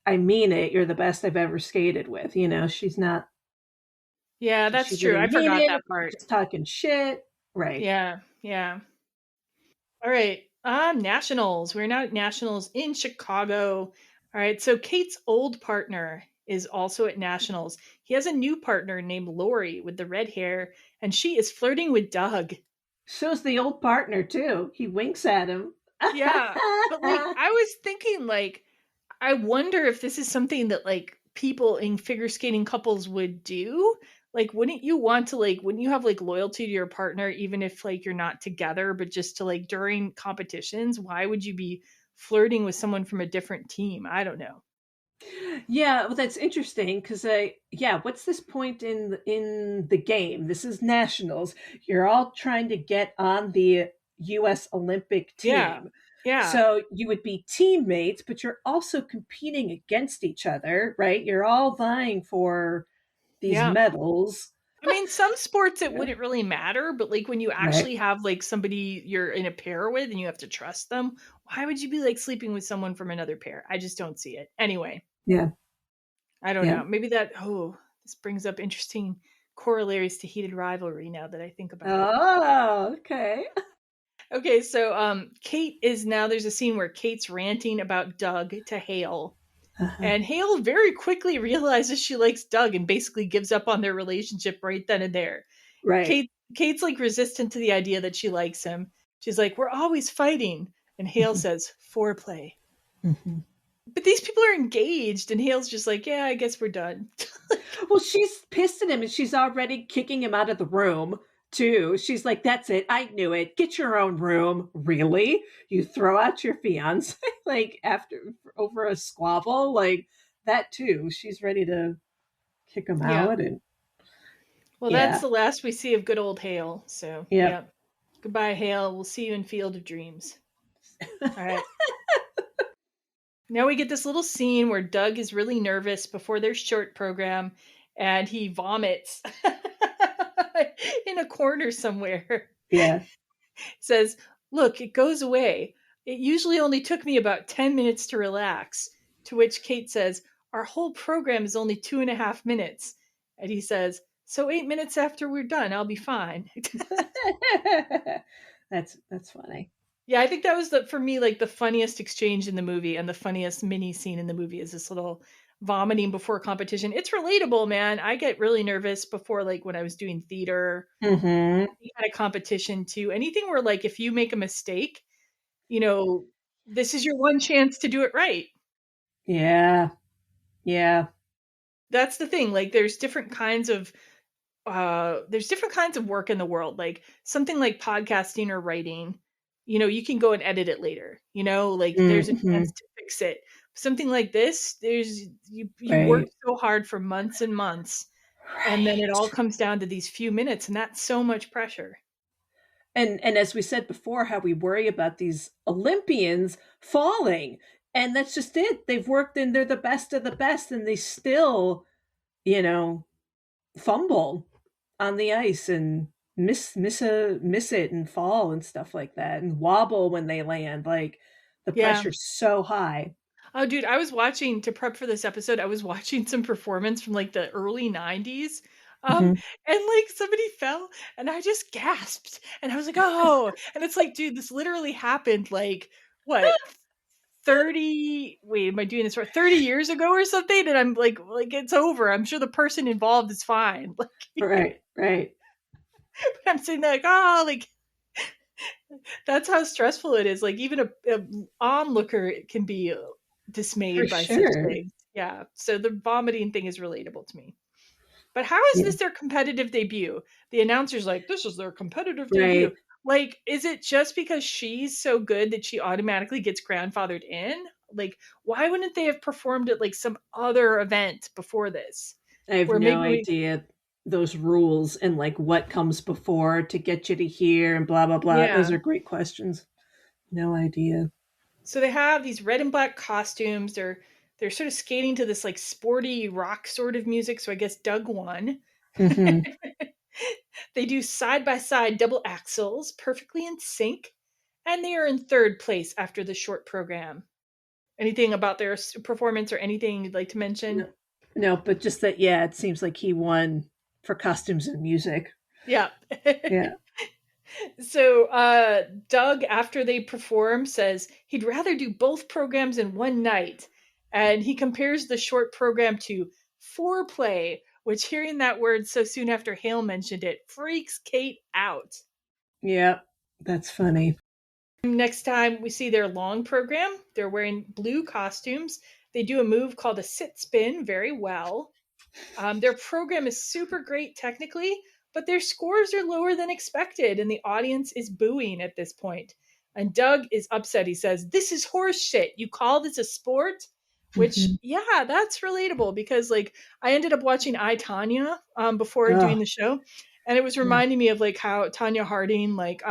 Speaker 2: I mean it. You're the best I've ever skated with. She's not.
Speaker 1: Yeah, that's true. I forgot that part.
Speaker 2: She's talking shit. Right.
Speaker 1: Yeah. Yeah. All right. Nationals. We're now at Nationals in Chicago. All right. So Kate's old partner is also at Nationals. He has a new partner named Lori with the red hair, and she is flirting with Doug.
Speaker 2: So's the old partner too. He winks at him.
Speaker 1: Yeah. But like, I was thinking, like, I wonder if this is something that like people in figure skating couples would do. Like, wouldn't you have like loyalty to your partner, even if like you're not together, but just to like during competitions? Why would you be flirting with someone from a different team? I don't know.
Speaker 2: Yeah, well, that's interesting because what's this point in the game? This is Nationals. You're all trying to get on the U.S. Olympic team.
Speaker 1: Yeah.
Speaker 2: So you would be teammates, but you're also competing against each other, right? You're all vying for these medals.
Speaker 1: I mean, some sports it wouldn't really matter, but like when you actually have like somebody you're in a pair with and you have to trust them, why would you be like sleeping with someone from another pair? I just don't see it. Anyway.
Speaker 2: Yeah.
Speaker 1: I don't know. Maybe this brings up interesting corollaries to heated rivalry now that I think about it.
Speaker 2: Oh, okay.
Speaker 1: Okay, so Kate is now, there's a scene where Kate's ranting about Doug to Hale. And Hale very quickly realizes she likes Doug and basically gives up on their relationship right then and there.
Speaker 2: Right.
Speaker 1: Kate's like resistant to the idea that she likes him. She's like, we're always fighting. And Hale says, foreplay.
Speaker 2: Mm-hmm.
Speaker 1: But these people are engaged, and Hale's just like, yeah, I guess we're done.
Speaker 2: Well, she's pissed at him, and she's already kicking him out of the room, too. She's like, that's it. I knew it. Get your own room. Really? You throw out your fiancé, like, over a squabble? Like, that, too. She's ready to kick him out. And
Speaker 1: that's the last we see of good old Hale. So, yeah. Goodbye, Hale. We'll see you in Field of Dreams. All right. Now we get this little scene where Doug is really nervous before their short program, and he vomits in a corner somewhere.
Speaker 2: Yeah.
Speaker 1: Says, look, it goes away. It usually only took me about 10 minutes to relax. To which Kate says, our whole program is only 2.5 minutes. And he says, so 8 minutes after we're done, I'll be fine.
Speaker 2: That's funny.
Speaker 1: Yeah, I think that was for me, like the funniest exchange in the movie, and the funniest mini scene in the movie is this little vomiting before competition. It's relatable, man. I get really nervous before, like when I was doing theater, any kind of competition too. Anything where like, if you make a mistake, this is your one chance to do it right.
Speaker 2: Yeah. Yeah.
Speaker 1: That's the thing. Like there's different kinds of work in the world, like something like podcasting or writing. You can go and edit it later, like there's a chance to fix it. Something like this, you work so hard for months and months, and then it all comes down to these few minutes, and that's so much pressure.
Speaker 2: And as we said before, how we worry about these Olympians falling, and that's just it. They've worked and they're the best of the best, and they still, fumble on the ice and miss it and fall and stuff like that, and wobble when they land. Like the pressure's so high.
Speaker 1: Oh, dude, I was watching, to prep for this episode, I was watching some performance from like the early 90s. And like somebody fell and I just gasped and I was like, oh, and it's like, dude, this literally happened like what, 30 years ago or something. And I'm like it's over. I'm sure the person involved is fine. Like,
Speaker 2: right.
Speaker 1: But I'm saying like, oh, like that's how stressful it is. Like even a onlooker can be dismayed by such things. Yeah. So the vomiting thing is relatable to me. But how is this their competitive debut? The announcer's like, this is their competitive debut.
Speaker 2: Right.
Speaker 1: Like, is it just because she's so good that she automatically gets grandfathered in? Like, why wouldn't they have performed at like some other event before this?
Speaker 2: I have
Speaker 1: Where
Speaker 2: no
Speaker 1: maybe
Speaker 2: idea those rules and like what comes before to get you to here and blah, blah, blah. Those
Speaker 1: Yeah.
Speaker 2: are great questions. No idea.
Speaker 1: So they have these red and black costumes. They're sort of skating to this like sporty rock sort of music. So I guess Doug won.
Speaker 2: Hmm.
Speaker 1: They do side by side double axels perfectly in sync, and they are in third place after the short program. Anything about their performance or anything you'd like to mention?
Speaker 2: No, but just that, yeah, it seems like he won for costumes and music.
Speaker 1: Yeah.
Speaker 2: Yeah.
Speaker 1: So Doug, after they perform, says he'd rather do both programs in one night. And he compares the short program to foreplay, which hearing that word so soon after Hale mentioned it freaks Kate out.
Speaker 2: Yeah. That's funny.
Speaker 1: Next time we see their long program, they're wearing blue costumes. They do a move called a sit spin very well. Their program is super great technically, but their scores are lower than expected, and the audience is booing at this point. And Doug is upset. He says, "This is horse shit. You call this a sport?" Which, yeah, that's relatable because, like, I ended up watching I, Tonya before doing the show, and it was reminding me of like how Tanya Harding, like,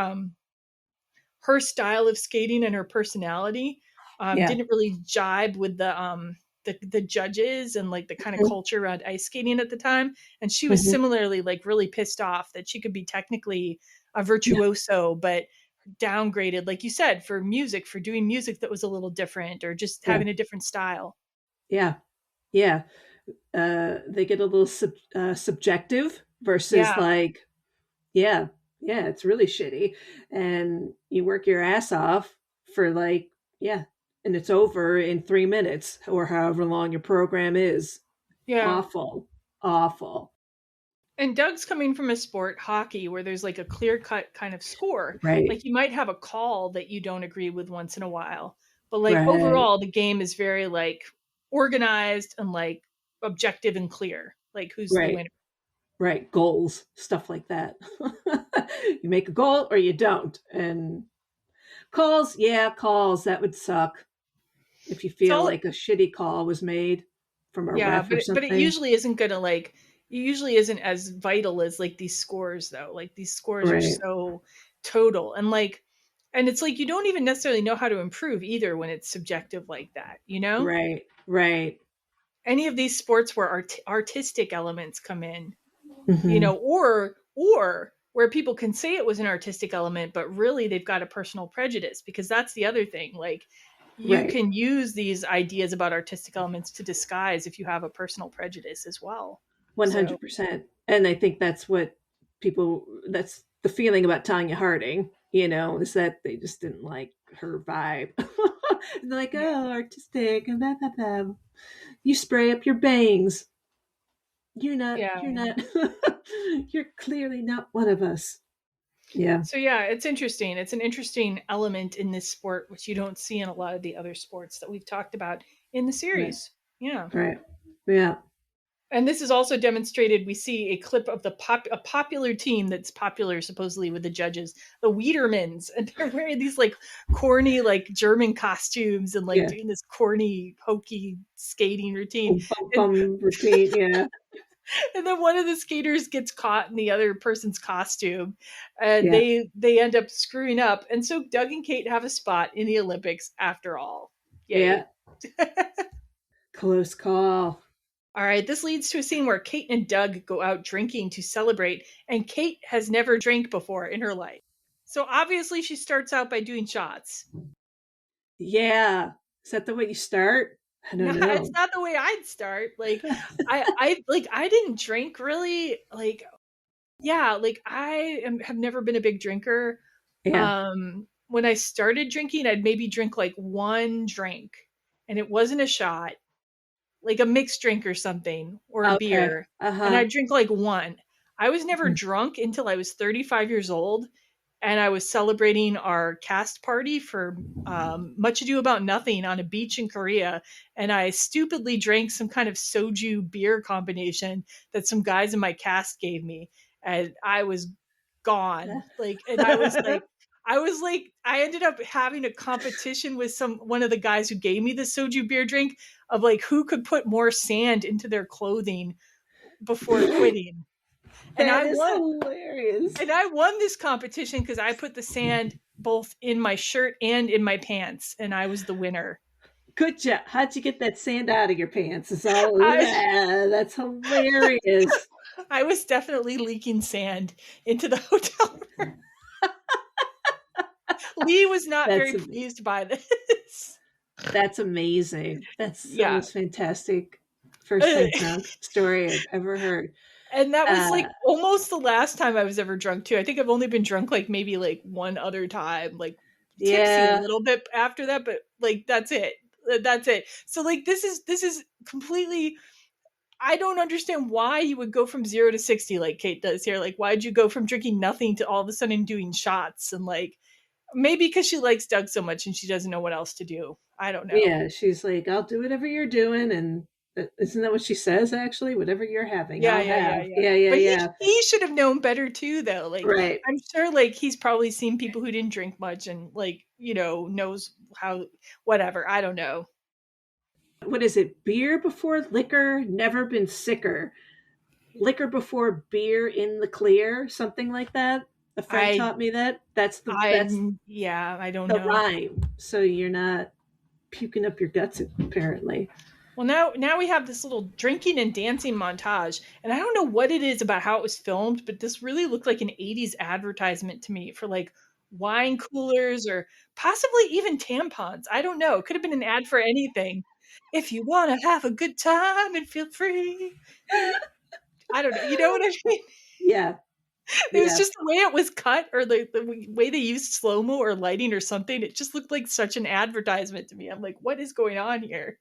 Speaker 1: her style of skating and her personality didn't really jibe with the judges and like the kind of culture around ice skating at the time. And she was similarly like really pissed off that she could be technically a virtuoso, but downgraded, like you said, for music, for doing music that was a little different or just having a different style.
Speaker 2: Yeah. Yeah. They get a little subjective versus like, yeah, it's really shitty. And you work your ass off for like, yeah, and it's over in 3 minutes or however long your program is.
Speaker 1: Yeah.
Speaker 2: Awful.
Speaker 1: And Doug's coming from a sport, hockey, where there's like a clear cut kind of score.
Speaker 2: Right.
Speaker 1: Like you might have a call that you don't agree with once in a while. But like overall, the game is very like organized and like objective and clear. Like who's the winner.
Speaker 2: Right. Goals, stuff like that. You make a goal or you don't. And calls, that would suck. If you feel like a shitty call was made from a ref or something.
Speaker 1: But it usually isn't gonna like it usually isn't as vital as like these scores though. Like these scores are so total and like and it's like you don't even necessarily know how to improve either when it's subjective like that, you know?
Speaker 2: Right.
Speaker 1: Any of these sports where artistic elements come in, you know, or where people can say it was an artistic element, but really they've got a personal prejudice because that's the other thing. Like you can use these ideas about artistic elements to disguise if you have a personal prejudice as well.
Speaker 2: 100%. And I think that's what that's the feeling about Tanya Harding, you know, is that they just didn't like her vibe. And they're like, oh, artistic and blah, blah, blah. You spray up your bangs. You're not, you're clearly not one of us. Yeah.
Speaker 1: So yeah, it's interesting. It's an interesting element in this sport, which you don't see in a lot of the other sports that we've talked about in the series.
Speaker 2: Right.
Speaker 1: Yeah.
Speaker 2: Right. Yeah.
Speaker 1: And this is also demonstrated. We see a clip of a popular team that's popular supposedly with the judges, the Wiedermans, and they're wearing these like corny like German costumes and like doing this corny hokey skating routine.
Speaker 2: Routine, yeah.
Speaker 1: And then one of the skaters gets caught in the other person's costume, and they end up screwing up. And so Doug and Kate have a spot in the Olympics after all. Yay.
Speaker 2: Yeah. Close call.
Speaker 1: All right, this leads to a scene where Kate and Doug go out drinking to celebrate, and Kate has never drank before in her life. So obviously she starts out by doing shots.
Speaker 2: Yeah. Is that the way you start? I don't know.
Speaker 1: It's not the way I'd start. Like I didn't drink really. Like, yeah, like have never been a big drinker.
Speaker 2: Yeah.
Speaker 1: When I started drinking, I'd maybe drink like one drink, and it wasn't a shot. Like a mixed drink or something, or a beer. And I'd drink like one. I was never drunk until I was 35 years old. and I was celebrating our cast party for Much Ado About Nothing on a beach in Korea, and I stupidly drank some kind of soju beer combination that some guys in my cast gave me, and I was gone. And I was like, I ended up having a competition with one of the guys who gave me the soju beer drink of like who could put more sand into their clothing before quitting. And
Speaker 2: That is hilarious.
Speaker 1: And I won this competition because I put the sand both in my shirt and in my pants, and I was the winner.
Speaker 2: Good job. How'd you get that sand out of your pants? That's hilarious.
Speaker 1: I was definitely leaking sand into the hotel room. Lee was not very pleased by this.
Speaker 2: That's amazing. That's the most fantastic first time drunk story I've ever heard.
Speaker 1: And that was like almost the last time I was ever drunk too. I think I've only been drunk like maybe like one other time, like tipsy a little bit after that, but like that's it. So like this is completely, I don't understand why you would go from 0 to 60 like Kate does here. Like why'd you go from drinking nothing to all of a sudden doing shots? And like maybe because she likes Doug so much and she doesn't know what else to do. I don't know.
Speaker 2: Yeah, she's like, I'll do whatever you're doing, and isn't that what she says? Actually, whatever you're having, I'll have.
Speaker 1: But he should have known better too, though. Like,
Speaker 2: right.
Speaker 1: I'm sure, like he's probably seen people who didn't drink much, and like knows how. Whatever, I don't know.
Speaker 2: What is it? Beer before liquor, never been sicker. Liquor before beer, in the clear, something like that. A friend taught me that. That's I don't know the rhyme. So you're not puking up your guts, apparently.
Speaker 1: Well, now we have this little drinking and dancing montage, and I don't know what it is about how it was filmed, but this really looked like an 80s advertisement to me for like wine coolers or possibly even tampons. I don't know. It could have been an ad for anything. If you want to have a good time and feel free. I don't know. You know what I mean?
Speaker 2: Yeah.
Speaker 1: It was just the way it was cut, or the way they used slow-mo or lighting or something. It just looked like such an advertisement to me. I'm like, what is going on here?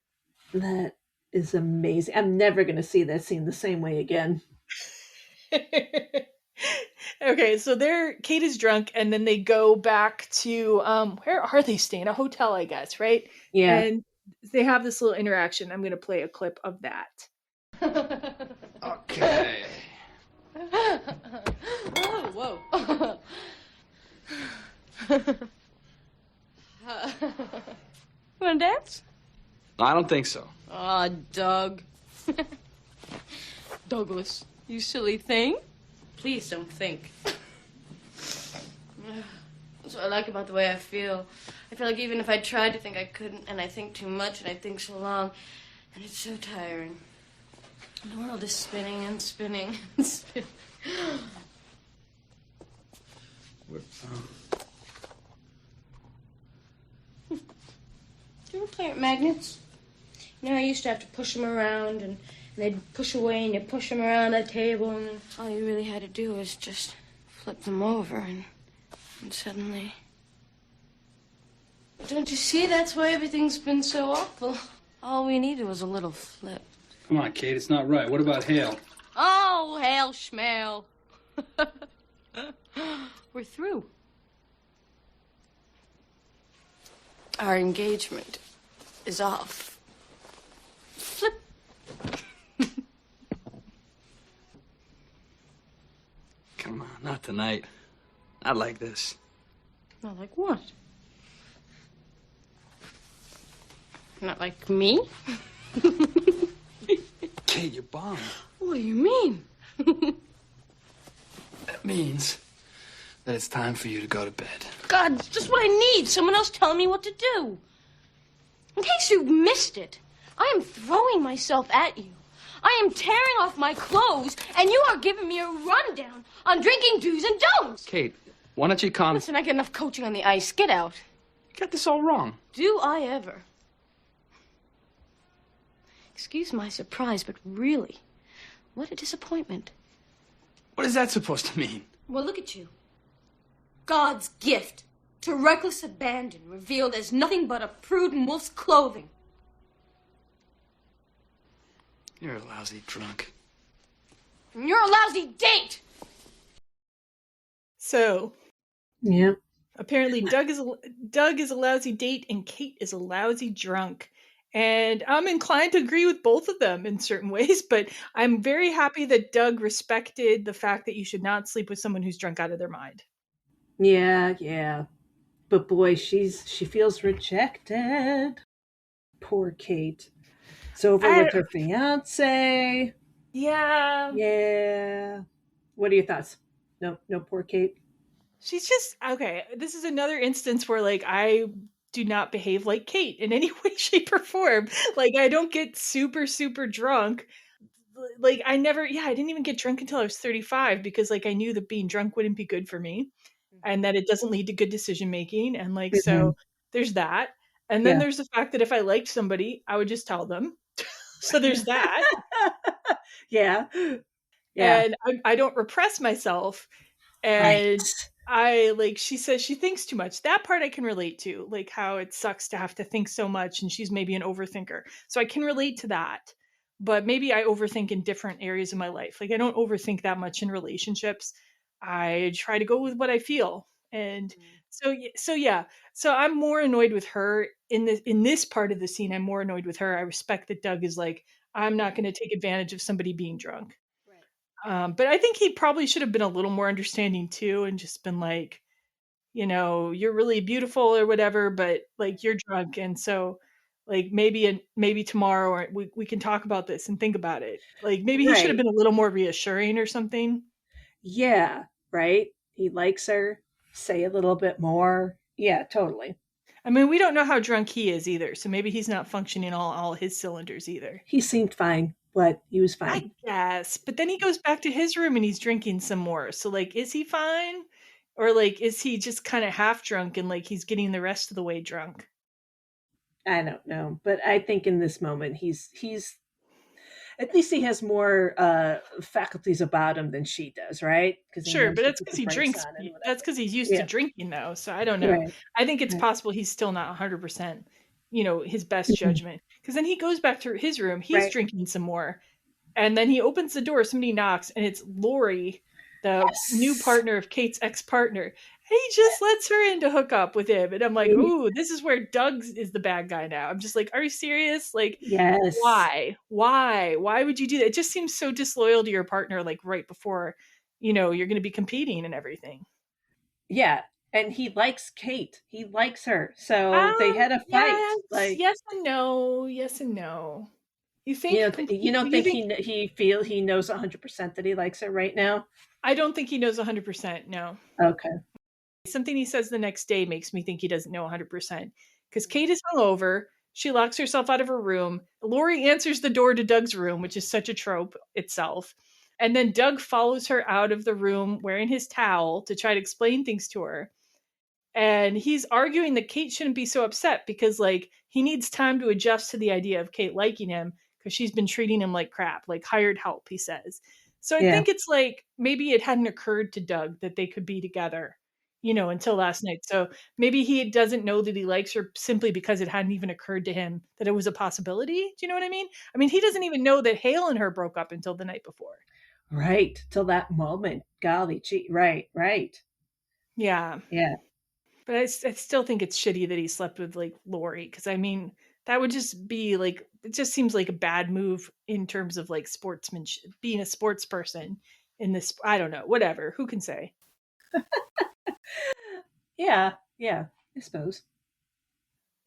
Speaker 2: That is amazing. I'm never going to see that scene the same way again.
Speaker 1: Okay, so Kate is drunk, and then they go back to where are they staying? A hotel, I guess, right?
Speaker 2: Yeah.
Speaker 1: And they have this little interaction. I'm going to play a clip of that.
Speaker 3: Okay.
Speaker 6: Whoa. Wanna dance?
Speaker 8: I don't think so.
Speaker 6: Aw, Doug. Douglas, you silly thing. Please don't think. That's what I like about the way I feel. I feel like even if I tried to think, I couldn't, and I think too much, and I think so long, and it's so tiring. The world is spinning and spinning and spinning. Do you ever play with magnets? You know, I used to have to push them around, and they'd push away, and you'd push them around the table, and all you really had to do was just flip them over, and suddenly... Don't you see? That's why everything's been so awful. All we needed was a little flip.
Speaker 8: Come on, Kate, it's not right. What about Hale?
Speaker 6: Oh, hail schmail. We're through. Our engagement is off. Flip.
Speaker 8: Come on, not tonight. Not like this.
Speaker 6: Not like what? Not like me?
Speaker 8: Kate, you're bummed.
Speaker 6: What do you mean?
Speaker 8: That means that it's time for you to go to bed.
Speaker 6: God, it's just what I need. Someone else telling me what to do. In case you've missed it, I am throwing myself at you. I am tearing off my clothes, and you are giving me a rundown on drinking do's and don'ts.
Speaker 8: Kate, why don't you calm...
Speaker 6: Listen, I get enough coaching on the ice. Get out.
Speaker 8: You got this all wrong.
Speaker 6: Do I ever? Excuse my surprise, but really, what a disappointment.
Speaker 8: What is that supposed to mean?
Speaker 6: Well, look at you. God's gift to reckless abandon, revealed as nothing but a prude in wolf's clothing.
Speaker 8: You're a lousy drunk.
Speaker 6: And you're a lousy date!
Speaker 1: So,
Speaker 2: Yeah.
Speaker 1: Apparently, Doug is a lousy date, and Kate is a lousy drunk. And I'm inclined to agree with both of them in certain ways, but I'm very happy that Doug respected the fact that you should not sleep with someone who's drunk out of their mind.
Speaker 2: Yeah, yeah. But boy, she feels rejected. Poor Kate. It's over with her fiance.
Speaker 1: Yeah.
Speaker 2: Yeah. What are your thoughts? No, poor Kate.
Speaker 1: She's just okay. This is another instance where like I do not behave like Kate in any way, shape, or form. Like I don't get super, super drunk. Like I didn't even get drunk until I was 35 because like I knew that being drunk wouldn't be good for me and that it doesn't lead to good decision making. And like
Speaker 2: Mhm.
Speaker 1: so there's that. And then
Speaker 2: Yeah.
Speaker 1: there's the fact that if I liked somebody, I would just tell them. So there's that.
Speaker 2: Yeah. Yeah.
Speaker 1: And I don't repress myself.
Speaker 2: Right.
Speaker 1: And I like she says she thinks too much. That part I can relate to, like how it sucks to have to think so much and she's maybe an overthinker. So I can relate to that. But maybe I overthink in different areas of my life. Like I don't overthink that much in relationships. I try to go with what I feel. And so yeah. So I'm more annoyed with her in this part of the scene. I'm more annoyed with her. I respect that Doug is like I'm not going to take advantage of somebody being drunk. But I think he probably should have been a little more understanding too, and just been like, you're really beautiful or whatever, but like you're drunk, and so like maybe tomorrow or we can talk about this and think about it. Like maybe he should have
Speaker 2: Right.
Speaker 1: been a little more reassuring or something.
Speaker 2: Yeah. Right. He likes her. Say a little bit more. Yeah, totally.
Speaker 1: I mean, we don't know how drunk he is either, so maybe he's not functioning all his cylinders either.
Speaker 2: He seemed fine, but he was
Speaker 1: I
Speaker 2: fine.
Speaker 1: guess, but then he goes back to his room and he's drinking some more. So like, is he fine? Or like, is he just kind of half drunk and like he's getting the rest of the way drunk?
Speaker 2: I don't know, but I think in this moment he's at least he has more faculties about him than she does, right? Because he
Speaker 1: Sure,
Speaker 2: knows
Speaker 1: but
Speaker 2: to
Speaker 1: that's
Speaker 2: put
Speaker 1: because
Speaker 2: the
Speaker 1: he
Speaker 2: brakes
Speaker 1: drinks.
Speaker 2: on and
Speaker 1: That's
Speaker 2: whatever.
Speaker 1: because he's used to
Speaker 2: Yeah.
Speaker 1: drinking, though. So I don't know.
Speaker 2: Right.
Speaker 1: I think it's
Speaker 2: Right.
Speaker 1: possible he's still not 100%, his best
Speaker 2: Mhm.
Speaker 1: judgment. Because then he goes back to his room. He's
Speaker 2: Right.
Speaker 1: drinking some more. And then he opens the door. Somebody knocks, and it's Lori, the new
Speaker 2: Yes.
Speaker 1: partner of Kate's ex-partner. And he just lets her in to hook up with him. And I'm like, ooh, this is where Doug is the bad guy now. I'm just like, are you serious? Like,
Speaker 2: Yes.
Speaker 1: why? Why would you do that? It just seems so disloyal to your partner, like right before, you're going to be competing and everything.
Speaker 2: Yeah. And he likes Kate. He likes her. So they had a fight.
Speaker 1: Yes,
Speaker 2: Like,
Speaker 1: yes and no, yes and no. You
Speaker 2: you know,
Speaker 1: think
Speaker 2: you don't
Speaker 1: you
Speaker 2: think
Speaker 1: think
Speaker 2: he knows 100% that he likes her right now?
Speaker 1: I don't think he knows 100%. No.
Speaker 2: Okay.
Speaker 1: Something he says the next day makes me think he doesn't know 100% because Kate is hungover. She locks herself out of her room. Lori answers the door to Doug's room, which is such a trope itself. And then Doug follows her out of the room wearing his towel to try to explain things to her. And he's arguing that Kate shouldn't be so upset because like he needs time to adjust to the idea of Kate liking him because she's been treating him like crap, like hired help, he says. So I
Speaker 2: Yeah.
Speaker 1: think it's like maybe it hadn't occurred to Doug that they could be together, until last night. So maybe he doesn't know that he likes her simply because it hadn't even occurred to him that it was a possibility. Do you know what I mean? I mean, he doesn't even know that Hale and her broke up until the night before.
Speaker 2: Right. Till that moment. Golly gee. Right. Right.
Speaker 1: Yeah.
Speaker 2: Yeah.
Speaker 1: But I still think it's shitty that he slept with like Lori because I mean that would just be like it just seems like a bad move in terms of like sportsmanship, being a sports person in this. I don't know, whatever. Who can say?
Speaker 2: Yeah. Yeah. I suppose.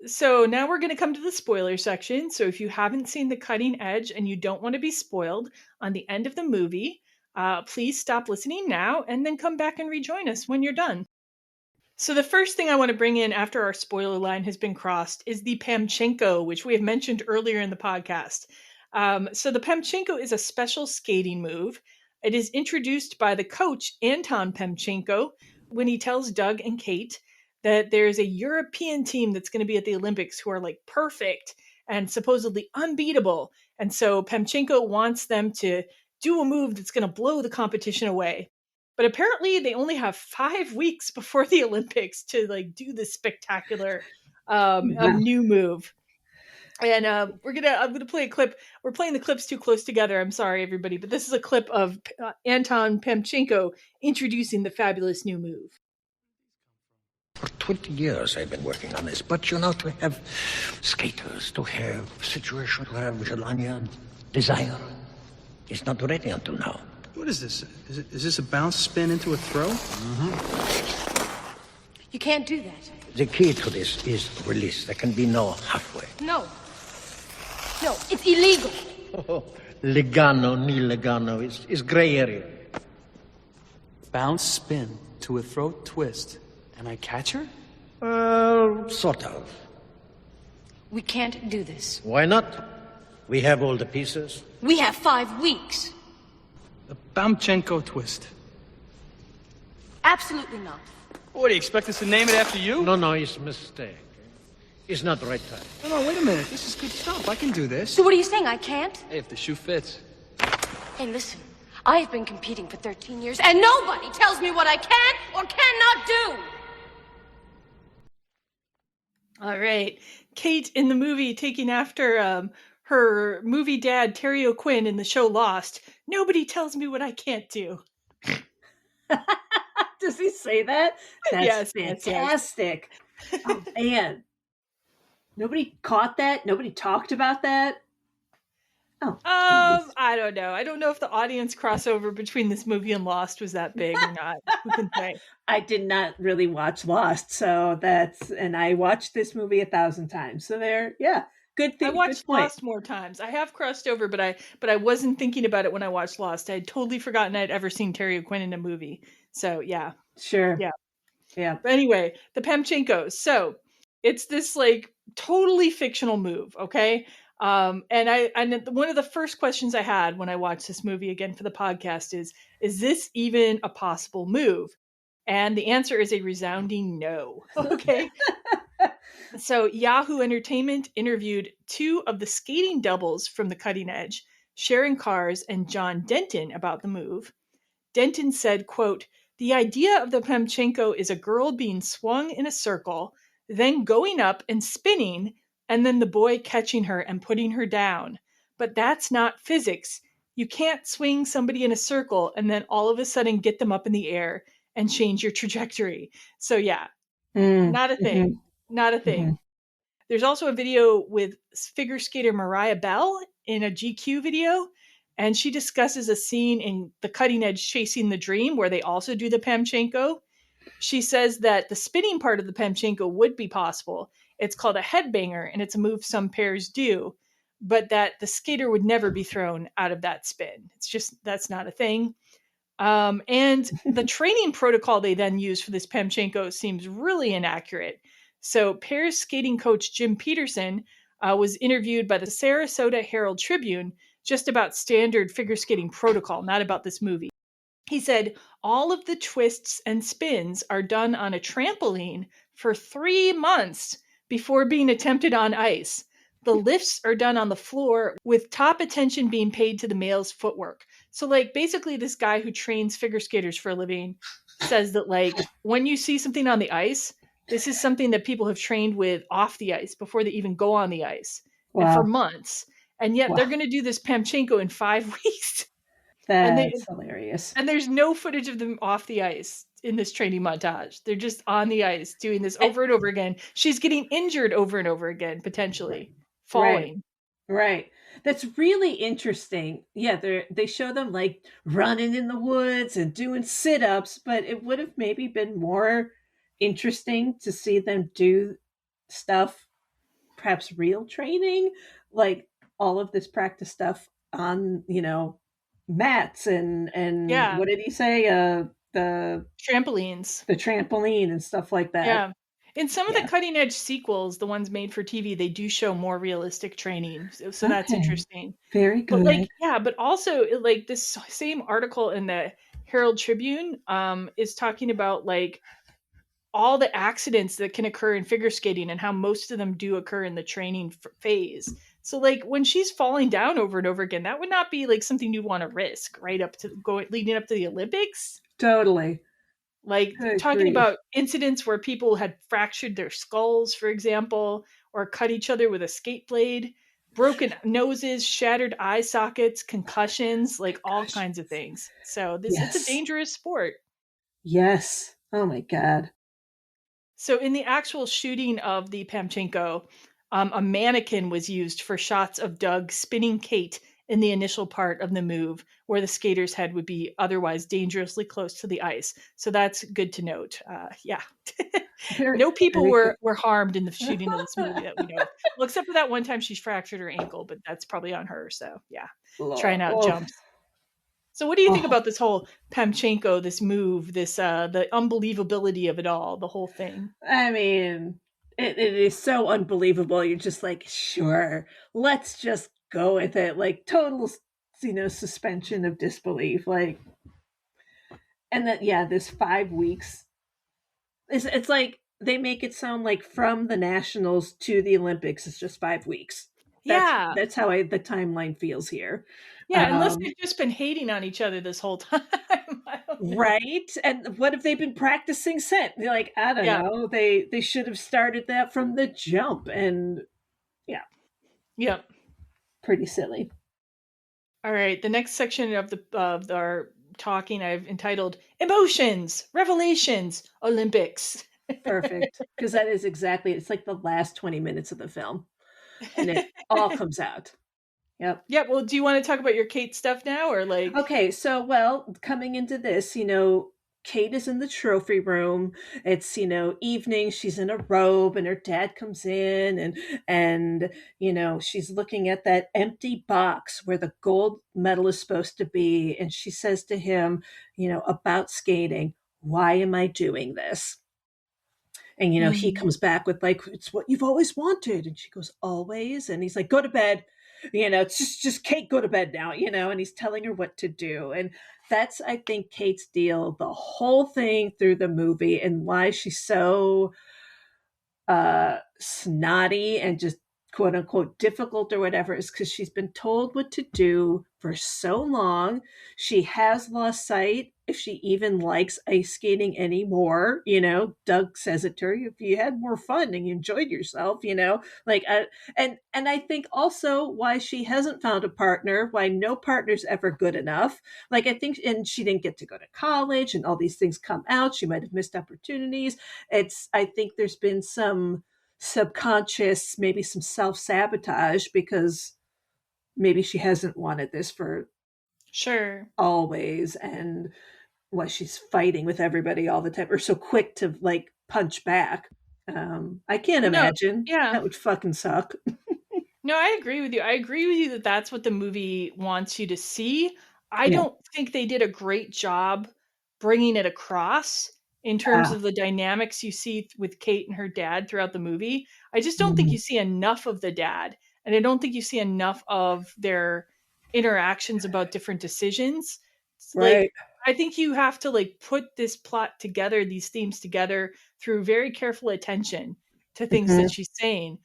Speaker 1: So now we're going to come to the spoiler section. So if you haven't seen The Cutting Edge and you don't want to be spoiled on the end of the movie, please stop listening now and then come back and rejoin us when you're done. So the first thing I want to bring in after our spoiler line has been crossed is the Pamchenko, which we have mentioned earlier in the podcast. So the Pamchenko is a special skating move. It is introduced by the coach, Anton Pamchenko, when he tells Doug and Kate that there's a European team that's going to be at the Olympics who are like perfect and supposedly unbeatable. And so Pamchenko wants them to do a move that's going to blow the competition away. But apparently they only have 5 weeks before the Olympics to like do this spectacular
Speaker 2: Wow.
Speaker 1: new move. And I'm gonna play a clip. We're playing the clips too close together. I'm sorry, everybody, but this is a clip of Anton Pamchenko introducing the fabulous new move.
Speaker 7: 20 years I've been working on this. But, to have skaters, to have situation, to have Jelania desire, it's not ready until now.
Speaker 10: What is this? Is this a bounce spin into a throw?
Speaker 6: You can't do that.
Speaker 7: The key to this is release. There can be no halfway.
Speaker 6: No. No, it's illegal.
Speaker 7: Legano, ni legano is gray area.
Speaker 8: Bounce, spin to a throat twist, and I catch her?
Speaker 7: Sort of.
Speaker 6: We can't do this.
Speaker 7: Why not? We have all the pieces.
Speaker 6: We have 5 weeks.
Speaker 10: The Pamchenko twist.
Speaker 6: Absolutely not.
Speaker 10: What, do you expect us to name it after you?
Speaker 7: No, it's a mistake. It's not the right time.
Speaker 10: No, wait a minute. This is good stuff. I can do this.
Speaker 6: So what are you saying? I can't?
Speaker 10: Hey, if the shoe fits.
Speaker 6: Hey, listen. I have been competing for 13 years, and nobody tells me what I can or cannot do.
Speaker 1: All right. Kate in the movie taking after her movie dad, Terry O'Quinn, in the show Lost. Nobody tells me what I can't do.
Speaker 2: Does he say that? That's
Speaker 1: Yes,
Speaker 2: fantastic. Oh, man. Nobody caught that? Nobody talked about that? Oh.
Speaker 1: I don't know. I don't know if the audience crossover between this movie and Lost was that big or not. Who can say?
Speaker 2: I did not really watch Lost, and I watched this movie 1,000 times. So good thing.
Speaker 1: I watched Lost more times. I have crossed over, but I wasn't thinking about it when I watched Lost. I had totally forgotten I'd ever seen Terry O'Quinn in a movie. So yeah.
Speaker 2: Sure.
Speaker 1: Yeah. But anyway, the Pamchenkos. So it's this like totally fictional move, okay? And one of the first questions I had when I watched this movie again for the podcast is this even a possible move? And the answer is a resounding no. Okay. So Yahoo Entertainment interviewed 2 of the skating doubles from the Cutting Edge, Sharon Cars and John Denton, about the move. Denton said, quote, "The idea of the Pamchenko is a girl being swung in a circle, then going up and spinning, and then the boy catching her and putting her down. But that's not physics. You can't swing somebody in a circle and then all of a sudden get them up in the air and change your trajectory." So yeah, not a thing.
Speaker 2: Mm-hmm.
Speaker 1: Not a thing. Mm-hmm. There's also a video with figure skater Mariah Bell in a GQ video, and she discusses a scene in The Cutting Edge Chasing the Dream where they also do the Pamchenko. She says that the spinning part of the Pamchenko would be possible. It's called a headbanger, and it's a move some pairs do, but that the skater would never be thrown out of that spin. It's just, that's not a thing. And the training protocol they then use for this Pamchenko seems really inaccurate. So pairs skating coach Jim Peterson was interviewed by the Sarasota Herald Tribune just about standard figure skating protocol, not about this movie. He said, all of the twists and spins are done on a trampoline for 3 months before being attempted on ice. The lifts are done on the floor with top attention being paid to the male's footwork. So like basically this guy who trains figure skaters for a living says that like when you see something on the ice, this is something that people have trained with off the ice before they even go on the ice. Wow. And for months. And yet they're going to do this Pamchenko in 5 weeks.
Speaker 2: That's hilarious.
Speaker 1: And there's no footage of them off the ice in this training montage. They're just on the ice doing this over and over again. She's getting injured over and over again, potentially falling.
Speaker 2: Right. That's really interesting. Yeah, they show them like running in the woods and doing sit-ups, but it would have maybe been more interesting to see them do stuff, perhaps real training, like all of this practice stuff on, mats and what did he say? The
Speaker 1: trampolines.
Speaker 2: The trampoline and stuff like that.
Speaker 1: Yeah. In some of the cutting edge sequels, the ones made for TV, they do show more realistic training. So that's interesting.
Speaker 2: Very good.
Speaker 1: But but also like this same article in the Herald Tribune is talking about like all the accidents that can occur in figure skating and how most of them do occur in the training phase. So like when she's falling down over and over again, that would not be like something you'd want to risk right up to leading up to the Olympics.
Speaker 2: Totally.
Speaker 1: Like talking about incidents where people had fractured their skulls, for example, or cut each other with a skate blade, broken noses, shattered eye sockets, concussions, like all kinds of things. So it's a dangerous sport.
Speaker 2: Yes. Oh my God.
Speaker 1: So in the actual shooting of the Pamchenko, a mannequin was used for shots of Doug spinning Kate in the initial part of the move, where the skater's head would be otherwise dangerously close to the ice. So that's good to note. Yeah. No people were harmed in the shooting of this movie that we know of. Well, except for that one time she fractured her ankle, but that's probably on her. So yeah, trying out jumps. So what do you think about this whole Pamchenko, this move, this the unbelievability of it all, the whole thing?
Speaker 2: I mean, it is so unbelievable. You're just like, sure, let's just go with it. Like total, suspension of disbelief. Like, and that, yeah, this 5 weeks. It's like they make it sound like from the Nationals to the Olympics is just 5 weeks. That's how the timeline feels here.
Speaker 1: Yeah, unless they've just been hating on each other this whole time.
Speaker 2: Right? And what have they been practicing since? They're like, I don't know. They should have started that from the jump. And yeah.
Speaker 1: Yep.
Speaker 2: Pretty silly.
Speaker 1: All right. The next section of our talking I've entitled Emotions, Revelations, Olympics.
Speaker 2: Perfect. Because that is exactly, it's like the last 20 minutes of the film. And it all comes out. Yep.
Speaker 1: Yeah. Well, do you want to talk about your Kate stuff now or like?
Speaker 2: Okay. So, well, coming into this, Kate is in the trophy room. It's, evening. She's in a robe and her dad comes in and, she's looking at that empty box where the gold medal is supposed to be. And she says to him, about skating, why am I doing this? And, he comes back with like, it's what you've always wanted. And she goes, always. And he's like, go to bed. It's just Kate, go to bed now, and he's telling her what to do. And that's, I think, Kate's deal, the whole thing through the movie and why she's so snotty and just quote unquote difficult or whatever is because she's been told what to do for so long. She has lost sight if she even likes ice skating anymore. Doug says it to her, if you had more fun and you enjoyed yourself, like, and I think also why she hasn't found a partner, why no partner's ever good enough. Like, I think, and she didn't get to go to college and all these things come out. She might've missed opportunities. I think there's been some subconscious, maybe some self-sabotage because maybe she hasn't wanted this for
Speaker 1: sure
Speaker 2: always, and why she's fighting with everybody all the time or so quick to like punch back. I can't imagine. That would fucking suck.
Speaker 1: No, I agree with you. I agree with you that that's what the movie wants you to see. I don't think they did a great job bringing it across in terms of the dynamics you see with Kate and her dad throughout the movie. I just don't think you see enough of the dad. And I don't think you see enough of their interactions about different decisions.
Speaker 2: Right.
Speaker 1: Like, I think you have to like put this plot together, these themes together through very careful attention to things that she's saying.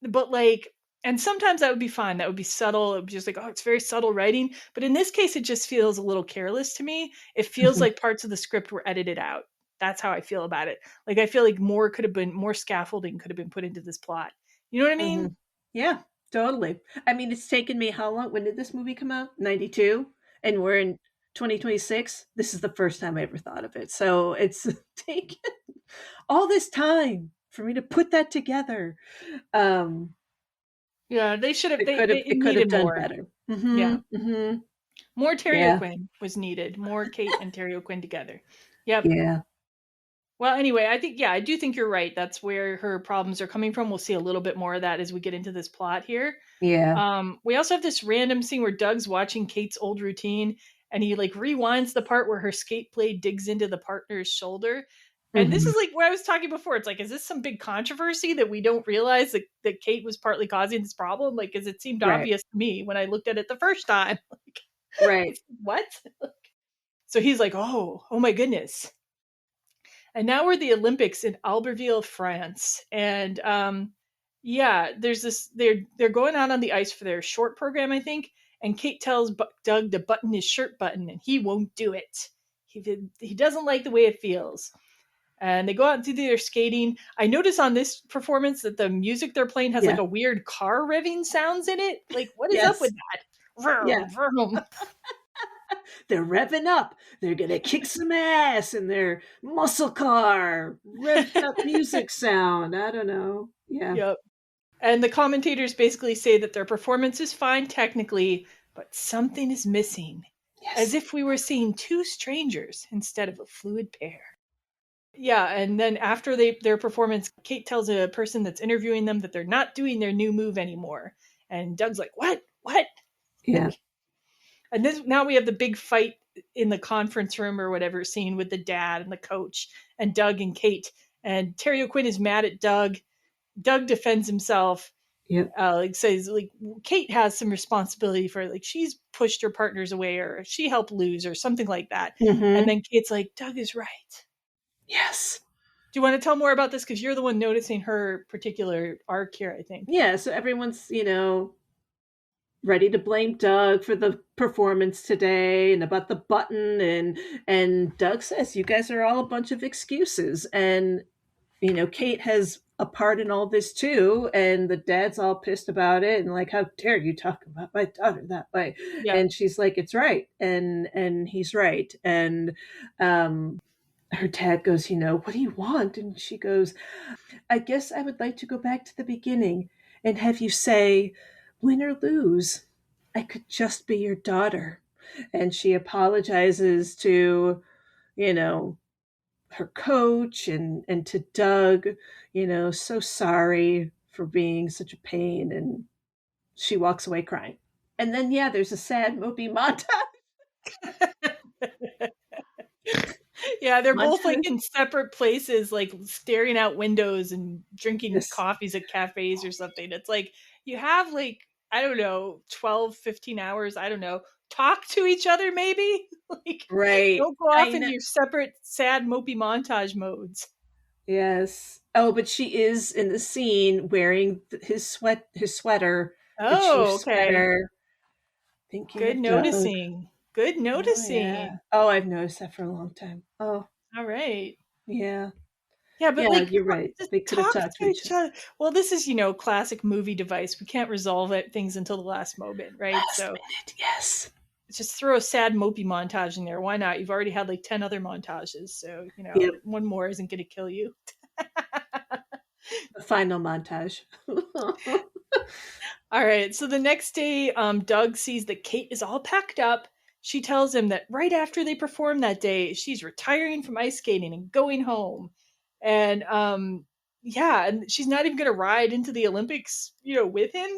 Speaker 1: But like, and sometimes that would be fine. That would be subtle. It would be just like, oh, it's very subtle writing. But in this case, it just feels a little careless to me. It feels like parts of the script were edited out. That's how I feel about it. Like, I feel like more scaffolding could have been put into this plot. You know what I mean?
Speaker 2: Yeah, totally. I mean, it's taken me how long? When did this movie come out? 92? And we're in 2026. This is the first time I ever thought of it. So it's taken all this time for me to put that together.
Speaker 1: Yeah, they should have.
Speaker 2: It could have done better.
Speaker 1: Yeah. More Terry O'Quinn was needed. More Kate and Terry O'Quinn together. Yep.
Speaker 2: Yeah.
Speaker 1: Well, anyway, I do think you're right. That's where her problems are coming from. We'll see a little bit more of that as we get into this plot here.
Speaker 2: Yeah.
Speaker 1: We also have this random scene where Doug's watching Kate's old routine and he like rewinds the part where her skate blade digs into the partner's shoulder. And this is like where I was talking before. It's like, is this some big controversy that we don't realize that Kate was partly causing this problem? Like, because it seemed obvious to me when I looked at it the first time. Like,
Speaker 2: right.
Speaker 1: What? So he's like, oh my goodness. And now we're at the Olympics in Albertville, France. And there's this, they're going out on the ice for their short program, I think. And Kate tells Doug to button his shirt button and he won't do it. He doesn't like the way it feels. And they go out and do their skating. I notice on this performance that the music they're playing has like a weird car revving sounds in it. Like, what is up with that? Vroom, vroom.
Speaker 2: they're revving up. They're going to kick some ass in their muscle car, revved up music sound. I don't know. Yeah.
Speaker 1: Yep. And the commentators basically say that their performance is fine technically, but something is missing.
Speaker 2: Yes.
Speaker 1: As if we were seeing two strangers instead of a fluid pair. Yeah, and then after their performance, Kate tells a person that's interviewing them that they're not doing their new move anymore. And Doug's like, what?
Speaker 2: Yeah.
Speaker 1: And now we have the big fight in the conference room or whatever scene with the dad and the coach and Doug and Kate. And Terry O'Quinn is mad at Doug. Doug defends himself.
Speaker 2: Yep.
Speaker 1: Says Kate has some responsibility for she's pushed her partners away or she helped lose or something like that.
Speaker 2: Mm-hmm.
Speaker 1: And then Kate's like, Doug is right.
Speaker 2: Yes.
Speaker 1: Do you want to tell more about this? Because you're the one noticing her particular arc here, I think.
Speaker 2: Yeah, so everyone's, ready to blame Doug for the performance today and about the button. And Doug says, you guys are all a bunch of excuses. And, Kate has a part in all this too. And the dad's all pissed about it. And like, how dare you talk about my daughter that way? Yeah. And she's like, it's right. And he's right. And, her dad goes, what do you want? And she goes, I guess I would like to go back to the beginning and have you say, win or lose, I could just be your daughter. And she apologizes to, her coach and to Doug, so sorry for being such a pain. And she walks away crying. And then, there's a sad movie montage.
Speaker 1: Yeah, they're both in separate places, staring out windows and drinking coffees at cafes or something. It's like you have I don't know, 12, 15 hours, I don't know, talk to each other maybe.
Speaker 2: Right.
Speaker 1: Don't go off into your separate sad mopey montage modes.
Speaker 2: Yes. Oh, but she is in the scene wearing his sweater.
Speaker 1: Oh, okay.
Speaker 2: Sweater,
Speaker 1: Good noticing. Good noticing.
Speaker 2: Oh, yeah. Oh, I've noticed that for a long time. Oh.
Speaker 1: All right.
Speaker 2: Yeah.
Speaker 1: Yeah, but
Speaker 2: you're right. They could have talked to each other.
Speaker 1: Well, this is, classic movie device. We can't resolve things until the last moment, right?
Speaker 2: Last minute, yes.
Speaker 1: Just throw a sad mopey montage in there. Why not? You've already had 10 other montages, so one more isn't going to kill you.
Speaker 2: The final montage.
Speaker 1: All right. So the next day, Doug sees that Kate is all packed up. She tells him that right after they perform that day, she's retiring from ice skating and going home. And and she's not even going to ride into the Olympics, with him.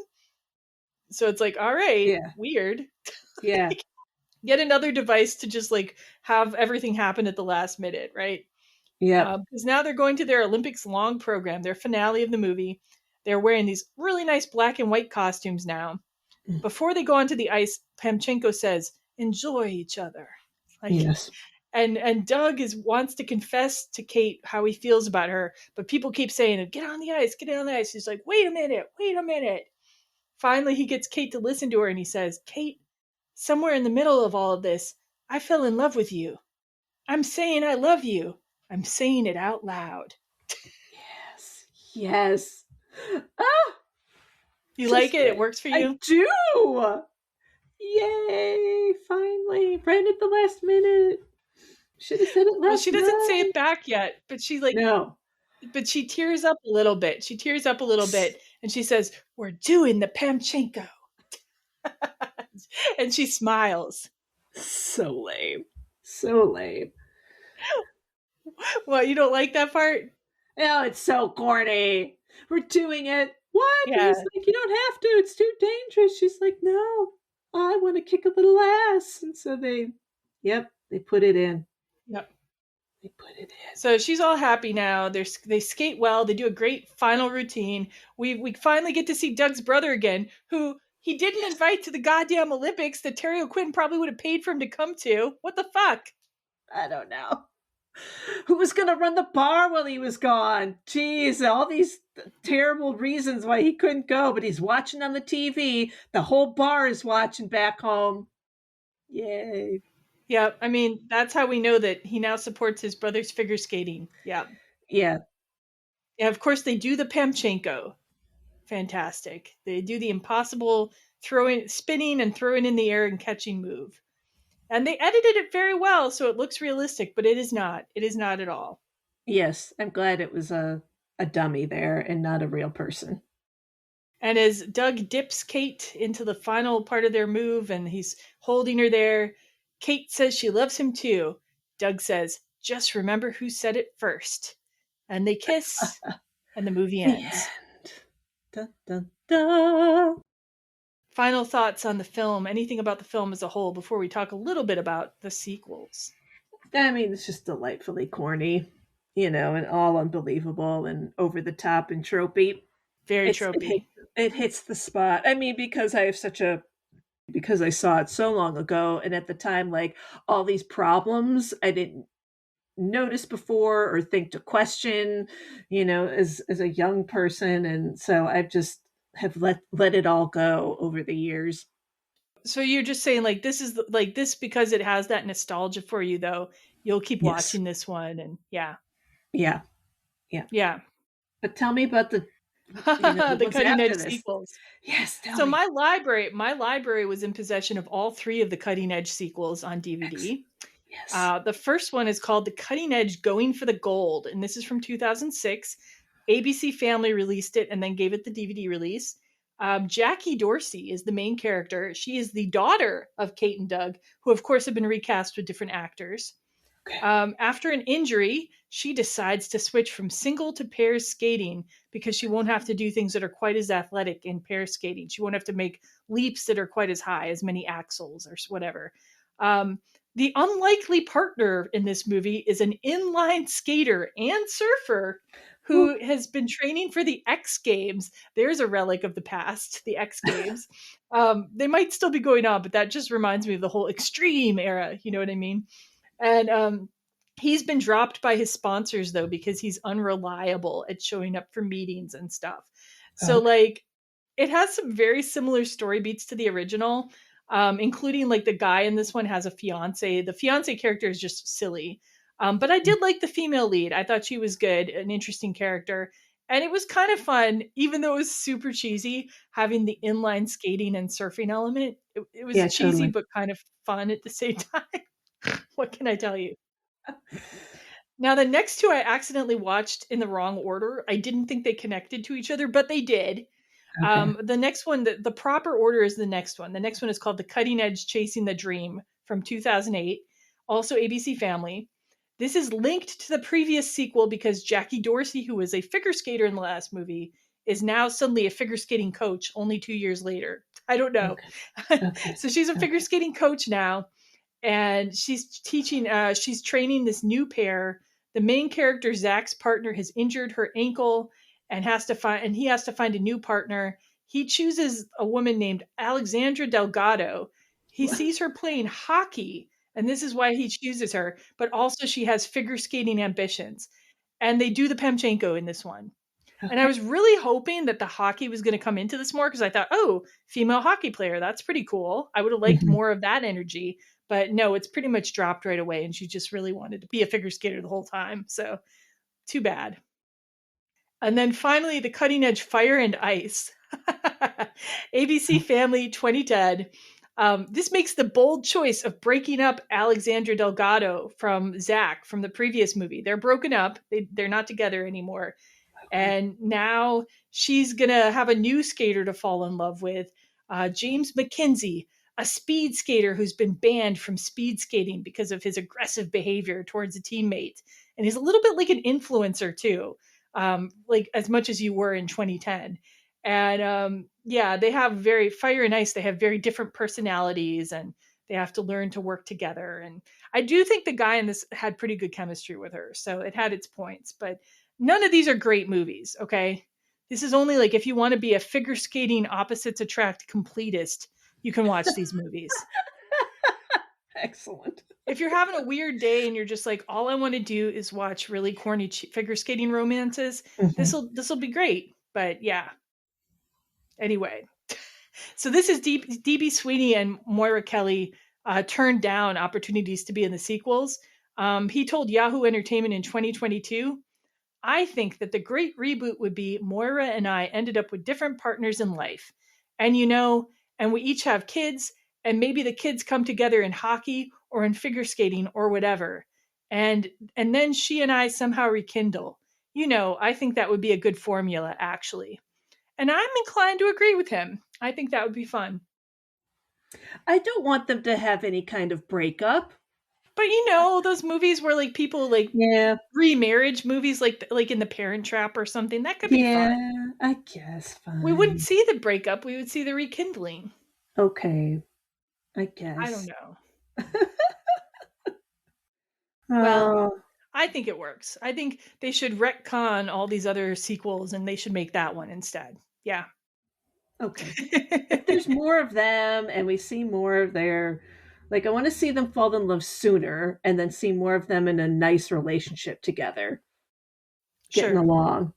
Speaker 1: So it's all right, weird.
Speaker 2: Yeah.
Speaker 1: Yet another device to just have everything happen at the last minute, right?
Speaker 2: Yeah.
Speaker 1: Because now they're going to their Olympics long program, their finale of the movie. They're wearing these really nice black and white costumes now. Before they go onto the ice, Pamchenko says, enjoy each other.
Speaker 2: Yes.
Speaker 1: And Doug wants to confess to Kate how he feels about her, but people keep saying, get on the ice, get on the ice. He's like, wait a minute. Finally, he gets Kate to listen to her and he says, Kate, somewhere in the middle of all of this, I fell in love with you. I'm saying I love you. I'm saying it out loud.
Speaker 2: Yes. Ah!
Speaker 1: You like it? It works for you?
Speaker 2: I do. Yay. Finally. Right at the last minute. Should have said it last
Speaker 1: Well, she doesn't
Speaker 2: night.
Speaker 1: say it back yet, but she
Speaker 2: No.
Speaker 1: But she tears up a little bit. And she says, we're doing the Pamchenko. And she smiles.
Speaker 2: So lame. So lame.
Speaker 1: What, you don't like that part?
Speaker 2: Oh, it's so corny. We're doing it. What?
Speaker 1: Yeah.
Speaker 2: He's like, you don't have to. It's too dangerous. She's like, no, I want to kick a little ass. And so they put it in.
Speaker 1: Yep.
Speaker 2: They put it in.
Speaker 1: So she's all happy now. They skate well. They do a great final routine. We finally get to see Doug's brother again, who he didn't invite to the goddamn Olympics that Terry O'Quinn probably would have paid for him to come to. What the fuck?
Speaker 2: I don't know. Who was going to run the bar while he was gone? Jeez, all these terrible reasons why he couldn't go, but he's watching on the TV. The whole bar is watching back home. Yay.
Speaker 1: Yeah, I mean, that's how we know that he now supports his brother's figure skating. Yeah.
Speaker 2: Yeah.
Speaker 1: Yeah, of course, they do the Pamchenko. Fantastic. They do the impossible spinning and throwing in the air and catching move. And they edited it very well, so it looks realistic, but it is not. It is not at all.
Speaker 2: Yes, I'm glad it was a dummy there and not a real person.
Speaker 1: And as Doug dips Kate into the final part of their move and he's holding her there, Kate says she loves him too. Doug says, just remember who said it first. And they kiss, and the movie ends.
Speaker 2: Dun, dun, dun.
Speaker 1: Final thoughts on the film, anything about the film as a whole before we talk a little bit about the sequels?
Speaker 2: I mean, it's just delightfully corny, and all unbelievable and over the top and tropey.
Speaker 1: Very tropey.
Speaker 2: It hits the spot. I mean, because I saw it so long ago, and at the time, like, all these problems I didn't notice before or think to question, as a young person, and so I've just have let it all go over the years.
Speaker 1: So you're just saying, like, this is like this because it has that nostalgia for you, though. You'll keep watching this one, and yeah.
Speaker 2: But tell me about the
Speaker 1: the cutting edge sequels.
Speaker 2: Yes.
Speaker 1: So my library was in possession of all 3 of the cutting edge sequels on DVD.
Speaker 2: Yes.
Speaker 1: The first one is called The Cutting Edge Going for the Gold, and this is from 2006. ABC Family released it and then gave it the DVD release. Jackie Dorsey is the main character. She is the daughter of Kate and Doug, who of course have been recast with different actors.
Speaker 2: Okay.
Speaker 1: After an injury, she decides to switch from single to pairs skating because she won't have to do things that are quite as athletic in pair skating. She won't have to make leaps that are quite as high, as many axels or whatever. The unlikely partner in this movie is an inline skater and surfer who has been training for the X Games. There's a relic of the past, the X Games. They might still be going on, but that just reminds me of the whole extreme era. You know what I mean? And he's been dropped by his sponsors, though, because he's unreliable at showing up for meetings and stuff. So, like, it has some very similar story beats to the original, including, like, the guy in this one has a fiance. The fiance character is just silly. But I did like the female lead. I thought she was good, an interesting character. And it was kind of fun, even though it was super cheesy, having the inline skating and surfing element. It was cheesy,
Speaker 2: totally.
Speaker 1: but kind of fun at the same time. What can I tell you? Now, the next 2 I accidentally watched in the wrong order. I didn't think they connected to each other, but they did.
Speaker 2: Okay.
Speaker 1: The next one, the proper order is the next one. The next one is called The Cutting Edge Chasing the Dream from 2008, also ABC Family. This is linked to the previous sequel because Jackie Dorsey, who was a figure skater in the last movie, is now suddenly a figure skating coach only 2 years later. I don't know.
Speaker 2: Okay.
Speaker 1: So she's a figure skating coach now, and she's training this new pair. The main character, Zach's partner, has injured her ankle and he has to find a new partner. He chooses a woman named Alexandra Delgado. He sees her playing hockey, and this is why he chooses her, but also she has figure skating ambitions. And they do the Pamchenko in this one. And I was really hoping that the hockey was going to come into this more because I thought, oh, female hockey player, that's pretty cool. I would have liked more of that energy. But no, it's pretty much dropped right away. And she just really wanted to be a figure skater the whole time. So too bad. And then finally, The Cutting Edge Fire and Ice. ABC Family 2010. This makes the bold choice of breaking up Alexandra Delgado from Zach from the previous movie. They're broken up. They're not together anymore. And now she's going to have a new skater to fall in love with, James McKenzie, a speed skater who's been banned from speed skating because of his aggressive behavior towards a teammate. And he's a little bit like an influencer too, like as much as you were in 2010. And they have Fire and Ice. They have very different personalities and they have to learn to work together. And I do think the guy in this had pretty good chemistry with her. So it had its points, but none of these are great movies. Okay. This is only like, if you want to be a figure skating opposites attract completist, you can watch these movies.
Speaker 2: Excellent.
Speaker 1: If you're having a weird day and you're just like, all I want to do is watch really corny figure skating romances, this will be great. But yeah. Anyway, so this is D.B. Sweeney and Moira Kelly turned down opportunities to be in the sequels. He told Yahoo Entertainment in 2022, I think that the great reboot would be Moira and I ended up with different partners in life. And and we each have kids, and maybe the kids come together in hockey, or in figure skating or whatever. And then she and I somehow rekindle. I think that would be a good formula, actually. And I'm inclined to agree with him. I think that would be fun.
Speaker 2: I don't want them to have any kind of breakup.
Speaker 1: But those movies where like people like remarriage movies, like in The Parent Trap or something, that could be fun.
Speaker 2: I guess fine.
Speaker 1: We wouldn't see the breakup; we would see the rekindling.
Speaker 2: Okay, I guess.
Speaker 1: I don't know. Well, I think it works. I think they should retcon all these other sequels, and they should make that one instead. Yeah.
Speaker 2: Okay. If there's more of them, and we see more of their. Like, I want to see them fall in love sooner and then see more of them in a nice relationship together. Getting along,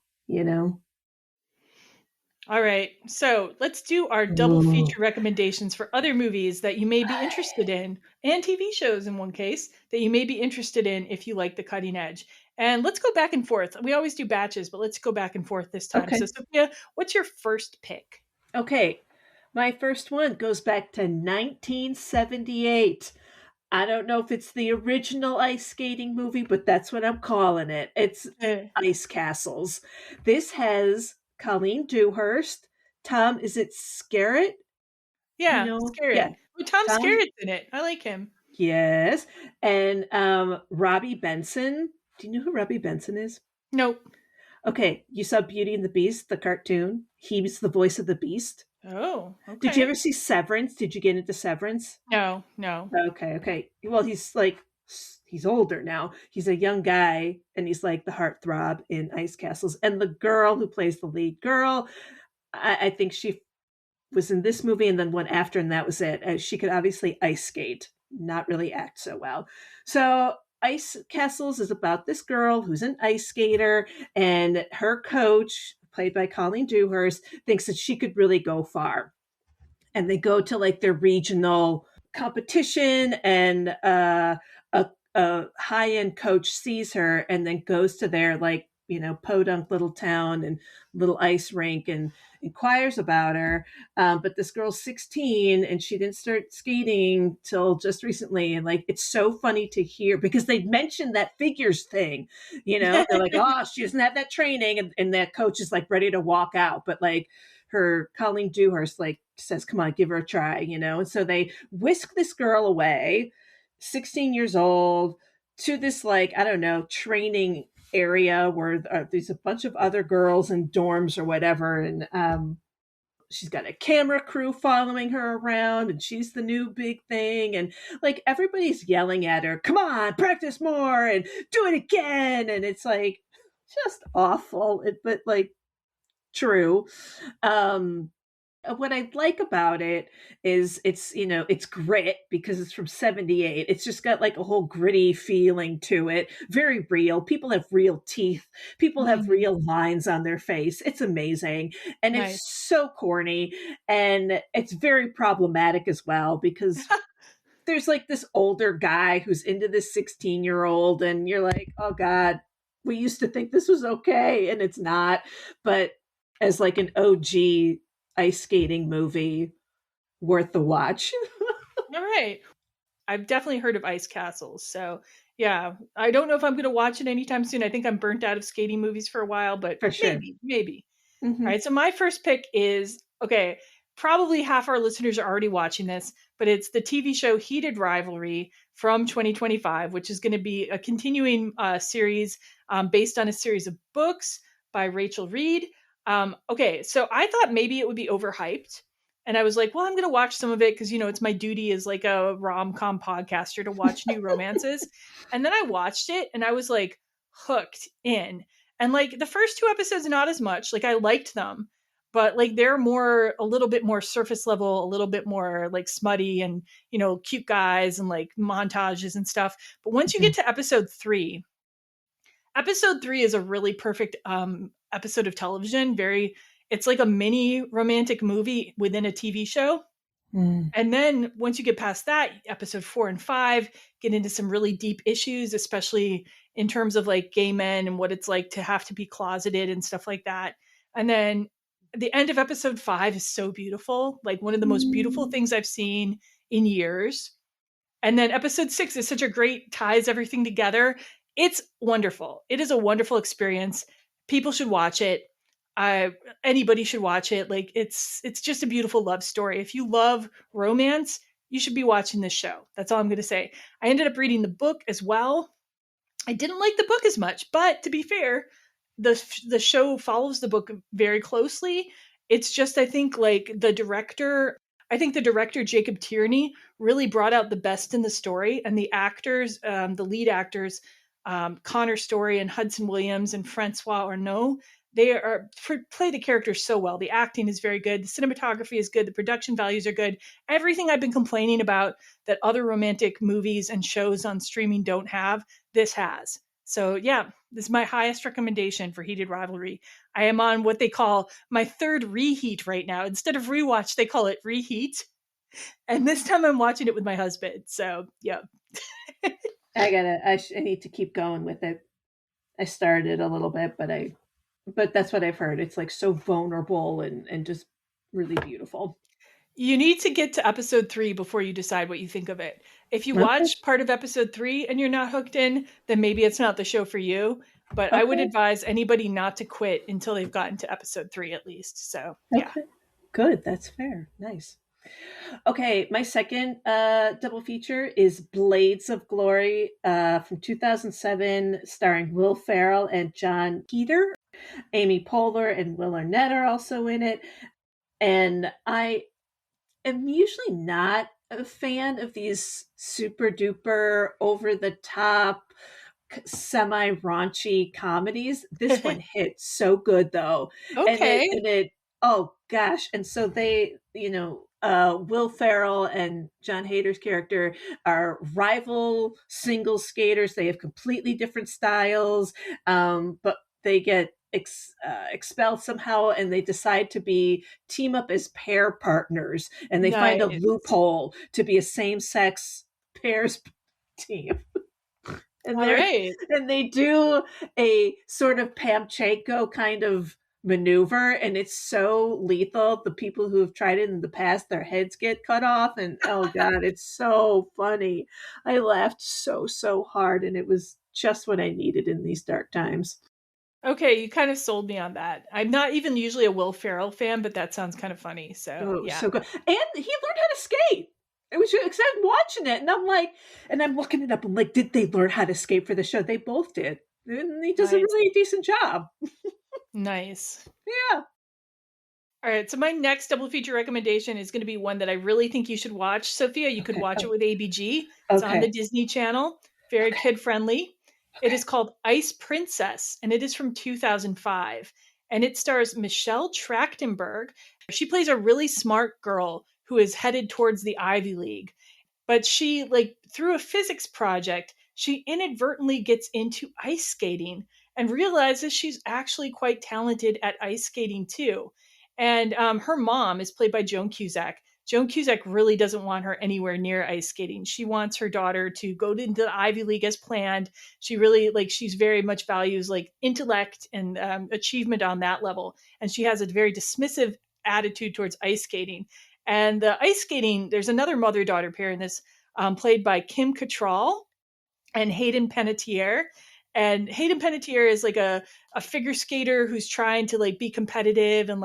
Speaker 1: All right. So let's do our double feature recommendations for other movies that you may be interested in, and TV shows in one case that you may be interested in if you like the cutting edge. And let's go back and forth. We always do batches, but let's go back and forth this time. Okay. So Sophia, what's your first pick?
Speaker 2: Okay. My first one goes back to 1978. I don't know if it's the original ice skating movie, but that's what I'm calling it. It's Ice Castles. This has Colleen Dewhurst. Tom, is it Skerritt?
Speaker 1: Yeah, Skerritt. Yeah. Well, Tom Skerritt's in it. I like him.
Speaker 2: Yes. And Robbie Benson. Do you know who Robbie Benson is?
Speaker 1: Nope.
Speaker 2: Okay. You saw Beauty and the Beast, the cartoon. He was the voice of the Beast.
Speaker 1: Oh, okay.
Speaker 2: Did you ever see Severance? Did you get into Severance?
Speaker 1: No.
Speaker 2: Okay. Well, he's older now. He's a young guy, and he's like the heartthrob in Ice Castles. And the girl who plays the lead girl, I think she was in this movie and then one after, and that was it. She could obviously ice skate, not really act so well. So Ice Castles is about this girl who's an ice skater, and her coach, played by Colleen Dewhurst, thinks that she could really go far. And they go to like their regional competition, and a high-end coach sees her and then goes to their podunk little town and little ice rink and inquires about her. But this girl's 16 and she didn't start skating till just recently. And it's so funny to hear because they mentioned that figures thing, they're like, oh, she doesn't have that training. And that coach is ready to walk out. But her Colleen Dewhurst says, come on, give her a try, And so they whisk this girl away, 16 years old, to this training area where there's a bunch of other girls in dorms or whatever, and she's got a camera crew following her around, and she's the new big thing, and everybody's yelling at her, come on, practice more and do it again, and it's just awful, but true. What I like about it is it's grit because it's from 78. It's just got a whole gritty feeling to it. Very real. People have real teeth. People have real lines on their face. It's amazing. And nice. It's so corny. And it's very problematic as well because there's this older guy who's into this 16-year-old and you're like, oh God, we used to think this was okay and it's not. But as an OG ice skating movie, worth the watch.
Speaker 1: All right. I've definitely heard of Ice Castles. So yeah, I don't know if I'm going to watch it anytime soon. I think I'm burnt out of skating movies for a while, but for sure. Maybe. Mm-hmm. All right. So my first pick is, probably half our listeners are already watching this, but it's the TV show Heated Rivalry from 2025, which is going to be a continuing series based on a series of books by Rachel Reed. So I thought maybe it would be overhyped. And I was like, well, I'm going to watch some of it because, it's my duty as a rom-com podcaster to watch new romances. And then I watched it and I was hooked in. And the first 2 episodes, not as much. I liked them, but they're a little bit more surface level, a little bit more smutty and, cute guys and montages and stuff. But once you get to episode 3 is a really perfect episode of television. It's a mini romantic movie within a TV show. And then once you get past that, episode 4 and 5 get into some really deep issues, especially in terms of gay men and what it's like to have to be closeted and stuff like that. And then the end of episode 5 is so beautiful, one of the most beautiful things I've seen in years. And then episode 6 is such a great, ties everything together. It's wonderful. It is a wonderful experience. People should watch it. Anybody should watch it. Like it's just a beautiful love story. If you love romance, you should be watching this show. That's all I'm going to say. I ended up reading the book as well. I didn't like the book as much, but to be fair, the show follows the book very closely. It's just, I think the director Jacob Tierney really brought out the best in the story, and the actors, the lead actors, Connor Story and Hudson Williams and Francois Arnault, play the characters so well. The acting is very good. The cinematography is good. The production values are good. Everything I've been complaining about that other romantic movies and shows on streaming don't have, this has. So yeah, this is my highest recommendation for Heated Rivalry. I am on what they call my third reheat right now. Instead of rewatch, they call it reheat. And this time I'm watching it with my husband. So yeah.
Speaker 2: I need to keep going with it. I started a little bit, but that's what I've heard. It's like so vulnerable and just really beautiful.
Speaker 1: You need to get to episode 3 before you decide what you think of it. If you watch part of episode 3 and you're not hooked in, then maybe it's not the show for you. But I would advise anybody not to quit until they've gotten to episode 3 at least. So yeah.
Speaker 2: Okay. Good. That's fair. Nice. Okay, my second double feature is Blades of Glory from 2007, starring Will Ferrell and John Heater. Amy Poehler and Will Arnett are also in it. And I am usually not a fan of these super duper over the top semi raunchy comedies. This one hit so good though.
Speaker 1: Okay.
Speaker 2: And it oh gosh. And so they, Will Ferrell and John Hader's character are rival single skaters. They have completely different styles, but they get expelled somehow, and they decide to team up as pair partners, and they find a loophole to be a same-sex pairs team. And they do a sort of Pamchenko kind of maneuver, and it's so lethal. The people who have tried it in the past, their heads get cut off, and oh god, it's so funny. I laughed so hard, and it was just what I needed in these dark times.
Speaker 1: Okay, you kind of sold me on that. I'm not even usually a Will Ferrell fan, but that sounds kind of funny. So yeah,
Speaker 2: so good. And he learned how to skate. It was just, because I'm watching it, and I'm like, and I'm looking it up. I'm like, did they learn how to skate for the show? They both did, and he does a really decent job.
Speaker 1: Nice.
Speaker 2: Yeah.
Speaker 1: All right, so my next double feature recommendation is going to be one that I really think you should watch. Sophia, you could watch it with ABG. It's on the Disney Channel. Very kid friendly. It is called Ice Princess, and it is from 2005. And it stars Michelle Trachtenberg. She plays a really smart girl who is headed towards the Ivy League. But she, through a physics project, she inadvertently gets into ice skating and realizes she's actually quite talented at ice skating too. And her mom is played by Joan Cusack. Joan Cusack really doesn't want her anywhere near ice skating. She wants her daughter to go into the Ivy League as planned. She really, she's very much values intellect and achievement on that level. And she has a very dismissive attitude towards ice skating. And the ice skating, there's another mother-daughter pair in this, played by Kim Cattrall and Hayden Panettiere. And Hayden Panettiere is a figure skater who's trying to be competitive, and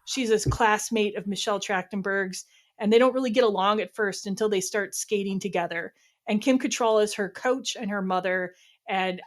Speaker 1: she's this classmate of Michelle Trachtenberg's, and they don't really get along at first until they start skating together. And Kim Cattrall is her coach and her mother, and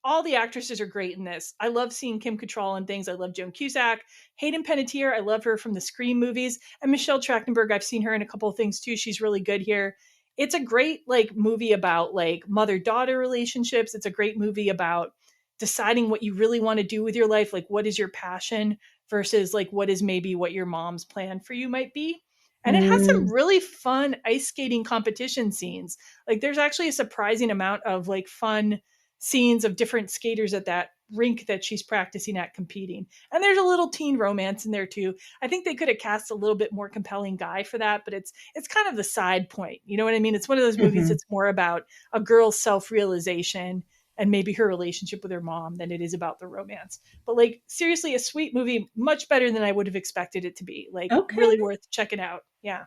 Speaker 1: all the actresses are great in this. I love seeing Kim Cattrall in things. I love Joan Cusack. Hayden Panettiere, I love her from the Scream movies. And Michelle Trachtenberg, I've seen her in a couple of things too. She's really good here. It's a great movie about mother-daughter relationships. It's a great movie about deciding what you really want to do with your life. What is your passion versus what is maybe what your mom's plan for you might be. And it has some really fun ice skating competition scenes. There's actually a surprising amount of fun scenes of different skaters at that rink that she's practicing at competing. And there's a little teen romance in there too. I think they could have cast a little bit more compelling guy for that, but it's kind of the side point. You know what I mean? It's one of those movies that's more about a girl's self-realization and maybe her relationship with her mom than it is about the romance. But seriously, a sweet movie, much better than I would have expected it to be. Really worth checking out. Yeah.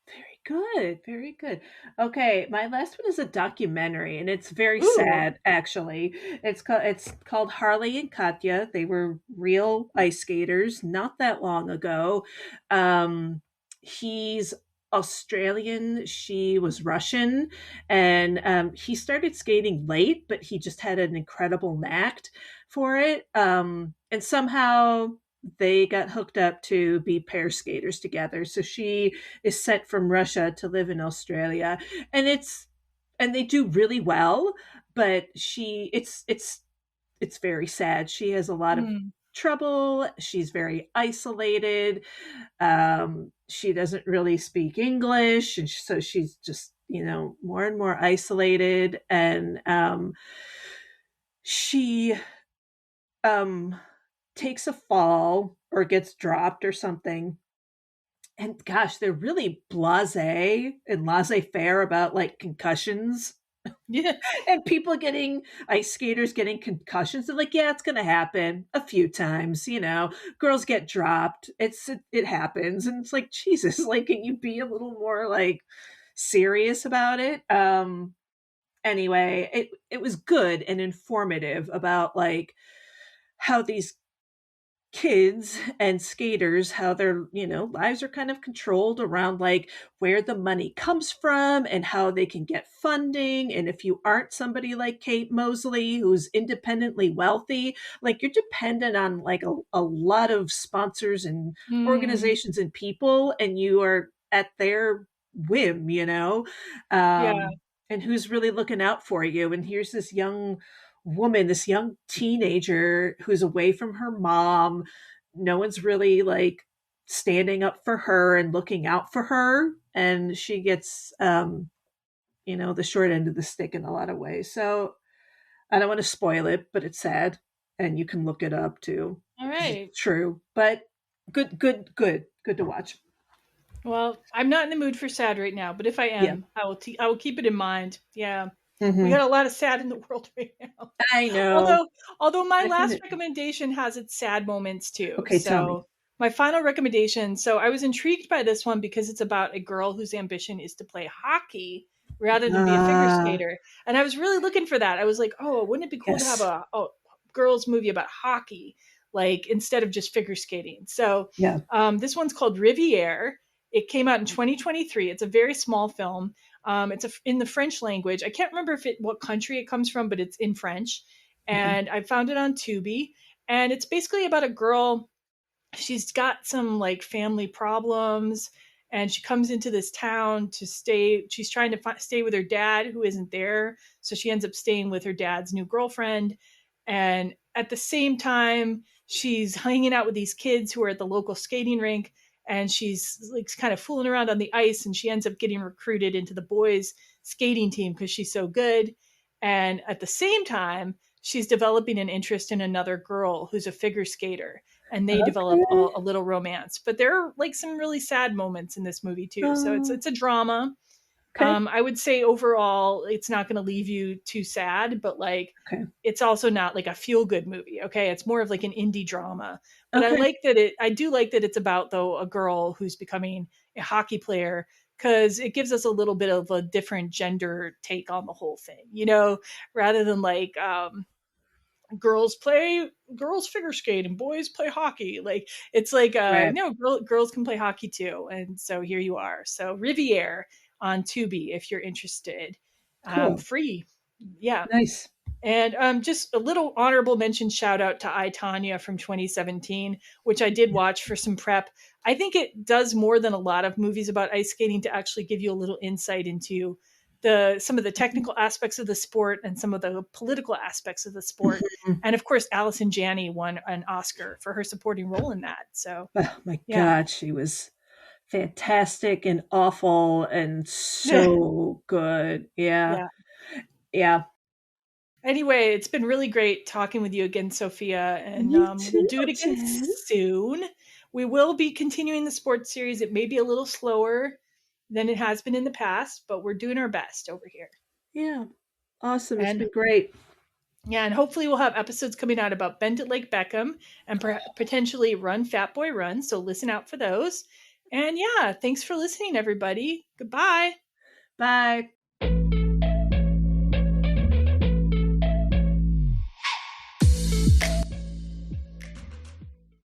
Speaker 2: Very good. Very good. Okay, my last one is a documentary, and it's very
Speaker 1: Ooh.
Speaker 2: sad, actually. It's called Harley and Katya. They were real ice skaters not that long ago. He's Australian, she was Russian, and he started skating late, but he just had an incredible knack for it. And somehow they got hooked up to be pair skaters together. So she is sent from Russia to live in Australia, and they do really well, but it's very sad. She has a lot of
Speaker 1: Mm.
Speaker 2: trouble. She's very isolated. She doesn't really speak English, and so she's just more and more isolated. And she um, takes a fall or gets dropped or something, and gosh, they're really blasé and laissez-faire about like concussions.
Speaker 1: Yeah.
Speaker 2: And people getting ice skaters getting concussions. They're like, yeah, it's gonna happen a few times, girls get dropped. It happens. And it's like, Jesus, like, can you be a little more like serious about it? Anyway, it was good and informative about like how these kids and skaters, how their lives are kind of controlled around like where the money comes from and how they can get funding. And if you aren't somebody like Kate Mosley, who's independently wealthy, like you're dependent on like a lot of sponsors and
Speaker 1: Mm.
Speaker 2: organizations and people, and you are at their whim,
Speaker 1: Yeah.
Speaker 2: and who's really looking out for you. And here's this young woman, this young teenager who's away from her mom. No one's really like standing up for her and looking out for her. And she gets, the short end of the stick in a lot of ways. So I don't want to spoil it, but it's sad. And you can look it up too.
Speaker 1: All
Speaker 2: 'Cause
Speaker 1: right.
Speaker 2: it's true. But good to watch.
Speaker 1: Well, I'm not in the mood for sad right now, but if I
Speaker 2: Yeah.
Speaker 1: am, I will keep it in mind. Yeah. We
Speaker 2: Mhm.
Speaker 1: got a lot of sad in the world right now.
Speaker 2: I know.
Speaker 1: Although my last
Speaker 2: Definitely.
Speaker 1: recommendation has its sad moments too.
Speaker 2: Okay, tell me.
Speaker 1: So my final recommendation. So I was intrigued by this one because it's about a girl whose ambition is to play hockey rather than be a figure
Speaker 2: Ah,
Speaker 1: skater. And I was really looking for that. I was like, oh, wouldn't it be cool to have
Speaker 2: yes.
Speaker 1: a girls movie about hockey, like instead of just figure skating? So
Speaker 2: Yeah.
Speaker 1: this one's called Riviere. It came out in 2023. It's a very small film. It's in the French language. I can't remember what country it comes from, but it's in French.
Speaker 2: Mhm.
Speaker 1: And I found it on Tubi. And it's basically about a girl. She's got some like family problems, and she comes into this town to stay. She's trying to stay with her dad, who isn't there. So she ends up staying with her dad's new girlfriend. And at the same time, she's hanging out with these kids who are at the local skating rink, and she's like kind of fooling around on the ice, and she ends up getting recruited into the boys skating team because she's so good. And at the same time, she's developing an interest in another girl who's a figure skater, and they develop
Speaker 2: Okay.
Speaker 1: a little romance. But there are like some really sad moments in this movie too. So
Speaker 2: Oh,
Speaker 1: it's a drama.
Speaker 2: okay.
Speaker 1: I would say overall, it's not going to leave you too sad, but like
Speaker 2: Okay.
Speaker 1: it's also not like a feel good movie. Okay, it's more of like an indie drama. But
Speaker 2: Okay.
Speaker 1: I do like that it's about though a girl who's becoming a hockey player, because it gives us a little bit of a different gender take on the whole thing. Rather than like girls figure skate and boys play hockey. Like it's like
Speaker 2: Right.
Speaker 1: no, girls can play hockey too. And so here you are. So Riviere on Tubi if you're interested.
Speaker 2: Cool.
Speaker 1: Free. Yeah.
Speaker 2: Nice.
Speaker 1: And just a little honorable mention shout out to I, Tanya from 2017, which I did watch for some prep. I think it does more than a lot of movies about ice skating to actually give you a little insight into some of the technical aspects of the sport and some of the political aspects of the sport.
Speaker 2: Mhm.
Speaker 1: And of course, Allison Janney won an Oscar for her supporting role in that. So
Speaker 2: Oh my
Speaker 1: yeah.
Speaker 2: God, she was fantastic and awful and so good. Yeah.
Speaker 1: Yeah.
Speaker 2: Yeah.
Speaker 1: Anyway, it's been really great talking with you again, Sophia, and
Speaker 2: You
Speaker 1: we'll
Speaker 2: too,
Speaker 1: do it again
Speaker 2: Jen.
Speaker 1: soon. We will be continuing the sports series. It may be a little slower than it has been in the past, but we're doing our best over here.
Speaker 2: Yeah. Awesome. It's
Speaker 1: And
Speaker 2: been great.
Speaker 1: yeah, and hopefully we'll have episodes coming out about Bend It Like Beckham and potentially Run Fat Boy Run. So listen out for those. And yeah, thanks for listening, everybody. Goodbye.
Speaker 2: Bye.